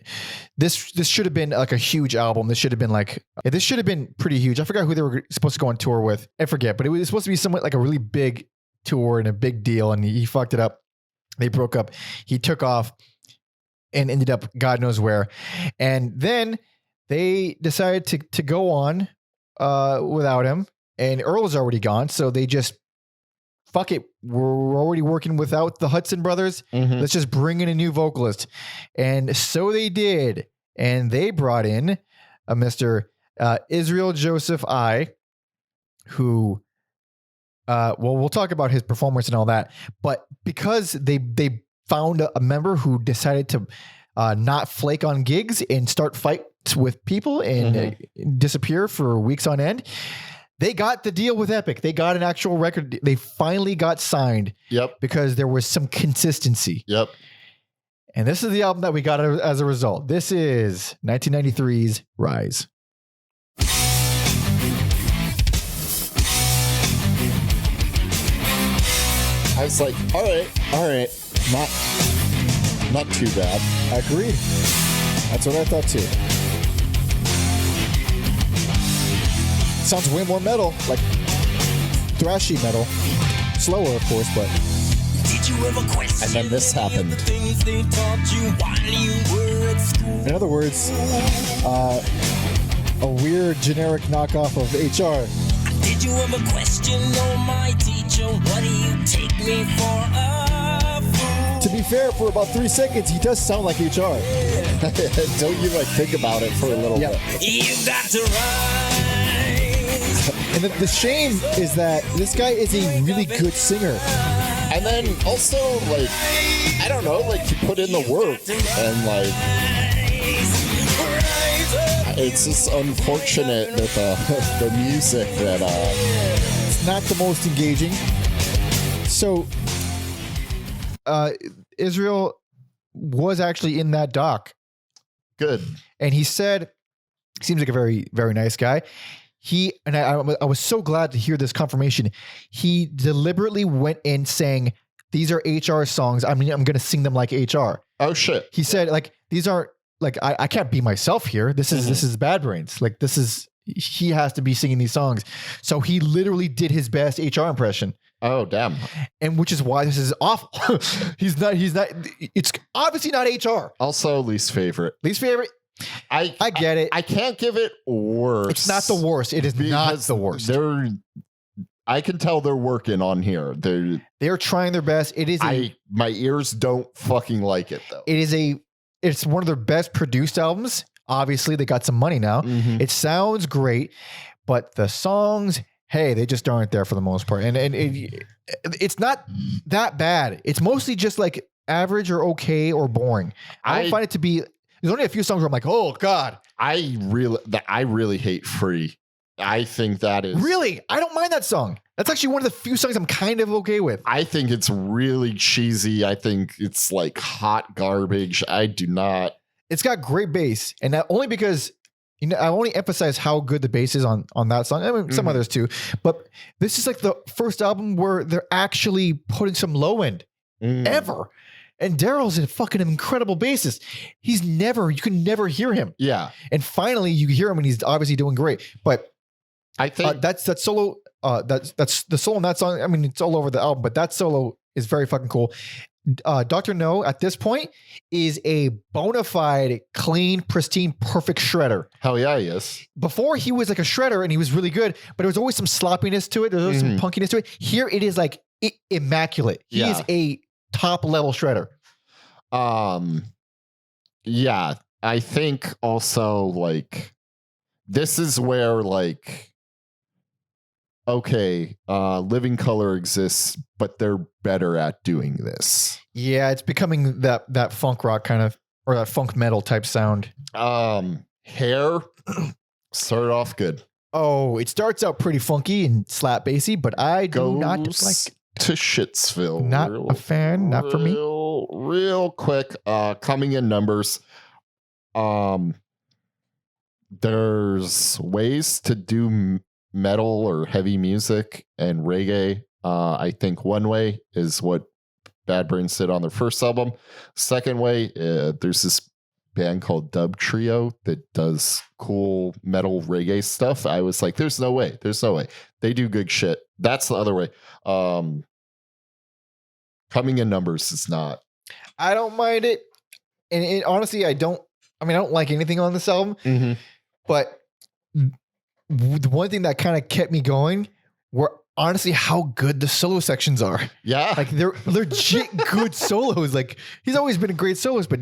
this should have been like a huge album. This should have been pretty huge. I forgot who they were supposed to go on tour with. I forget, but it was supposed to be somewhat like a really big tour and a big deal, and he fucked it up. They broke up. He took off and ended up God knows where. And then they decided to go on without him, and Earl was already gone, so they just, fuck it, we're already working without the Hudson brothers. Let's just bring in a new vocalist. And so they did. And they brought in a Mr. Israel Joseph I, who, we'll talk about his performance and all that. But because they found a member who decided to not flake on gigs and start fights with people and disappear for weeks on end, they got the deal with Epic. They got an actual record. They finally got signed. Yep. Because there was some consistency. Yep. And this is the album that we got as a result. This is 1993's Rise. I was like, all right. Not too bad. Agreed. That's what I thought too. Sounds way more metal, like thrashy metal. Slower, of course, but. Did you ever question? And then this happened. The things they taught you while you were at school? In other words, a weird generic knockoff of HR. Did you ever question, oh my teacher, what do you take me for a fool? To be fair, for about 3 seconds, he does sound like HR. Don't you think about it for a little bit? You got to rise. And the shame is that this guy is a really good singer. And then also, I don't know, you put in the work and It's just unfortunate that the music that It's not the most engaging. So, Israel was actually in that doc, Good. and he said, seems like a very, very nice guy. I was so glad to hear this confirmation. He deliberately went in saying, these are HR songs. I mean, I'm going to sing them like HR. Oh shit. He said, like, these aren't like, I can't be myself here. This is Bad Brains. Like, he has to be singing these songs. So he literally did his best HR impression. Oh damn. And which is why this is awful. He's not, it's obviously not HR. Also least favorite. Least favorite. I get it. I can't give it worse. It's not the worst. It is not the worst. I can tell they're working on here. They're trying their best. It is my ears don't fucking like it though. It's one of their best produced albums. Obviously, they got some money now. Mm-hmm. It sounds great, but the songs, hey, they just aren't there for the most part. And it's not that bad. It's mostly just like average or okay or boring. I don't find it to be. There's only a few songs where I'm like, oh God. I really hate Free. I think that is really. I don't mind that song. That's actually one of the few songs I'm kind of okay with. I think it's really cheesy. I think it's like hot garbage. I do not. It's got great bass, and that only because I only emphasize how good the bass is on that song. I mean, some others too, but this is like the first album where they're actually putting some low end ever. And Darryl's a fucking incredible bassist. You can never hear him. Yeah, and finally you hear him, and he's obviously doing great. But I think that's solo. That's the solo in that song. I mean, it's all over the album, but that solo is very fucking cool. Dr. No at this point is a bona fide, clean, pristine, perfect shredder. Hell yeah, he is. Before he was like a shredder and he was really good, but there was always some sloppiness to it. There was some punkiness to it. Here it is like immaculate. He is a top level shredder. Yeah, I think also like this is where like, okay, Living Color exists, but they're better at doing this. Yeah, it's becoming that funk rock kind of, or that funk metal type sound. Hair started off good. Oh, it starts out pretty funky and slap bassy, but I do not like to Shitsville. Not a fan, not for me. Real quick, coming in numbers. There's ways to do metal or heavy music and reggae. I think one way is what Bad Brains did on their first album. Second way, there's this band called Dub Trio that does cool metal reggae stuff. I was like, there's no way. They do good shit. That's the other way. Coming in numbers is not. I don't mind it. And honestly, I don't like anything on this album. But the one thing that kind of kept me going were honestly how good the solo sections are. Yeah. Like they're legit good solos. Like he's always been a great soloist, but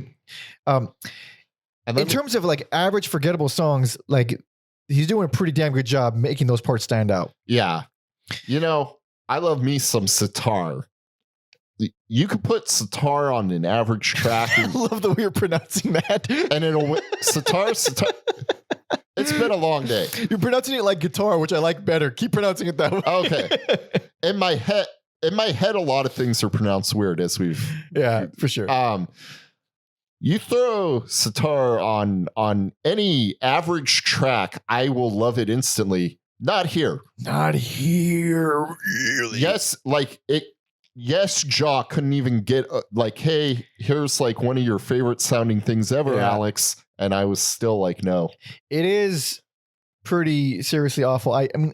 in terms of like average forgettable songs, like he's doing a pretty damn good job making those parts stand out. Yeah. I love me some sitar. You could put sitar on an average track. I love the way you're pronouncing that. And it'll sitar. It's been a long day. You're pronouncing it like guitar, which I like better. Keep pronouncing it that way. Okay. In my head, a lot of things are pronounced weird as we've. Yeah, for sure. You throw sitar on any average track, I will love it instantly. Not here. Not here, really. Yes, like it. Yes, Jaw couldn't even get like, hey, here's like one of your favorite sounding things ever, Alex. And I was still like, no. It is pretty seriously awful. I mean,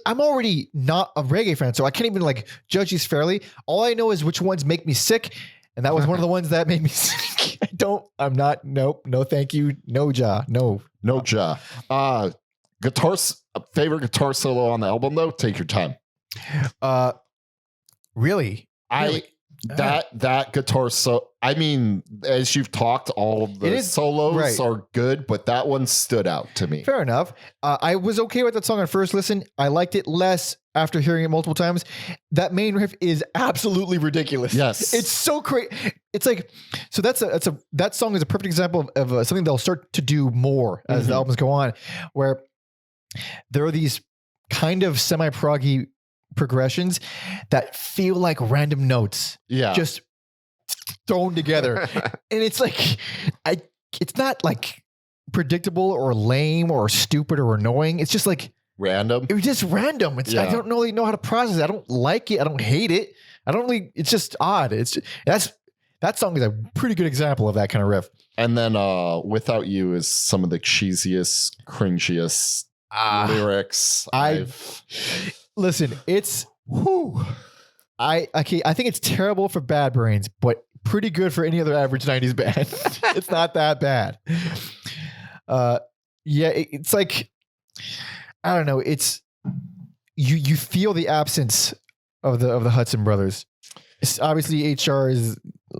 I'm already not a reggae fan, so I can't even like judge these fairly. All I know is which ones make me sick. And that was one of the ones that made me sick. Nope. No, thank you. No Jaw. No Jaw. Favorite guitar solo on the album though? Take your time. Really? That guitar I mean, as you've talked, all of the solos are good, but that one stood out to me. Fair enough. I was okay with that song on first listen. I liked it less after hearing it multiple times. That main riff is absolutely ridiculous. Yes. It's so crazy. it's like, so that song is a perfect example of something they'll start to do more as the albums go on, where there are these kind of semi-proggy progressions that feel like random notes. Yeah. Just thrown together. And it's like, it's not like predictable or lame or stupid or annoying. It's just like random. It's just random. It's I don't really know how to process it. I don't like it. I don't hate it. I don't really, it's just odd. That song is a pretty good example of that kind of riff. And then Without You is some of the cheesiest, cringiest lyrics. Listen, it's I think it's terrible for Bad Brains, but pretty good for any other average 90s band. It's not that bad. It's like, I don't know. It's you feel the absence of the Hudson brothers. It's obviously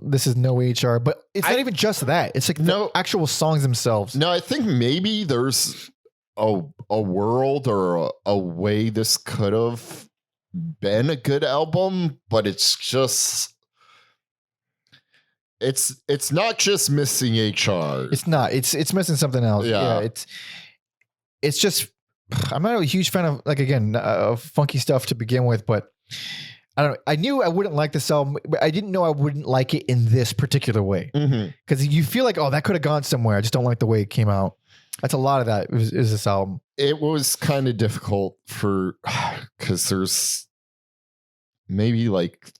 this is no HR, but it's not even just that. It's like the actual songs themselves. No, I think maybe there's a world or a way this could have been a good album, but it's just it's not just missing HR. It's not. It's missing something else. Yeah. It's just, I'm not a huge fan of, like, again, funky stuff to begin with, but I don't know. I knew I wouldn't like this album, but I didn't know I wouldn't like it in this particular way. Because you feel like, that could have gone somewhere. I just don't like the way it came out. That's a lot of that is this album. It was kind of difficult because there's maybe like,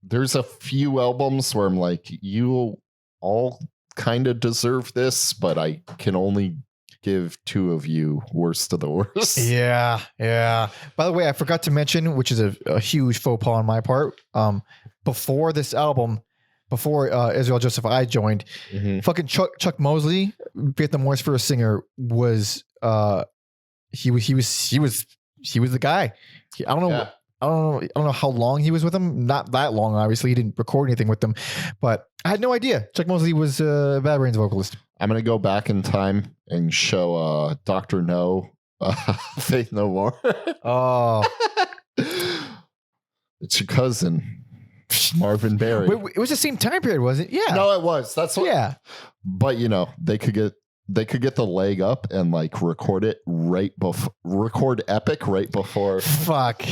there's a few albums where I'm like, you all kind of deserve this, but I can only give two of you worst of the worst. Yeah. By the way, I forgot to mention, which is a huge faux pas on my part. Before this album, before Israel Joseph I joined, fucking Chuck Mosley, Vietnam Wars for a singer, was he was the guy. I don't know how long he was with them. Not that long, obviously. He didn't record anything with them, but I had no idea Chuck Mosley was Bad Brains vocalist. I'm gonna go back in time and show Dr. No, Faith No More. Oh, it's your cousin, Marvin Berry. Wait, it was the same time period, was it? Yeah. No, it was. That's what. Yeah. But they could get the leg up and like record it record Epic right before. Fuck.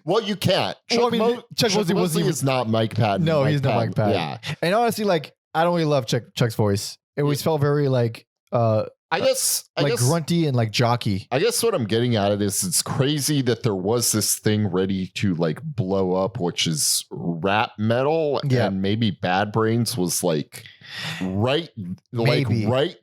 Well, you can't. Chuck Mosley is not Mike Patton. No, he's not Mike Patton. Yeah. And honestly, like, I don't really love Chuck's voice. It always felt very like I guess grunty and like jockey. I guess what I'm getting at it is it's crazy that there was this thing ready to like blow up, which is rap metal, and maybe Bad Brains was like right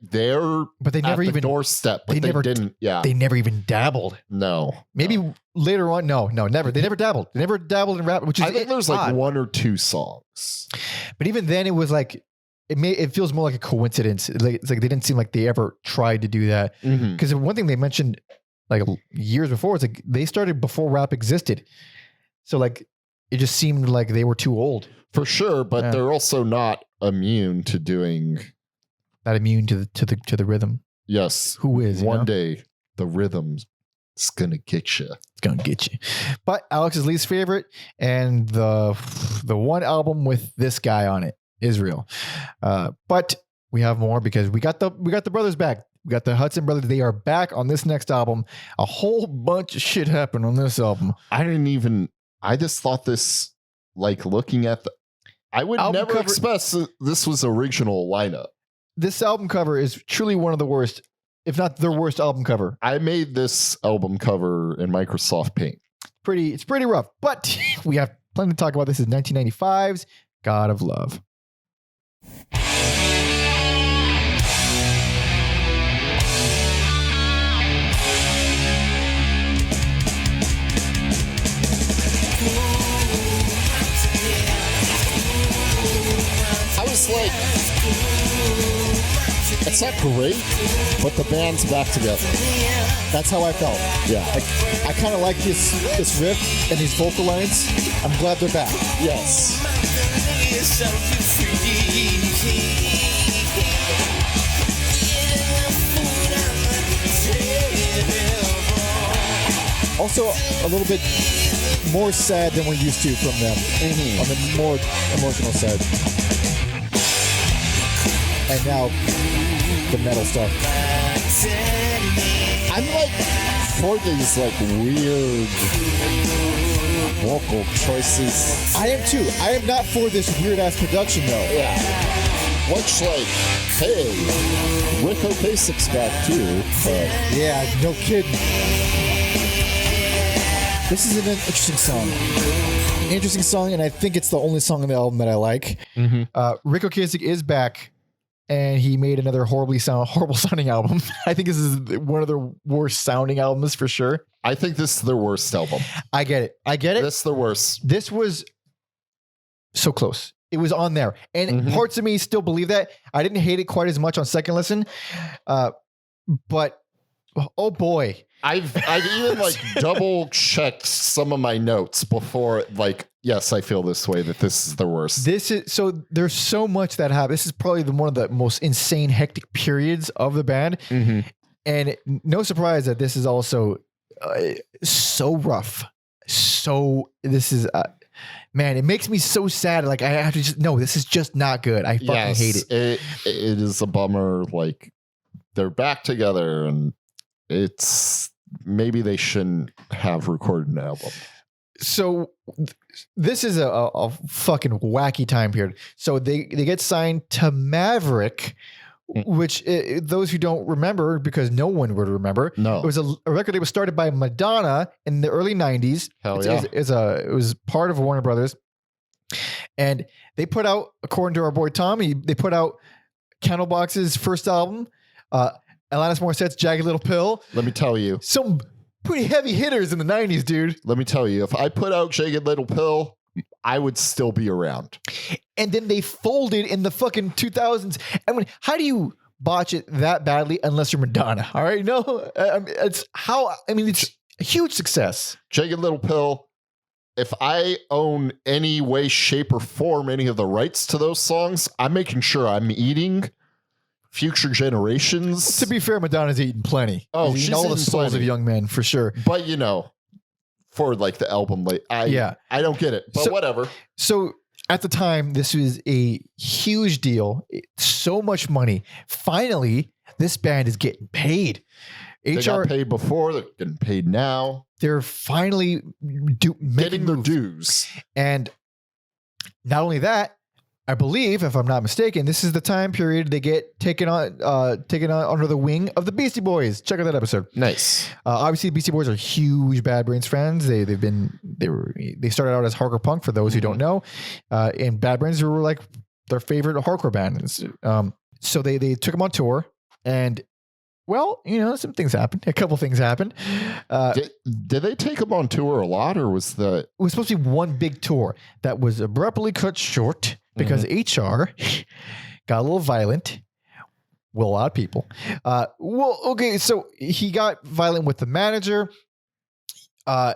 there, but they never even doorstep. But they didn't. Yeah, they never even dabbled. No, maybe later on. No, never. They never dabbled. They never dabbled in rap, which is I think there's like one or two songs. But even then, it was like. It feels more like a coincidence. It's like they didn't seem like they ever tried to do that. Because one thing they mentioned like years before is like they started before rap existed. So like it just seemed like they were too old. For sure, but they're also not immune to doing. Not immune to the rhythm. Yes. Who is? One day the rhythm's gonna get you. It's gonna get you. But Alex's least favorite and the one album with this guy on it. Israel. But we have more because we got the brothers back. We got the Hudson brothers. They are back on this next album. A whole bunch of shit happened on this album. I just thought this, like looking at I would album never expect this was original lineup. This album cover is truly one of the worst, if not the worst album cover. I made this album cover in Microsoft Paint. It's pretty rough, but we have plenty to talk about. This is 1995's God of Love. I was like, it's not great, but the band's back together. That's how I felt. Yeah. I kind of like this riff and these vocal lines. I'm glad they're back. Yes. Also, a little bit more sad than we're used to from them on the more emotional side. And now the metal stuff. I'm like for these like weird vocal choices. I am too. I am not for this weird ass production though. Yeah. Much like, hey, Rick Ocasek's back too. But Yeah, no kidding. This is an interesting song. And I think it's the only song on the album that I like. Rick Ocasek is back, and he made another horrible sounding album. I think this is one of their worst sounding albums for sure. I think this is their worst album. I get it. This is the worst. This was so close. It was on there. And parts of me still believe that. I didn't hate it quite as much on second listen. But oh boy. I've even like double checked some of my notes before, like, yes, I feel this way, that this is the worst. This is so there's so much that happened. This is probably one of the most insane, hectic periods of the band. And no surprise that this is also so rough. So this is man, it makes me so sad. Like I have to just no, this is just not good. I fucking hate it. It is a bummer. Like they're back together, and it's maybe they shouldn't have recorded an album. So this is a fucking wacky time period. So they get signed to Maverick, which those who don't remember, because no one would remember. No, it was a record that was started by Madonna in the early 90s. Hell yeah. It was part of Warner Brothers. And they put out, according to our boy Tommy, they put out Candlebox's first album, Alanis Morissette's Jagged Little Pill. Let me tell you. Some pretty heavy hitters in the 90s, dude. Let me tell you, if I put out Jagged Little Pill, I would still be around. And then they folded in the fucking 2000s. I mean, how do you botch it that badly unless you're Madonna? All right, no, it's a huge success. Jagged Little Pill. If I own any way, shape, or form any of the rights to those songs, I'm making sure I'm eating future generations. To be fair, Madonna's eaten plenty. Oh, she's she's eaten all the eaten souls plenty. of young men for sure. But you know, for like the album, like I don't get it. But So- whatever. So at the time, this was a huge deal. So much money. Finally, this band is getting paid. They HR, got paid before. They're getting paid now. they're finally Getting making their moves. dues. And not only that, I believe, if I'm not mistaken, this is the time period they get taken on under the wing of the Beastie Boys. Check out that episode. Nice. Obviously, the Beastie Boys are huge Bad Brains fans. They started out as hardcore punk, for those who don't know, and Bad Brains were like their favorite hardcore band. So they took them on tour, and well, you know, some things happened. A couple things happened. Did they take them on tour a lot, or was the It was supposed to be one big tour that was abruptly cut short because HR got a little violent with a lot of people. So he got violent with the manager. I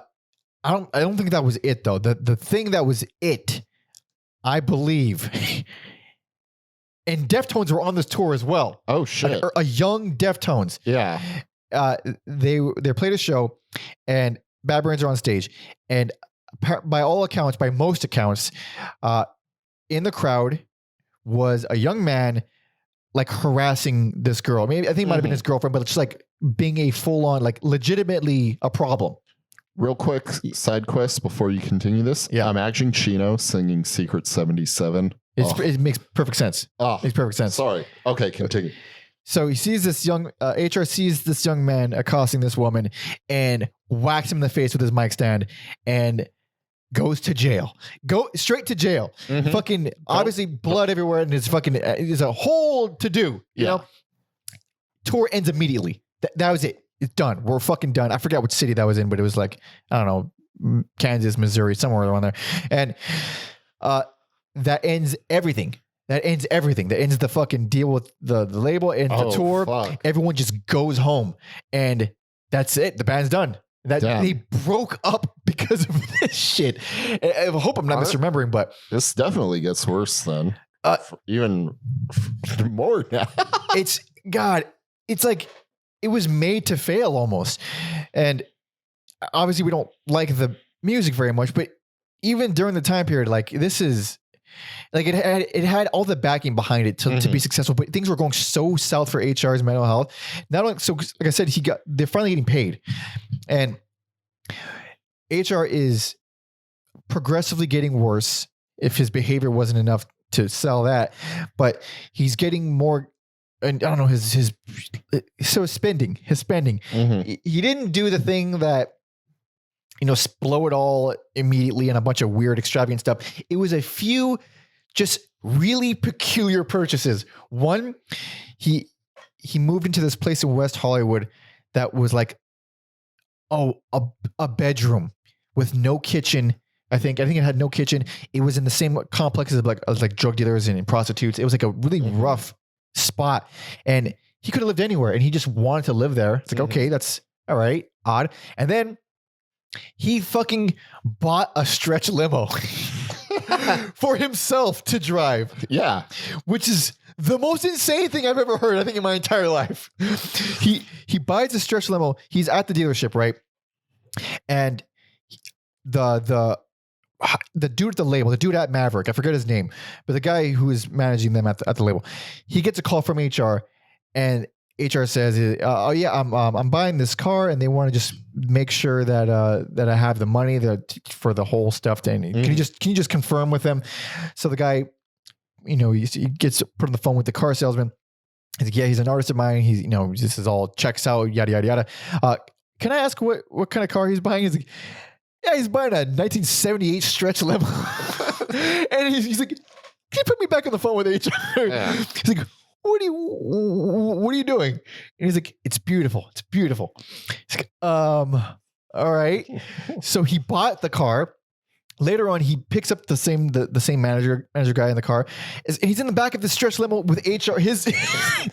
don't think that was it though. The thing that was it, I believe, and Deftones were on this tour as well. Oh shit. A young Deftones. Yeah. They played a show, and Bad Brains are on stage, and by all accounts, by most accounts, in the crowd was a young man like harassing this girl. Maybe I think it might have been his girlfriend, but just like being a full on, like legitimately a problem. Real quick side quest before you continue this. Yeah. I'm actually Chino singing Secret 77. It makes perfect sense. Oh, Makes perfect sense. sorry. Okay, continue. So he sees this young HR sees this young man accosting this woman and whacks him in the face with his mic stand and goes to jail. Go straight to jail. Fucking obviously blood everywhere, and it's fucking there's a whole to do. You know, tour ends immediately. That was it. It's done. We're fucking done. I forgot which city that was in, but it was like, I don't know, Kansas, Missouri, somewhere around there. And that ends everything. That ends everything. That ends the fucking deal with the label and the tour. Fuck. Everyone just goes home, and that's it. The band's done. They broke up because of this shit. I hope I'm not misremembering, but This definitely gets worse then. Even more now. it's like it was made to fail almost. And obviously we don't like the music very much, but even during the time period, like this is like it had all the backing behind it to be successful, but things were going so south for HR's mental health. Not only so, like I said, they're finally getting paid, and HR is progressively getting worse. If his behavior wasn't enough to sell that, but he's getting more. And I don't know his spending. He didn't do the thing that, blow it all immediately and a bunch of weird extravagant stuff. It was a few just really peculiar purchases. One, he moved into this place in West Hollywood that was like, a bedroom with no kitchen. I think it had no kitchen. It was in the same complex as like drug dealers and prostitutes. It was like a really rough spot, and he could have lived anywhere, and he just wanted to live there. It's like, okay, that's all right, odd. And then he fucking bought a stretch limo for himself to drive. Yeah. Which is the most insane thing I've ever heard, I think, in my entire life. He buys a stretch limo. He's at the dealership, right? And the dude at the label, the dude at Maverick, I forget his name, but the guy who is managing them at the label, he gets a call from HR, and HR says, I'm buying this car, and they want to just make sure that I have the money for the whole stuff. Can you just confirm with them? So the guy, he gets put on the phone with the car salesman. He's like, yeah, he's an artist of mine. He's, this is all checks out, yada, yada, yada. Can I ask what kind of car he's buying? He's like, yeah, he's buying a 1978 stretch limo. And he's like, can you put me back on the phone with HR? Yeah. He's like, what are you doing? And he's like, it's beautiful. It's beautiful. He's like, all right. So he bought the car. Later on, he picks up the same manager guy in the car. And he's in the back of the stretch limo with HR, his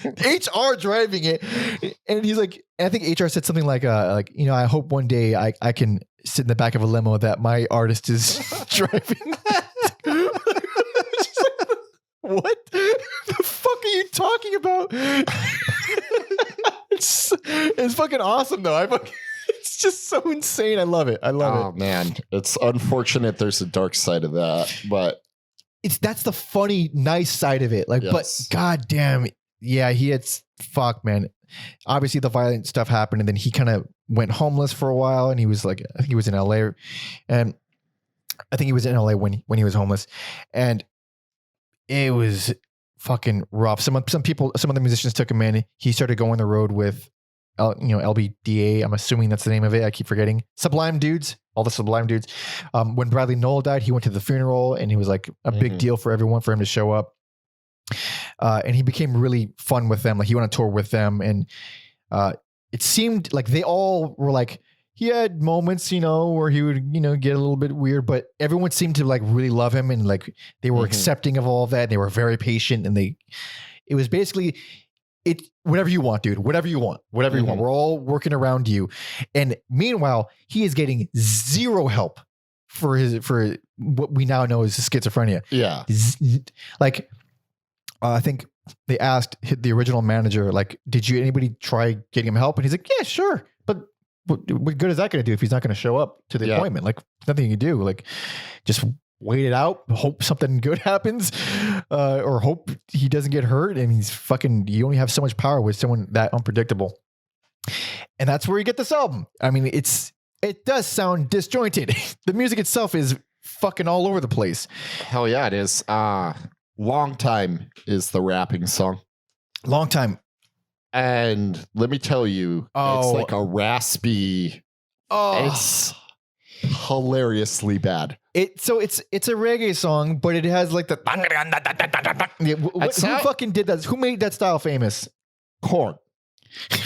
HR driving it. And he's like, I think HR said something like, I hope one day I can sit in the back of a limo that my artist is driving. What the fuck are you talking about? It's fucking awesome though. It's just so insane. I love it. Oh man, it's unfortunate there's a dark side of that, but that's the funny, nice side of it. Like, yes. But goddamn, yeah, fuck, man. Obviously, the violent stuff happened, and then he kind of went homeless for a while, and he was like, I think he was in LA, and I think he was in LA when he was homeless, and it was fucking rough. Some of the musicians took him in. He started going the road with, LBDA. I'm assuming that's the name of it. I keep forgetting. Sublime Dudes, all the Sublime Dudes. When Bradley Nowell died, he went to the funeral, and he was like a big deal for everyone for him to show up. And he became really fun with them. Like he went on tour with them, and it seemed like they all were like, he had moments, where he would, get a little bit weird, but everyone seemed to like really love him, and like they were accepting of all of that. They were very patient, and it was basically whatever you want, dude, whatever you want. We're all working around you. And meanwhile, he is getting zero help for what we now know is schizophrenia. Yeah. Like, I think they asked the original manager, like, did anybody try getting him help? And he's like, yeah, sure. But what good is that going to do if he's not going to show up to the appointment? Like, nothing you can do. Like, just wait it out, hope something good happens, or hope he doesn't get hurt. And you only have so much power with someone that unpredictable. And that's where you get this album. I mean, it does sound disjointed. The music itself is fucking all over the place. Hell yeah, it is. Long Time is the rapping song. Long Time. And let me tell you, it's like a raspy. It's hilariously bad. It's a reggae song, but it has like the. Who fucking did that? Who made that style famous? Korn. I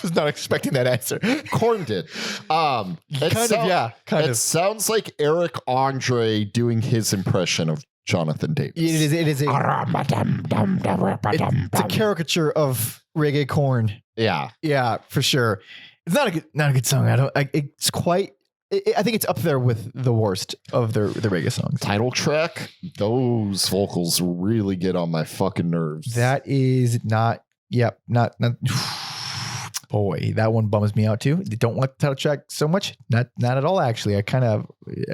was not expecting that answer. Korn did. Kind of. It sounds like Eric Andre doing his impression of Jonathan Davis. It's a caricature of reggae Korn. Yeah, for sure. It's not a good song. I think it's up there with the worst of the reggae songs. Title track, those vocals really get on my fucking nerves. That is not. Yep, not. boy, that one bums me out too. Don't like the title track so much. Not at all, actually. I kind of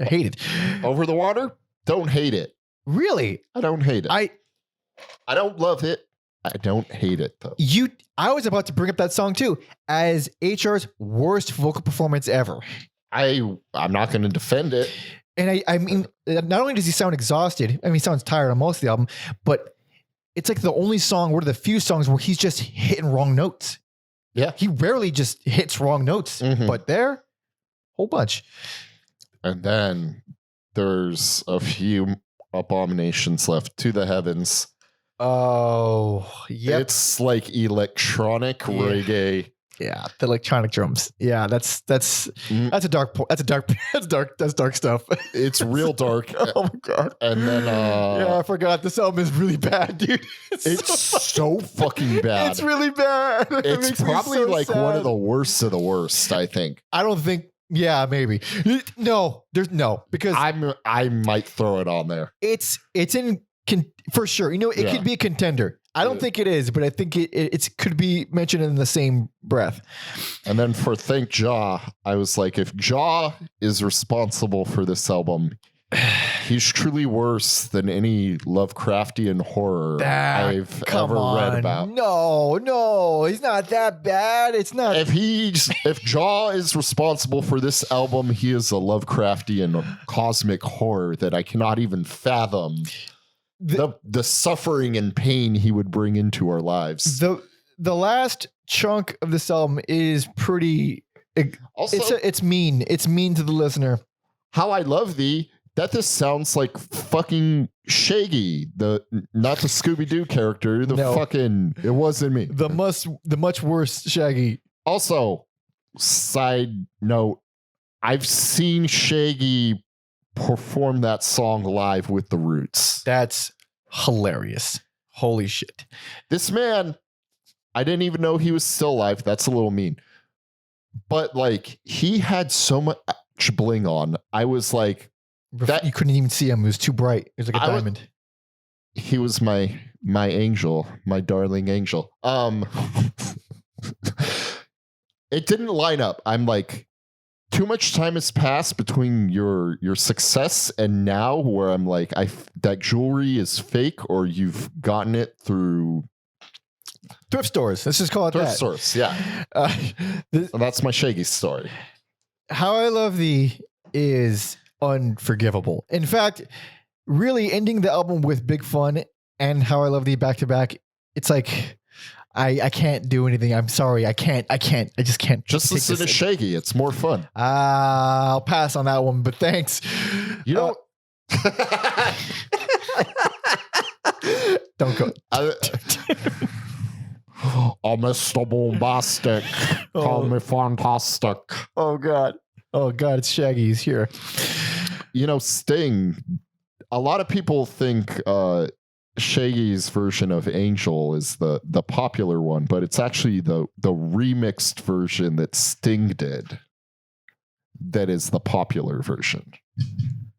hate it. Over the Water? Don't hate it. Really? I don't hate it. I don't love it. I don't hate it though. I was about to bring up that song too as HR's worst vocal performance ever. I'm not going to defend it. And I mean, not only does he sound exhausted, I mean, he sounds tired on most of the album, but it's like the only song, one of the few songs where he's just hitting wrong notes. Yeah. He rarely just hits wrong notes, but there, whole bunch. And then there's a few abominations left. To the Heavens. Oh, yeah. It's like electronic reggae. Yeah, the electronic drums. Yeah, that's a dark that's dark stuff. It's real dark. Oh my god. And then yeah, I forgot this album is really bad, dude. It's so fucking bad. It's really bad. It's probably like sad. one of the worst, I think. I don't think maybe. No, there's no because I might throw it on there. It's in for sure. You know, it could be a contender. I don't think it is, but I think it could be mentioned in the same breath. And then for Thank Jah, I was like, if Jah is responsible for this album, he's truly worse than any Lovecraftian horror I've ever read about. No, he's not that bad. It's not. If Jah is responsible for this album, he is a Lovecraftian cosmic horror that I cannot even fathom. The suffering and pain he would bring into our lives. The last chunk of this album is pretty. Also, it's mean. It's mean to the listener. How I Love Thee. That just sounds like fucking Shaggy, not the Scooby-Doo character. It wasn't me. The much worse Shaggy. Also, side note, I've seen Shaggy perform that song live with the Roots. That's hilarious. Holy shit. This man, I didn't even know he was still alive. That's a little mean. But like, he had so much bling on. I was like, that you couldn't even see him. It was too bright. It was like a diamond. He was my angel, my darling angel. It didn't line up. I'm like, too much time has passed between your success and now, where I'm like, that jewelry is fake, or you've gotten it through thrift stores. Let's just call it thrift that. stores. Yeah, that's my Shaggy story. How I Love Thee is unforgivable. In fact, really ending the album with Big Fun and How I Love Thee back to back, it's like I can't do anything. I'm sorry. I just can't. Just listen to Shaggy. It's more fun. I'll pass on that one, but thanks. You don't. Don't go. I'm Mr. Bombastic. Call me fantastic. Oh God, it's Shaggy. He's here. You know, Sting. A lot of people think Shaggy's version of Angel is the popular one, but it's actually the remixed version that Sting did that is the popular version.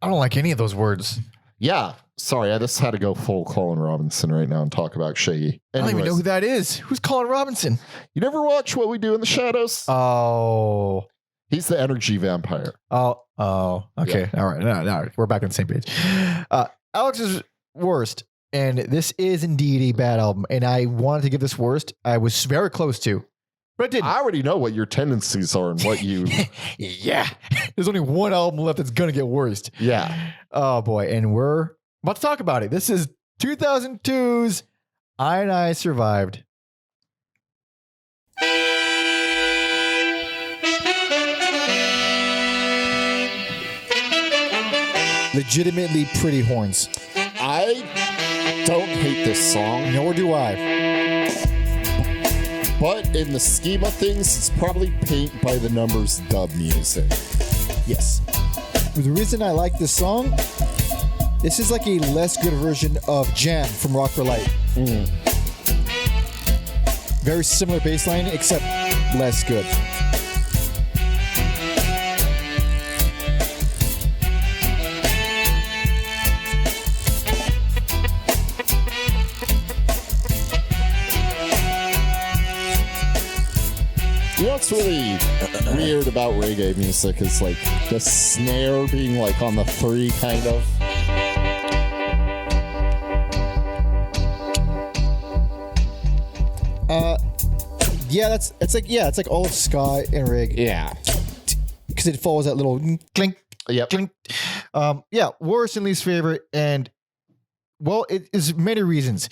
I don't like any of those words. Yeah. Sorry, I just had to go full Colin Robinson right now and talk about Shaggy. Anyways, I don't even know who that is. Who's Colin Robinson? You never watch What We Do in the Shadows? Oh. He's the energy vampire. Oh, okay. Yeah. All right. No, we're back on the same page. Alex's worst. And this is indeed a bad album. And I wanted to give this worst. I was very close to, but I didn't. I already know what your tendencies are and what you... Yeah. There's only one album left that's going to get worst. Yeah. Oh, boy. And we're about to talk about it. This is 2002's I Survived. Legitimately pretty horns. I don't hate this song. Nor do I. But in the scheme of things, it's probably paint by the numbers dub music. Yes. The reason I like this song, this is like a less good version of Jam from Rock for Light. Very similar bass line, except less good. You know what's really weird about reggae music is like the snare being like on the 3 kind of. It's like all of ska and rig. Yeah. Because it follows that little clink, Yep. clink. Worst and least favorite. And well, it is many reasons.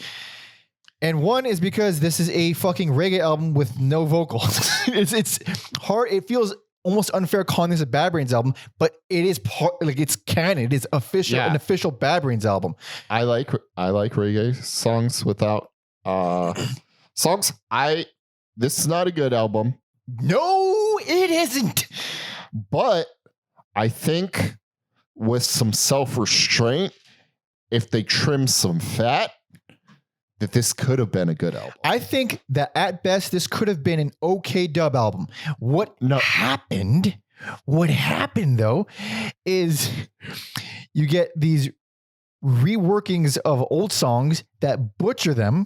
And one is because this is a fucking reggae album with no vocals. it's hard. It feels almost unfair calling this a Bad Brains album, but it is it's canon. It is official, an official Bad Brains album. I like reggae songs without songs. This is not a good album. No, it isn't. But I think with some self-restraint, if they trim some fat, that this could have been a good album. I think that at best, this could have been an okay dub album. What happened though, is you get these reworkings of old songs that butcher them.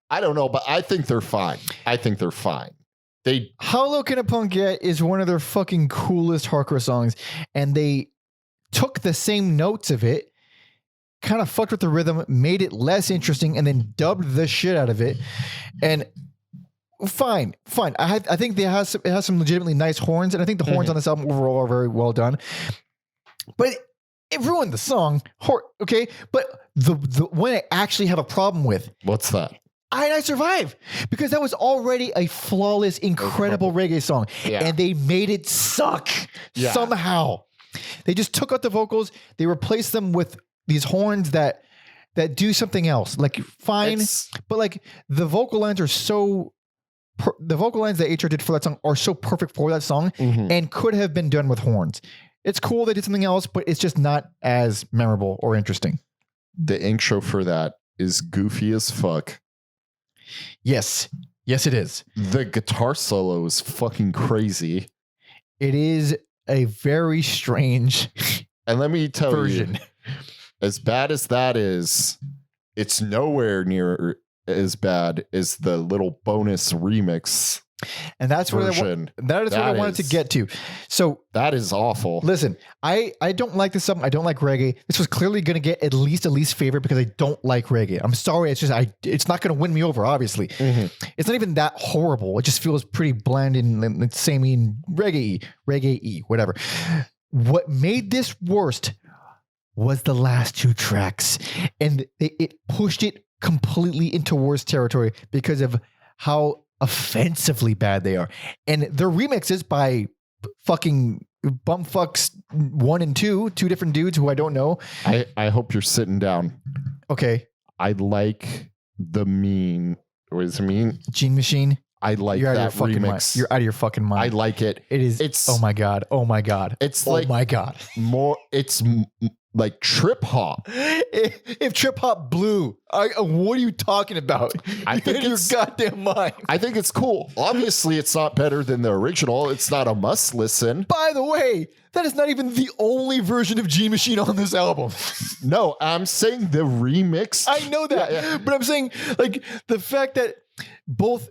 I don't know, but I think they're fine. How Low Can a Punk Get is one of their fucking coolest hardcore songs, and they took the same notes of it, kind of fucked with the rhythm, made it less interesting, and then dubbed the shit out of it. And fine. I think it has some legitimately nice horns, and I think the horns on this album overall are very well done. But it ruined the song. Okay, but the one I actually have a problem with. What's that? I Survive, because that was already a flawless, incredible reggae song, and they made it suck somehow. They just took out the vocals, they replaced them with these horns that do something else. Like fine, but like the vocal lines are the vocal lines that HR did for that song are so perfect for that song and could have been done with horns. It's cool they did something else, but it's just not as memorable or interesting. The intro for that is goofy as fuck. Yes, it is. The guitar solo is fucking crazy. It is a very strange and let me tell version. You, as bad as that is, it's nowhere near as bad as the little bonus remix. And that's what I wanted to get to. So that is awful. Listen, I don't like this album. I don't like reggae. This was clearly going to get at least a least favorite because I don't like reggae. I'm sorry. It's just it's not going to win me over. Obviously, it's not even that horrible. It just feels pretty bland and samey and reggae-y, whatever. What made this worst was the last 2 tracks, and it pushed it completely into worst territory because of how offensively bad they are. And their remixes by fucking bumfucks 1 and 2 different dudes who I don't know. I hope you're sitting down. Okay. I like the mean. What does it mean? Gene Machine. I like You're that remix. You're out of your fucking mind. I like it. It's oh my god. It's oh like my god. It's like trip hop. If trip hop blew, what are you talking about? I think You're in your goddamn mind. I think it's cool. Obviously, it's not better than the original. It's not a must listen. By the way, that is not even the only version of G Machine on this album. No, I'm saying the remix. I know that, but I'm saying like the fact that both.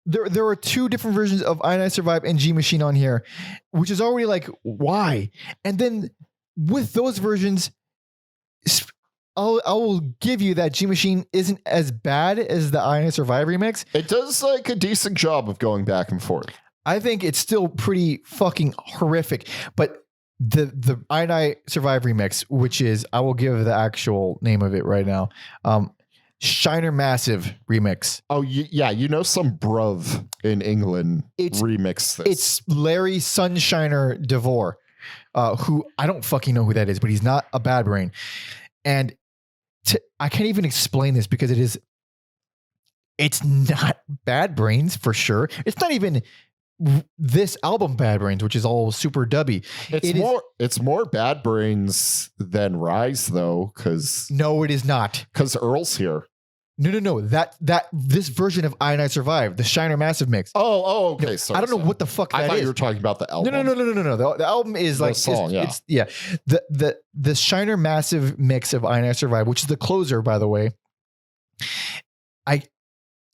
There are 2 different versions of I Survive and G Machine on here, which is already like, why? And then with those versions, I will give you that G Machine isn't as bad as the I Survive remix. It does like a decent job of going back and forth. I think it's still pretty fucking horrific, but the I Survive remix, which is, I will give the actual name of it right now. Shiner Massive remix. Oh, you know some bruv in England remixed this. It's Larry Sunshiner DeVore, who I don't fucking know who that is, but he's not a bad brain. And I can't even explain this because it's not Bad Brains for sure. It's not even this album Bad Brains, which is all super dubby. It's more Bad Brains than Rise though, because no, it is not. Because Earl's here. No. This version of I Survive, the Shiner Massive mix. Oh, okay. No, sorry, I don't know what the fuck that is. I thought you were talking about the album. No. The album is like song, the Shiner Massive mix of I Survive, which is the closer, by the way.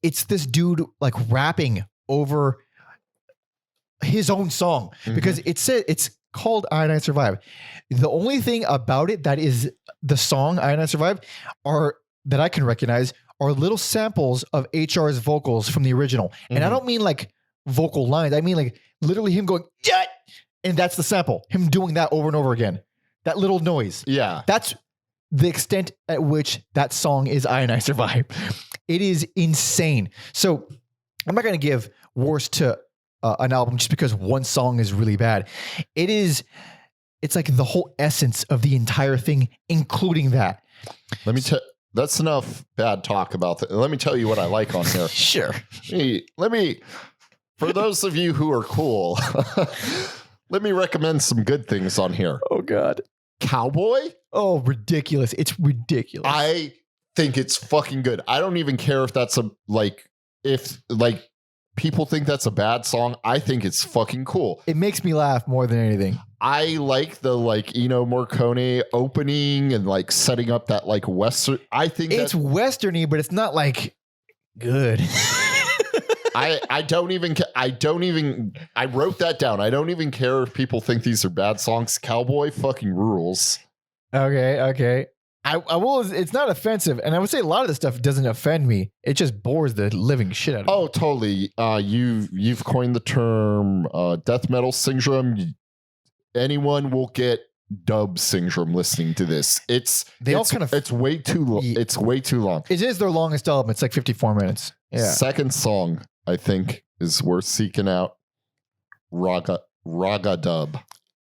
It's this dude like rapping over his own song because it's called I and I Survive. The only thing about it that is the song I and I Survive that I can recognize are little samples of HR's vocals from the original. And I don't mean like vocal lines. I mean like literally him going, yeah, and that's the sample. Him doing that over and over again. That little noise. Yeah. That's the extent at which that song is I and I Survive. It is insane. So I'm not going to give worst to an album just because one song is really bad. It's like the whole essence of the entire thing, including that. That's enough bad talk about that. Let me tell you what I like on here. Sure. Let me, for those of you who are cool, let me recommend some good things on here. Oh, God. Cowboy? Oh, ridiculous. It's ridiculous. I think it's fucking good. I don't even care if that's if people think that's a bad song. I think it's fucking cool. It makes me laugh more than anything. I like the Ennio Morricone opening and like setting up that like Western. I think it's Westerny, but it's not like good. I don't even I wrote that down. I don't even care if people think these are bad songs. Cowboy fucking rules. Okay. I will. It's not offensive, and I would say a lot of this stuff doesn't offend me. It just bores the living shit out of me. Oh, totally. You've coined the term death metal syndrome. Anyone will get dub syndrome listening to this. It's way too long. It's way too long. It is their longest album. It's like 54 minutes. Yeah. Second song I think is worth seeking out. Raga Dub.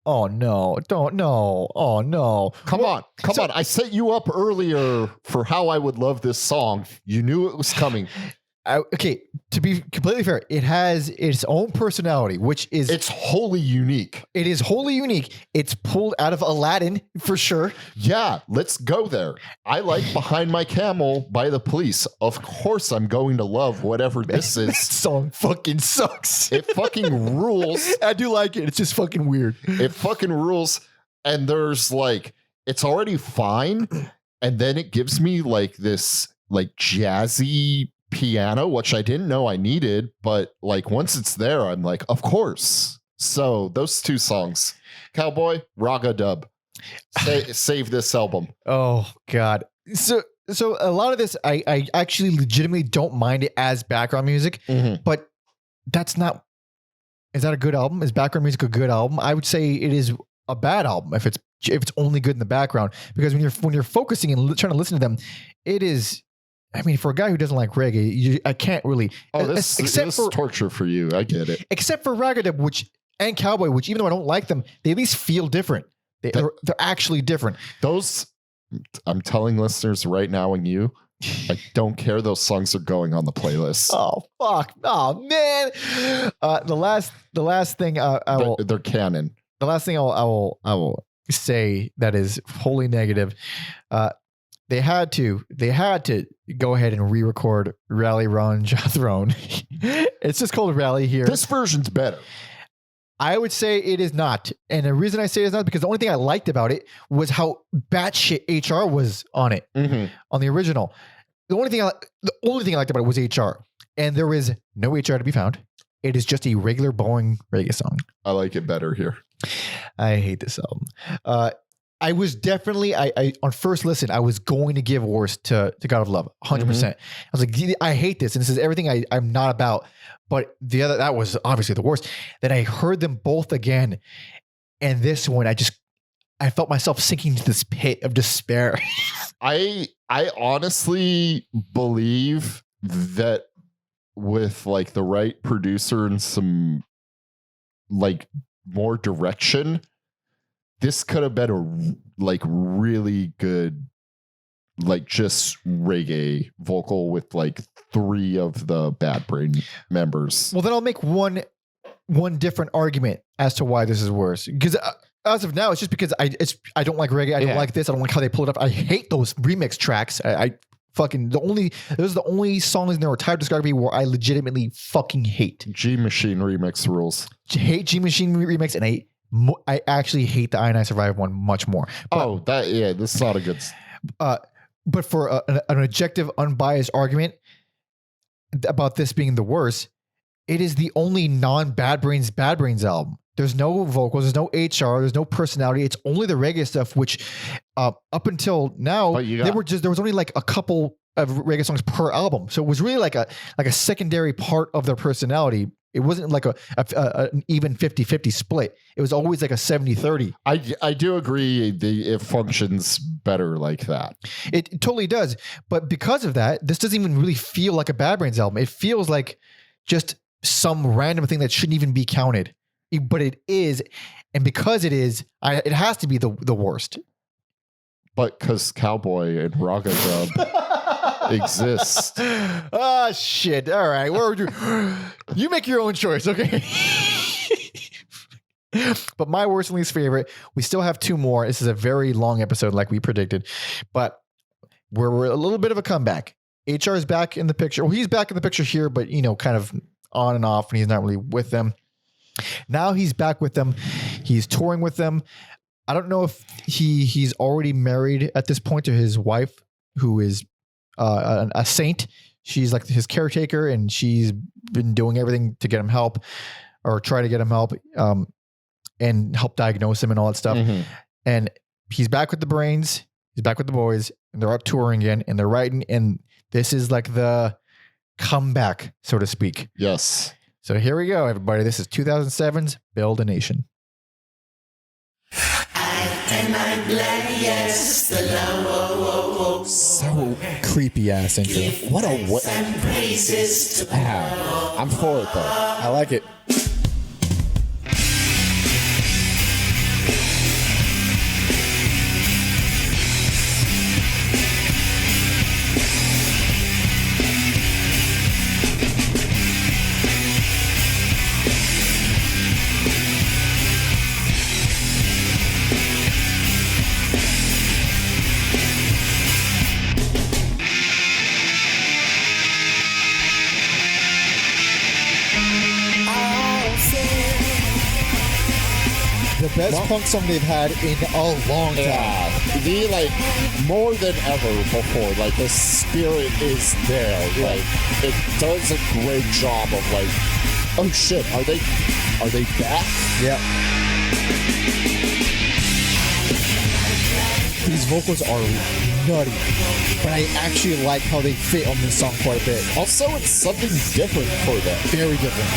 Oh no! Don't no! Oh no! Come on! I set you up earlier for how I would love this song. You knew it was coming. Okay, to be completely fair, it has its own personality, it's wholly unique. It is wholly unique. It's pulled out of Aladdin for sure. Yeah, let's go there. I like Behind My Camel by The Police. Of course, I'm going to love whatever this is. That song fucking sucks. It fucking rules. I do like it. It's just fucking weird. It fucking rules. And there's it's already fine, and then it gives me this jazzy piano, which I didn't know I needed, but once it's there, I'm like, of course. So those two songs, Cowboy, Raga Dub, save this album. Oh God. So a lot of this, I actually legitimately don't mind it as background music, but is that a good album? Is background music a good album? I would say it is a bad album if it's only good in the background, because when you're focusing and trying to listen to them, it is. I mean, for a guy who doesn't like reggae, I can't really. Oh, this is torture for you. I get it. Except for Ragadab, and Cowboy, which even though I don't like them, they at least feel different. They're actually different. Those, I'm telling listeners right now, I don't care. Those songs are going on the playlist. Oh fuck! Oh man! The last thing they're canon. The last thing I will say that is wholly negative. They had to go ahead and re-record Rally Ron Throne. It's just called Rally here. This version's better. I would say it is not. And the reason I say it's not because the only thing I liked about it was how batshit HR was on it, on the original. The only thing I liked about it was HR. And there is no HR to be found. It is just a regular boring reggae song. I like it better here. I hate this album. I was definitely, on first listen, I was going to give worst to God of Love, 100%. I was like, I hate this. And this is everything I'm not about. But that was obviously the worst. Then I heard them both again. And this one, I felt myself sinking to this pit of despair. I honestly believe that with the right producer and some more direction, this could have been a really good just reggae vocal with 3 of the Bad Brain members. Well, then I'll make one different argument as to why this is worse. Because as of now, it's just because I don't like reggae. I don't like this. I don't like how they pull it up. I hate those remix tracks. Those are the only songs in their entire discography where I legitimately fucking hate. G Machine remix rules. Hate G Machine remix, and I actually hate the I and I Survive one much more. But, this is not a good. But for an objective, unbiased argument about this being the worst, it is the only non-Bad Brains album. There's no vocals, there's no HR, there's no personality. It's only the reggae stuff, which up until now, there was only like a couple of reggae songs per album. So it was really like a secondary part of their personality. It wasn't like an even 50-50 split. It was always like a 70-30. I do agree it functions better like that. It totally does. But because of that, this doesn't even really feel like a Bad Brains album. It feels like just some random thing that shouldn't even be counted. But it is, and because it is, it has to be the worst. But because Cowboy and Raga Dub exist. Ah, shit. All right. Where would you make your own choice, okay? But my worst and least favorite, we still have two more. This is a very long episode like we predicted, but we're a little bit of a comeback. HR is back in the picture. Well, he's back in the picture here, but kind of on and off, and he's not really with them. Now he's back with them. He's touring with them. I don't know if he's already married at this point to his wife, who is a saint. She's like his caretaker, and she's been doing everything to get him help or try to get him help and help diagnose him and all that stuff. Mm-hmm. And he's back with the Brains. He's back with the boys, and they're up touring again, and they're writing. And this is like the comeback, so to speak. Yes. So here we go, everybody. This is 2007's Build a Nation. So creepy ass intro. What a I'm for it though. I like it. The best punk song they've had in a long time. Yeah, more than ever before. Like the spirit is there. Yeah. Like it does a great job of like, oh shit, are they back? Yeah. These vocals are nutty, but I actually like how they fit on this song quite a bit. Also, it's something different for them. Very different.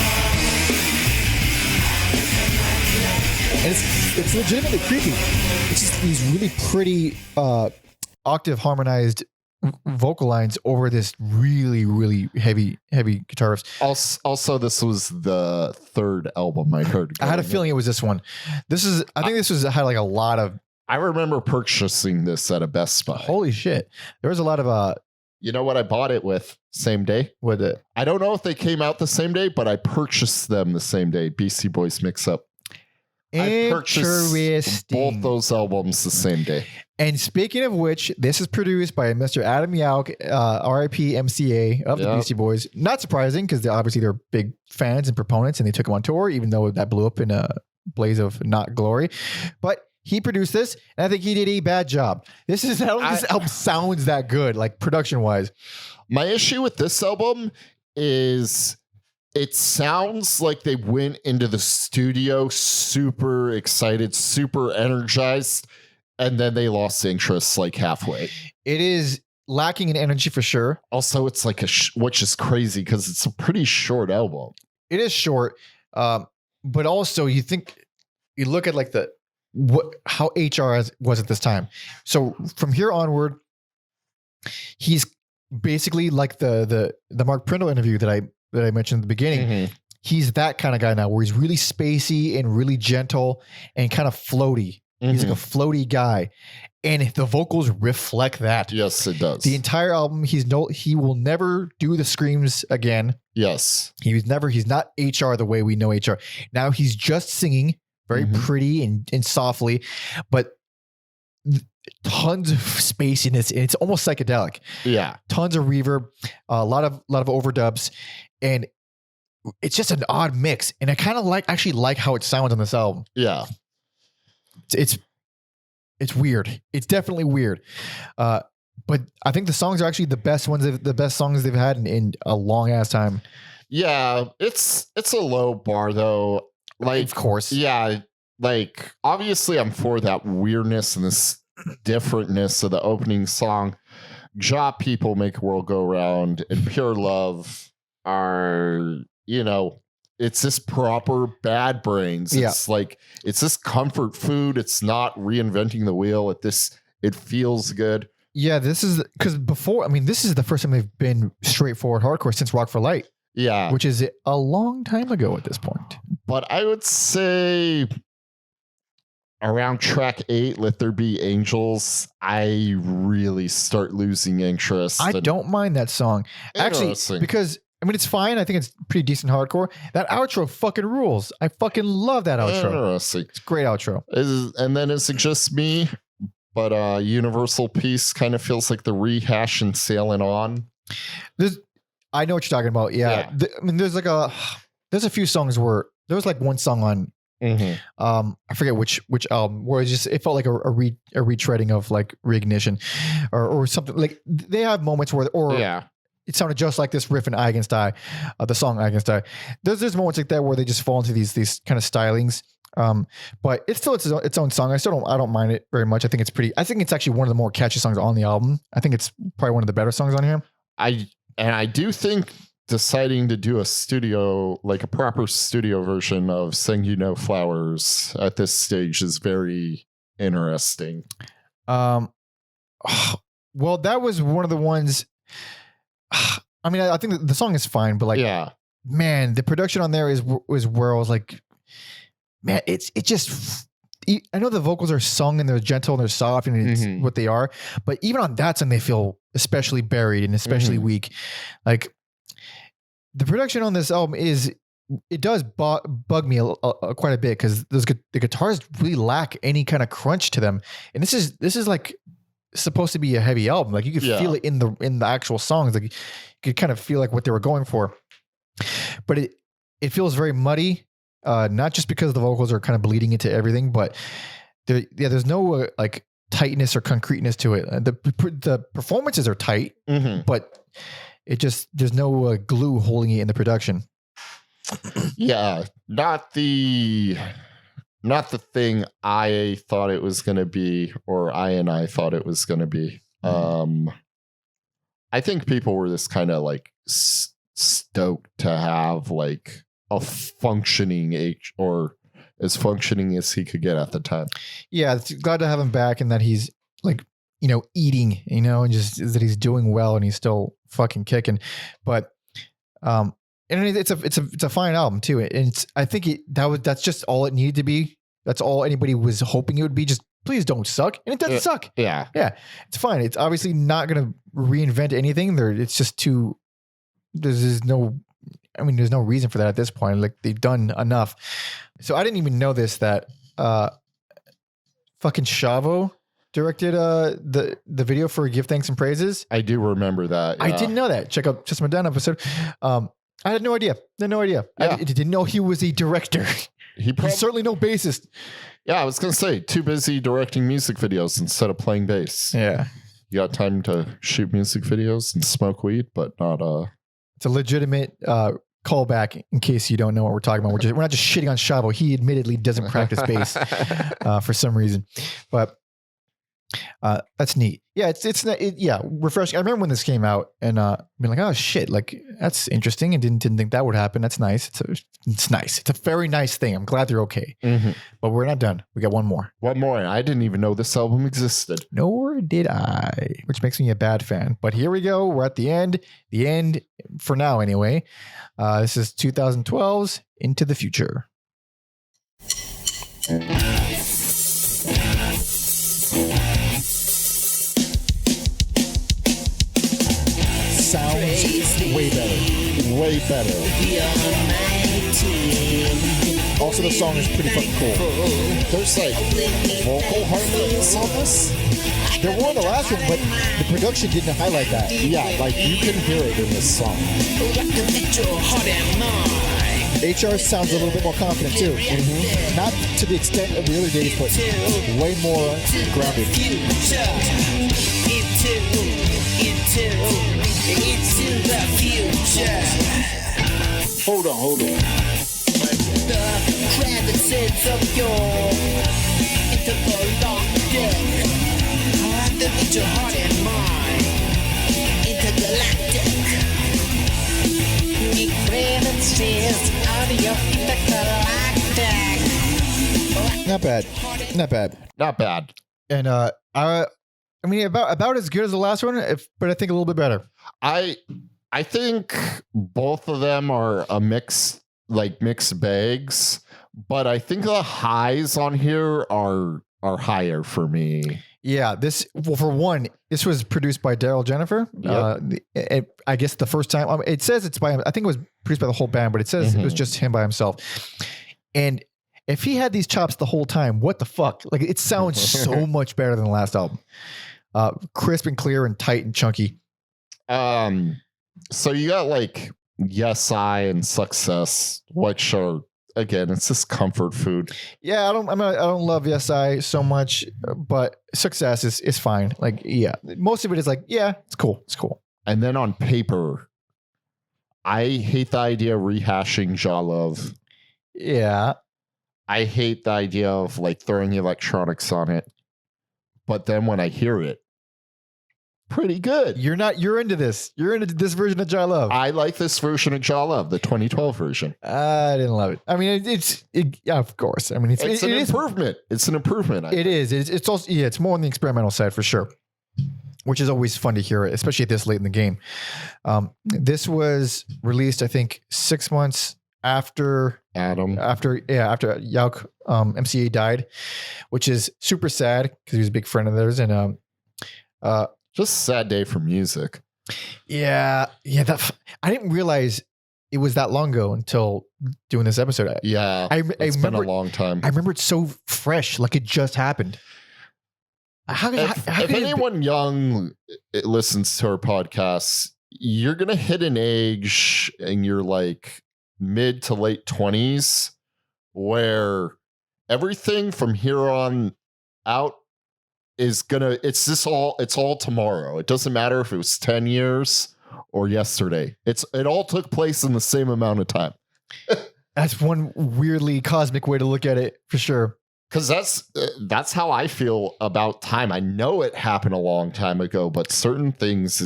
And it's legitimately creepy. It's just these really pretty octave harmonized vocal lines over this really, really heavy guitar riffs. Also, this was the third album I heard. I had a feeling it was this one. I think this had like a lot of. I remember purchasing this at a Best Buy. Holy shit! There was a lot of. You know what I bought it with? Same day. With it, I don't know if they came out the same day, but I purchased them the same day. BC Boys Mix Up. I purchased both those albums the same day. And speaking of which, this is produced by Mr. Adam Yauch, RIP MCA of the Beastie Boys. Not surprising, because obviously they're big fans and proponents, and they took him on tour, even though that blew up in a blaze of not glory. But he produced this, and I think he did a bad job. This album sounds that good, like production-wise. My issue with this album is it sounds like they went into the studio super excited, super energized, and then they lost interest like halfway. It is lacking in energy for sure. Also, it's like which is crazy because it's a pretty short album. It is short, but also you look at like how HR was at this time. So from here onward, he's basically like the Mark Prindle interview that I mentioned at the beginning. Mm-hmm. He's that kind of guy now, where he's really spacey and really gentle and kind of floaty. Mm-hmm. He's like a floaty guy, and the vocals reflect that. Yes, it does. The entire album, he will never do the screams again. Yes, he's not HR the way we know HR. Now he's just singing very pretty and softly, but tons of spaceiness, and it's almost psychedelic. Yeah, tons of reverb, a lot of overdubs, and it's just an odd mix. And I kind of actually like how it sounds on this album. Yeah, it's weird. It's definitely weird. But I think the songs are actually the best songs they've had in a long ass time. Yeah, it's a low bar though. Like, Of course. yeah, like obviously I'm for that weirdness and this differentness of the opening song. Job People Make a World Go Round and Pure Love are, it's this proper Bad Brains. It's like, it's this comfort food. It's not reinventing the wheel. It feels good. Yeah, this is because this is the first time they've been straightforward hardcore since Rock for Light. Yeah. Which is a long time ago at this point. But I would say around track 8, Let There Be Angels, I really start losing interest. I don't mind that song. Actually, because it's fine. I think it's pretty decent hardcore. That outro fucking rules. I fucking love that outro. Interesting. It's a great outro. And then is it just me? But Universal Peace kind of feels like the rehash and Sailing On. I know what you're talking about. Yeah. There's a few songs where there was like one song on I forget which album where it felt like a retreading of like Reignition or something. Like they have moments where it sounded just like this riff in Eye Against Eye, the song Eye Against Eye. There's moments like that where they just fall into these kind of stylings. But it's still its own song. I don't mind it very much. I think it's actually one of the more catchy songs on the album. I think it's probably one of the better songs on here. I do think deciding to do a proper studio version of Sing You No Flowers at this stage is very interesting. Well, that was one of the ones. I think the song is fine, but man, the production on there is where I was like, man, it just. I know the vocals are sung and they're gentle and they're soft and it's what they are, but even on that song, they feel especially buried and especially weak. Like the production on this album does bug me quite a bit because the guitars really lack any kind of crunch to them. And this is like supposed to be a heavy album. Like you could feel it in the actual songs. Like you could kind of feel like what they were going for, but it feels very muddy. Not just because the vocals are kind of bleeding into everything, but there's no like tightness or concreteness to it. The performances are tight, but there's no glue holding it in the production. Yeah, not the thing I thought it was going to be, or I thought it was going to be. I think people were just kind of like stoked to have like a functioning or as functioning as he could get at the time. Yeah, it's glad to have him back and that he's like, eating, and just that he's doing well and he's still fucking kicking. But and it's a fine album too. And I think that's just all it needed to be. That's all anybody was hoping it would be. Just please don't suck. And it doesn't suck. Yeah. Yeah. It's fine. It's obviously not going to reinvent anything. It's just there's no reason for that at this point. Like they've done enough. So I didn't even know that fucking Chavo directed the video for Give Thanks and Praises. I do remember that. Yeah. I didn't know that. Check out Just My Down episode. I had no idea. Yeah. I didn't know he was a director. He's certainly no bassist. Yeah, I was going to say, too busy directing music videos instead of playing bass. Yeah. You got time to shoot music videos and smoke weed, but not... It's a legitimate callback in case you don't know what we're talking about. We're not just shitting on Chavo. He admittedly doesn't practice bass for some reason. But that's neat. Yeah, it's refreshing. I remember when this came out and being like, oh shit, like that's interesting, and didn't think that would happen. That's nice. It's nice. It's a very nice thing. I'm glad they're okay. But we're not done. We got one more. And I didn't even know this album existed. Nor did I, which makes me a bad fan. But here we go. We're at the end. The end for now, anyway. This is 2012's Into the Future. Sounds way better. Also, the song is pretty fucking cool. There's like vocal harmonies on this. There were on the last one, but the production didn't highlight that. Yeah, like you can hear it in this song. HR sounds a little bit more confident too. Not to the extent of the other days, but way more grounded. Into the future. Hold on. The crevices of your intergalactic. Underneath your heart and mind. Intergalactic. The crevices of your intergalactic. Not bad. Not bad. And I mean, about as good as the last one, but I think a little bit better. I think both of them are a mixed bags, but I think the highs on here are higher for me. Yeah, for one, this was produced by Darryl Jennifer. Yep. I guess the first time it says it's by him. I think it was produced by the whole band, but it says it was just him by himself. And if he had these chops the whole time, what the fuck? Like, it sounds so much better than the last album. Crisp and clear and tight and chunky. So you got like Yes I and Success, which are, again, it's just comfort food. Yeah, I don't love Yes I so much, but Success is fine. Like, yeah, most of it is like, yeah, it's cool. And then on paper, I hate the idea of rehashing Jaw Love. Yeah. I hate the idea of like throwing the electronics on it. But then when I hear it, pretty good. You're into this. You're into this version of Jaw Love. I like this version of Jaw Love, the 2012 version. I didn't love it. I mean, yeah, of course. I mean, It's an improvement. It's an improvement. It is. It's also, yeah, it's more on the experimental side for sure, which is always fun to hear, especially this late in the game. This was released, I think, 6 months after Yauk MCA died, which is super sad because he was a big friend of theirs. And just a sad day for music. Yeah. I didn't realize it was that long ago until doing this episode. Yeah, it's been a long time. I remember it so fresh, like it just happened. If anyone young listens to our podcasts, you're gonna hit an age in your like mid to late 20s where everything from here on out is gonna, it's all tomorrow. It doesn't matter if it was 10 years or yesterday. It all took place in the same amount of time. That's one weirdly cosmic way to look at it, for sure. Because that's how I feel about time. I know it happened a long time ago, but certain things,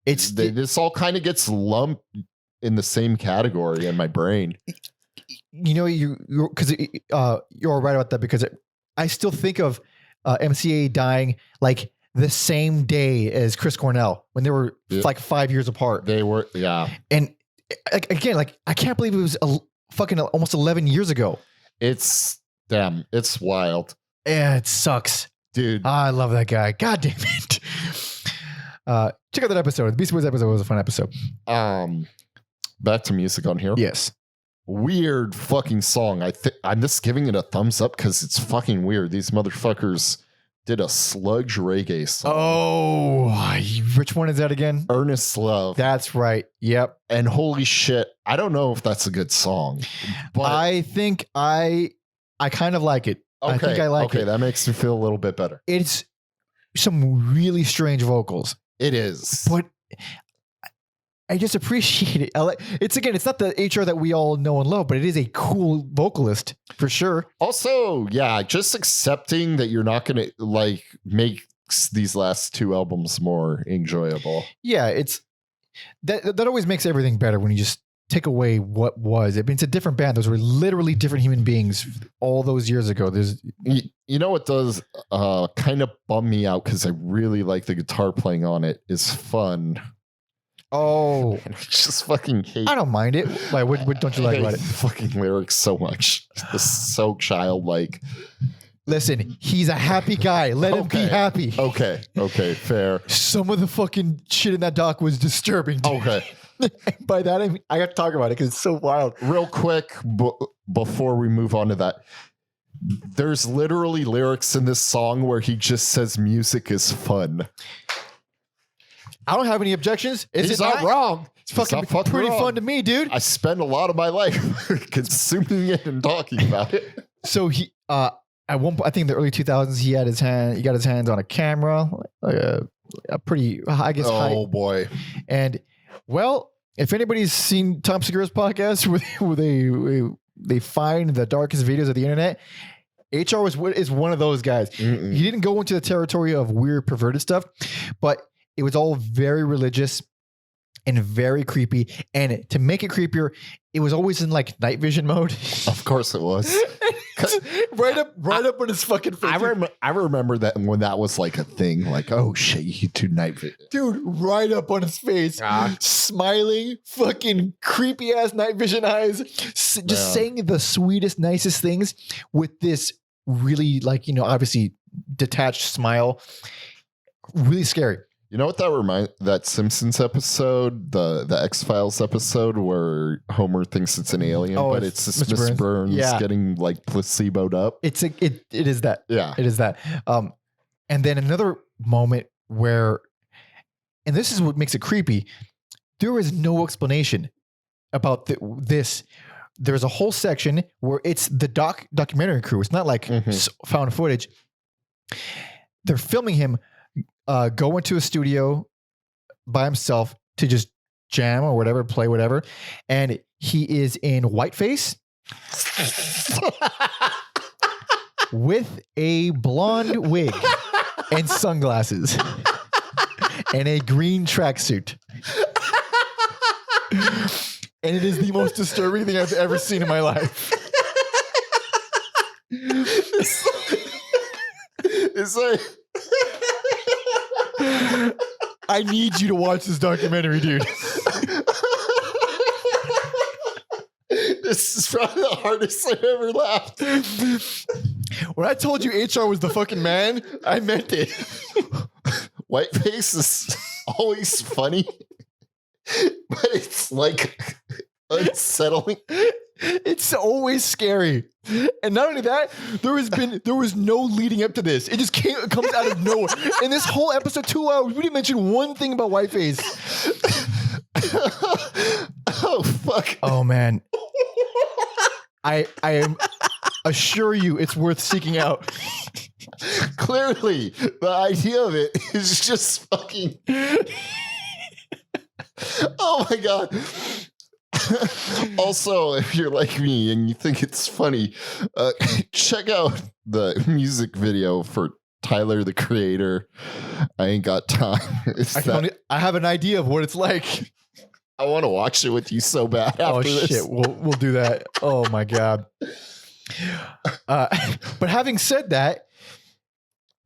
this all kind of gets lumped in the same category in my brain. You know, you're right about that, because I still think of MCA dying like the same day as Chris Cornell when they were like 5 years apart. They were, yeah. And again, like, I can't believe it was fucking almost 11 years ago. It's wild. Yeah, it sucks. Dude. I love that guy. God damn it. Check out that episode. The Beastie Boys episode was a fun episode. Back to music on here. Yes. Weird fucking song. I'm just giving it a thumbs up because it's fucking weird. These motherfuckers did a sludge reggae song. Oh, which one is that again? Earnest Love. That's right. Yep. And holy shit, I don't know if that's a good song, but I think I kind of like it. Okay, I think I like it. Okay, that makes me feel a little bit better. It's some really strange vocals. It is. But I just appreciate it. It's not the HR that we all know and love, but it is a cool vocalist for sure. Also, yeah, just accepting that you're not going to like make these last two albums more enjoyable. Yeah, it's that always makes everything better when you just take away what was. I mean, it's a different band. Those were literally different human beings all those years ago. You know what does kind of bum me out, because I really like the guitar playing on it, is Fun. Oh, I just fucking hate. I don't mind it. Like, what don't you like about it? Fucking lyrics so much. This is so childlike. Listen, he's a happy guy. Let him be happy. Okay, fair. Some of the fucking shit in that doc was disturbing. Okay. By that, I mean, I have to talk about it because it's so wild. Real quick, before we move on to that, there's literally lyrics in this song where he just says music is fun. I don't have any objections. He's not wrong. It's fucking pretty fun to me, dude. I spend a lot of my life consuming it and talking about it. So he, at one point, I think in the early 2000s, he got his hands on a camera, like a pretty, I guess. Oh boy. And well, if anybody's seen Tom Segura's podcast where they find the darkest videos of the internet, HR is one of those guys. Mm-mm. He didn't go into the territory of weird, perverted stuff, but it was all very religious and very creepy. And to make it creepier, it was always in like night vision mode. Of course it was. right up on his fucking face. I remember that when that was like a thing, like, oh shit, you do night vision. Dude, right up on his face, smiling, fucking creepy ass night vision eyes, just saying the sweetest, nicest things with this really, like, you know, obviously detached smile. Really scary. You know what that Simpsons episode, the X-Files episode where Homer thinks it's an alien, but it's just Mr. Burns getting like placeboed up. It is that. Yeah. It is that. And then another moment where, and this is what makes it creepy, there is no explanation about this. There's a whole section where it's the documentary crew. It's not like found footage. They're filming him go into a studio by himself to just jam or whatever, play whatever. And he is in whiteface with a blonde wig and sunglasses and a green tracksuit. And it is the most disturbing thing I've ever seen in my life. It's like... I need you to watch this documentary, dude. This is probably the hardest I've ever laughed. When I told you HR was the fucking man, I meant it. Whiteface is always funny, but it's like unsettling. It's always scary. And not only that, there was no leading up to this. It just comes out of nowhere. In this whole episode, 2 hours, we didn't mention one thing about whiteface. Oh fuck. Oh man. I am assure you it's worth seeking out. Clearly, the idea of it is just fucking. Oh my god. Also, if you're like me and you think it's funny, check out the music video for Tyler the Creator. I ain't got time. I have an idea of what it's like. I want to watch it with you so bad after this. Shit, we'll do that. Oh my god. But having said that,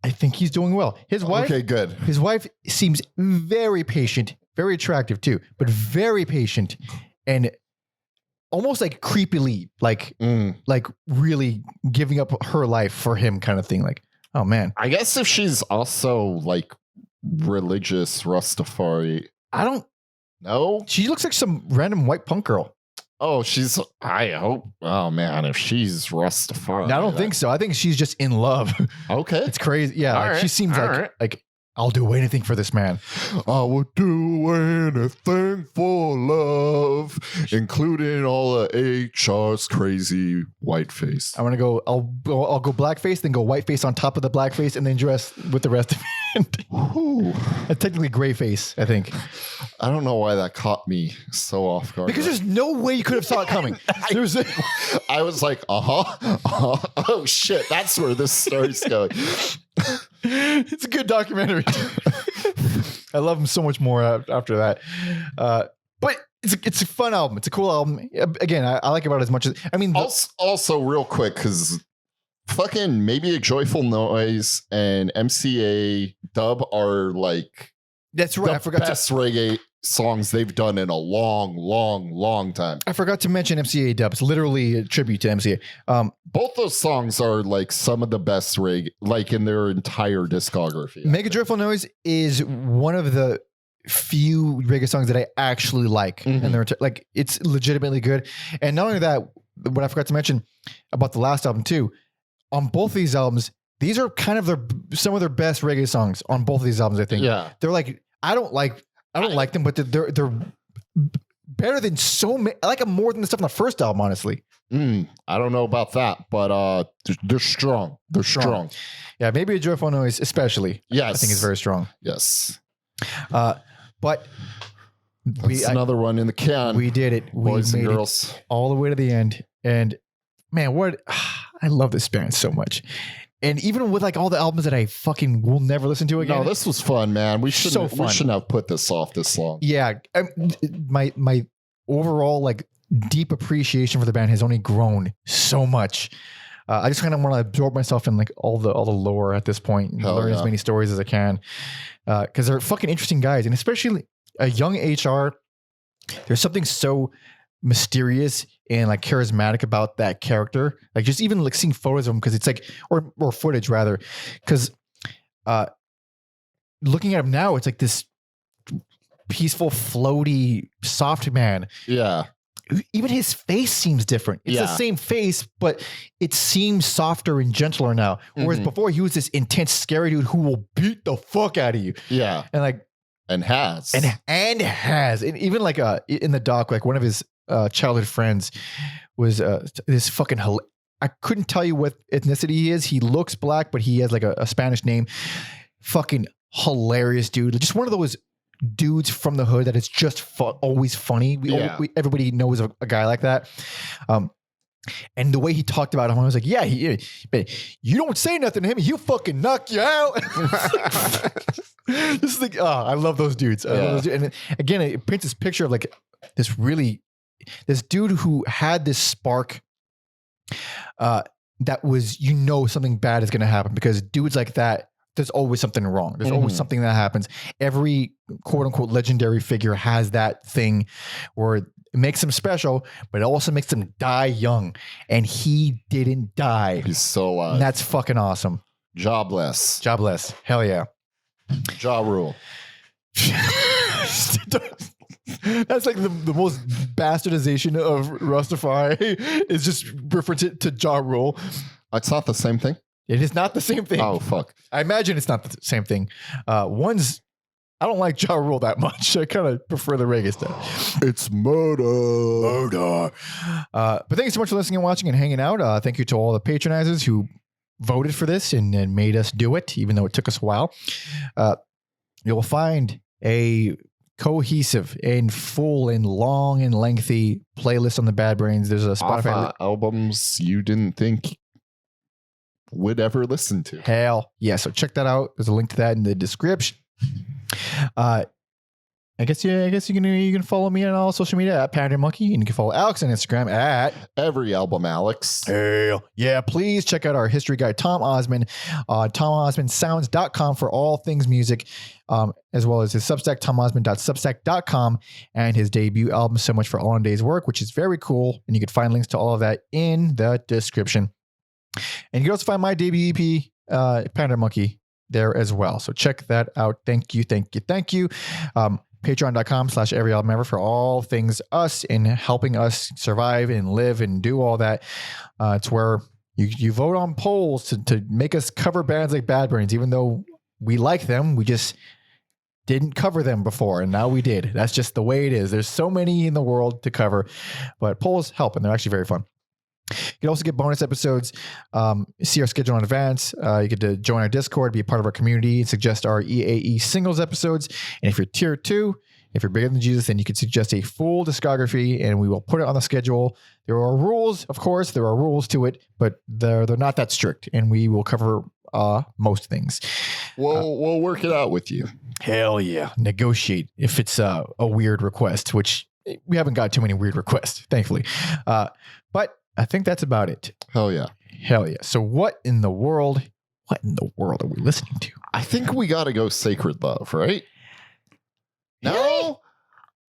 I think he's doing well. His wife, okay, good. His wife seems very patient, very attractive too, but very patient and almost like creepily, like really giving up her life for him, kind of thing. Like, oh man. I guess if she's also like religious Rastafari, I don't know. She looks like some random white punk girl. Oh, I hope. Oh man, if she's Rastafari, No, I don't think so. I think she's just in love. Okay, it's crazy. Yeah, like, she seems like I'll do anything for this man. I would do anything for love, including all of HR's crazy whiteface. I want to go. I'll go blackface, then go whiteface on top of the blackface, and then dress with the rest of it. Technically gray face, I think. I don't know why that caught me so off guard. Because there's no way you could have saw it coming. I was like, oh shit, that's where this story's going. It's a good documentary. I love him so much more after that. But it's a fun album. It's a cool album. Again, I like it about as much as I mean. Also, real quick, because fucking Maybe a Joyful Noise and MCA Dub are like that's right. I forgot best reggae songs they've done in a long time. I forgot to mention MCA Dub. It's literally a tribute to MCA. Both those songs are like some of the best reggae, like in their entire discography. Mega Joyful Noise is one of the few reggae songs that I actually like, and they're like it's legitimately good. And not only that, what I forgot to mention about the last album too. On both of these albums, these are kind of some of their best reggae songs on both of these albums. I think. Yeah, they're like I don't like them, but they're better than so many. I like them more than the stuff on the first album, honestly. I don't know about that, but they're strong. They're strong. Yeah, Maybe a Joyful Noise, especially. Yes, I think it's very strong. Yes, but That's another one in the can. We did it. We Boys and made girls. it all the way to the end. And man, I love this band so much. And even with like all the albums that I fucking will never listen to again. No, this was fun, man. We shouldn't have put this off this long. Yeah. My overall like deep appreciation for the band has only grown so much. I just kind of want to absorb myself in like all the lore at this point and learn as many stories as I can. Cause they're fucking interesting guys. And especially a young HR, there's something so mysterious and like charismatic about that character. Like just even like seeing photos of him, cause it's like, or footage rather. Cause, looking at him now, it's like this peaceful, floaty, soft man. Yeah. Even his face seems different. It's the same face, but it seems softer and gentler now. Whereas before he was this intense, scary dude who will beat the fuck out of you. Yeah. And like, and has. And even like in the doc, like one of his childhood friends was this fucking I couldn't tell you what ethnicity he is. He looks black, but he has like a Spanish name. Fucking hilarious dude. Just one of those dudes from the hood that is just always funny. Everybody knows a guy like that. And the way he talked about him, I was like, yeah, you don't say nothing to him, he'll fucking knock you out. This is like, I love those dudes. And again, it paints this picture of like this dude who had this spark that was, something bad is going to happen, because dudes like that, there's always something wrong. There's always something that happens. Every quote unquote legendary figure has that thing where it makes him special, but it also makes him die young. And he didn't die. He's still alive. And that's fucking awesome. Jobless. Hell yeah. Jaw rule. That's like the most bastardization of Rastafari is just reference it to Ja Rule. It's not the same thing. It is not the same thing. Oh, fuck. I imagine it's not the same thing. I don't like Ja Rule that much. I kind of prefer the reggae stuff. It's murder. But thank you so much for listening and watching and hanging out. Thank you to all the patronizers who voted for this and made us do it, even though it took us a while. You'll find a cohesive and full and long and lengthy playlist on the Bad Brains. There's a Spotify albums you didn't think would ever listen to. Hell yeah. So check that out. There's a link to that in the description. I guess you can follow me on all social media at Pattern Monkey, and you can follow Alex on Instagram at Every Album Alex. Hell yeah. Please check out our history guy, Tom Osman, TomOsmanSounds.com for all things music, as well as his Substack, TomOsman.substack.com, and his debut album, So Much for All in a Day's Work, which is very cool. And you can find links to all of that in the description. And you can also find my debut EP, Panda Monkey, there as well. So check that out. Thank you. Patreon.com/everyalbumever for all things us and helping us survive and live and do all that. It's where you vote on polls to make us cover bands like Bad Brains, even though we like them. We just didn't cover them before, and now we did. That's just the way it is. There's so many in the world to cover, but polls help, and they're actually very fun. You can also get bonus episodes, see our schedule in advance. You get to join our Discord, be a part of our community, and suggest our EAE singles episodes. And if you're tier 2, if you're bigger than Jesus, then you can suggest a full discography, and we will put it on the schedule. There are rules, of course. There are rules to it, but they're not that strict, and we will cover most things. We'll work it out with you. Hell yeah. Negotiate if it's a weird request, which we haven't got too many weird requests, thankfully. But I think that's about it. Hell yeah. So what in the world are we listening to? I think we got to go Sacred Love, right? No.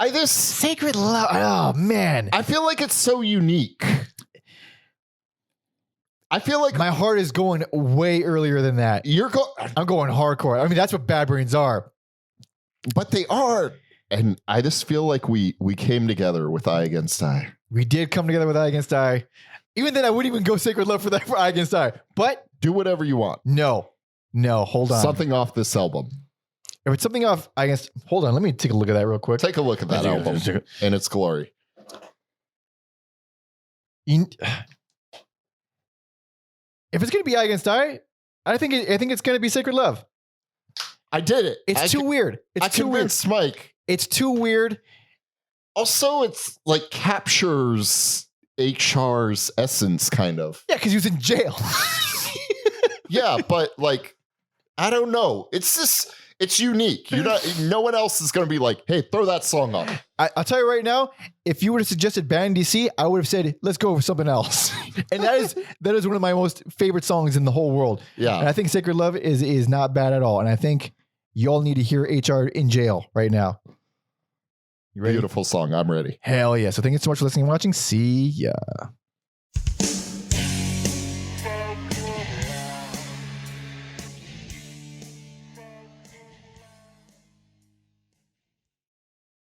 Really? Sacred Love. Oh man. I feel like it's so unique. I feel like my heart is going way earlier than that. I'm going hardcore. I mean, that's what Bad Brains are. But they are. And I just feel like we came together with Eye Against Eye. We did come together with Eye Against Eye. Even then, I wouldn't even go Sacred Love for Eye Against Eye. But do whatever you want. No, hold on. Something off this album. If it's something off, I guess. Hold on, let me take a look at that real quick. Take a look at that album in its glory. If it's gonna be Eye Against Eye, I think it's gonna be Sacred Love. I did it. It's too weird. It's too weird. Mike. It's too weird. Also, it's like captures HR's essence, kind of. Yeah, because he was in jail. Yeah, but like, I don't know. It's just, it's unique. No one else is going to be like, hey, throw that song on. I'll tell you right now, if you would have suggested Band DC, I would have said, let's go with something else. And that is one of my most favorite songs in the whole world. Yeah. And I think Sacred Love is not bad at all. And I think y'all need to hear HR in jail right now. You ready? Beautiful song. I'm ready. Hell yeah. So thank you so much for listening and watching. See ya.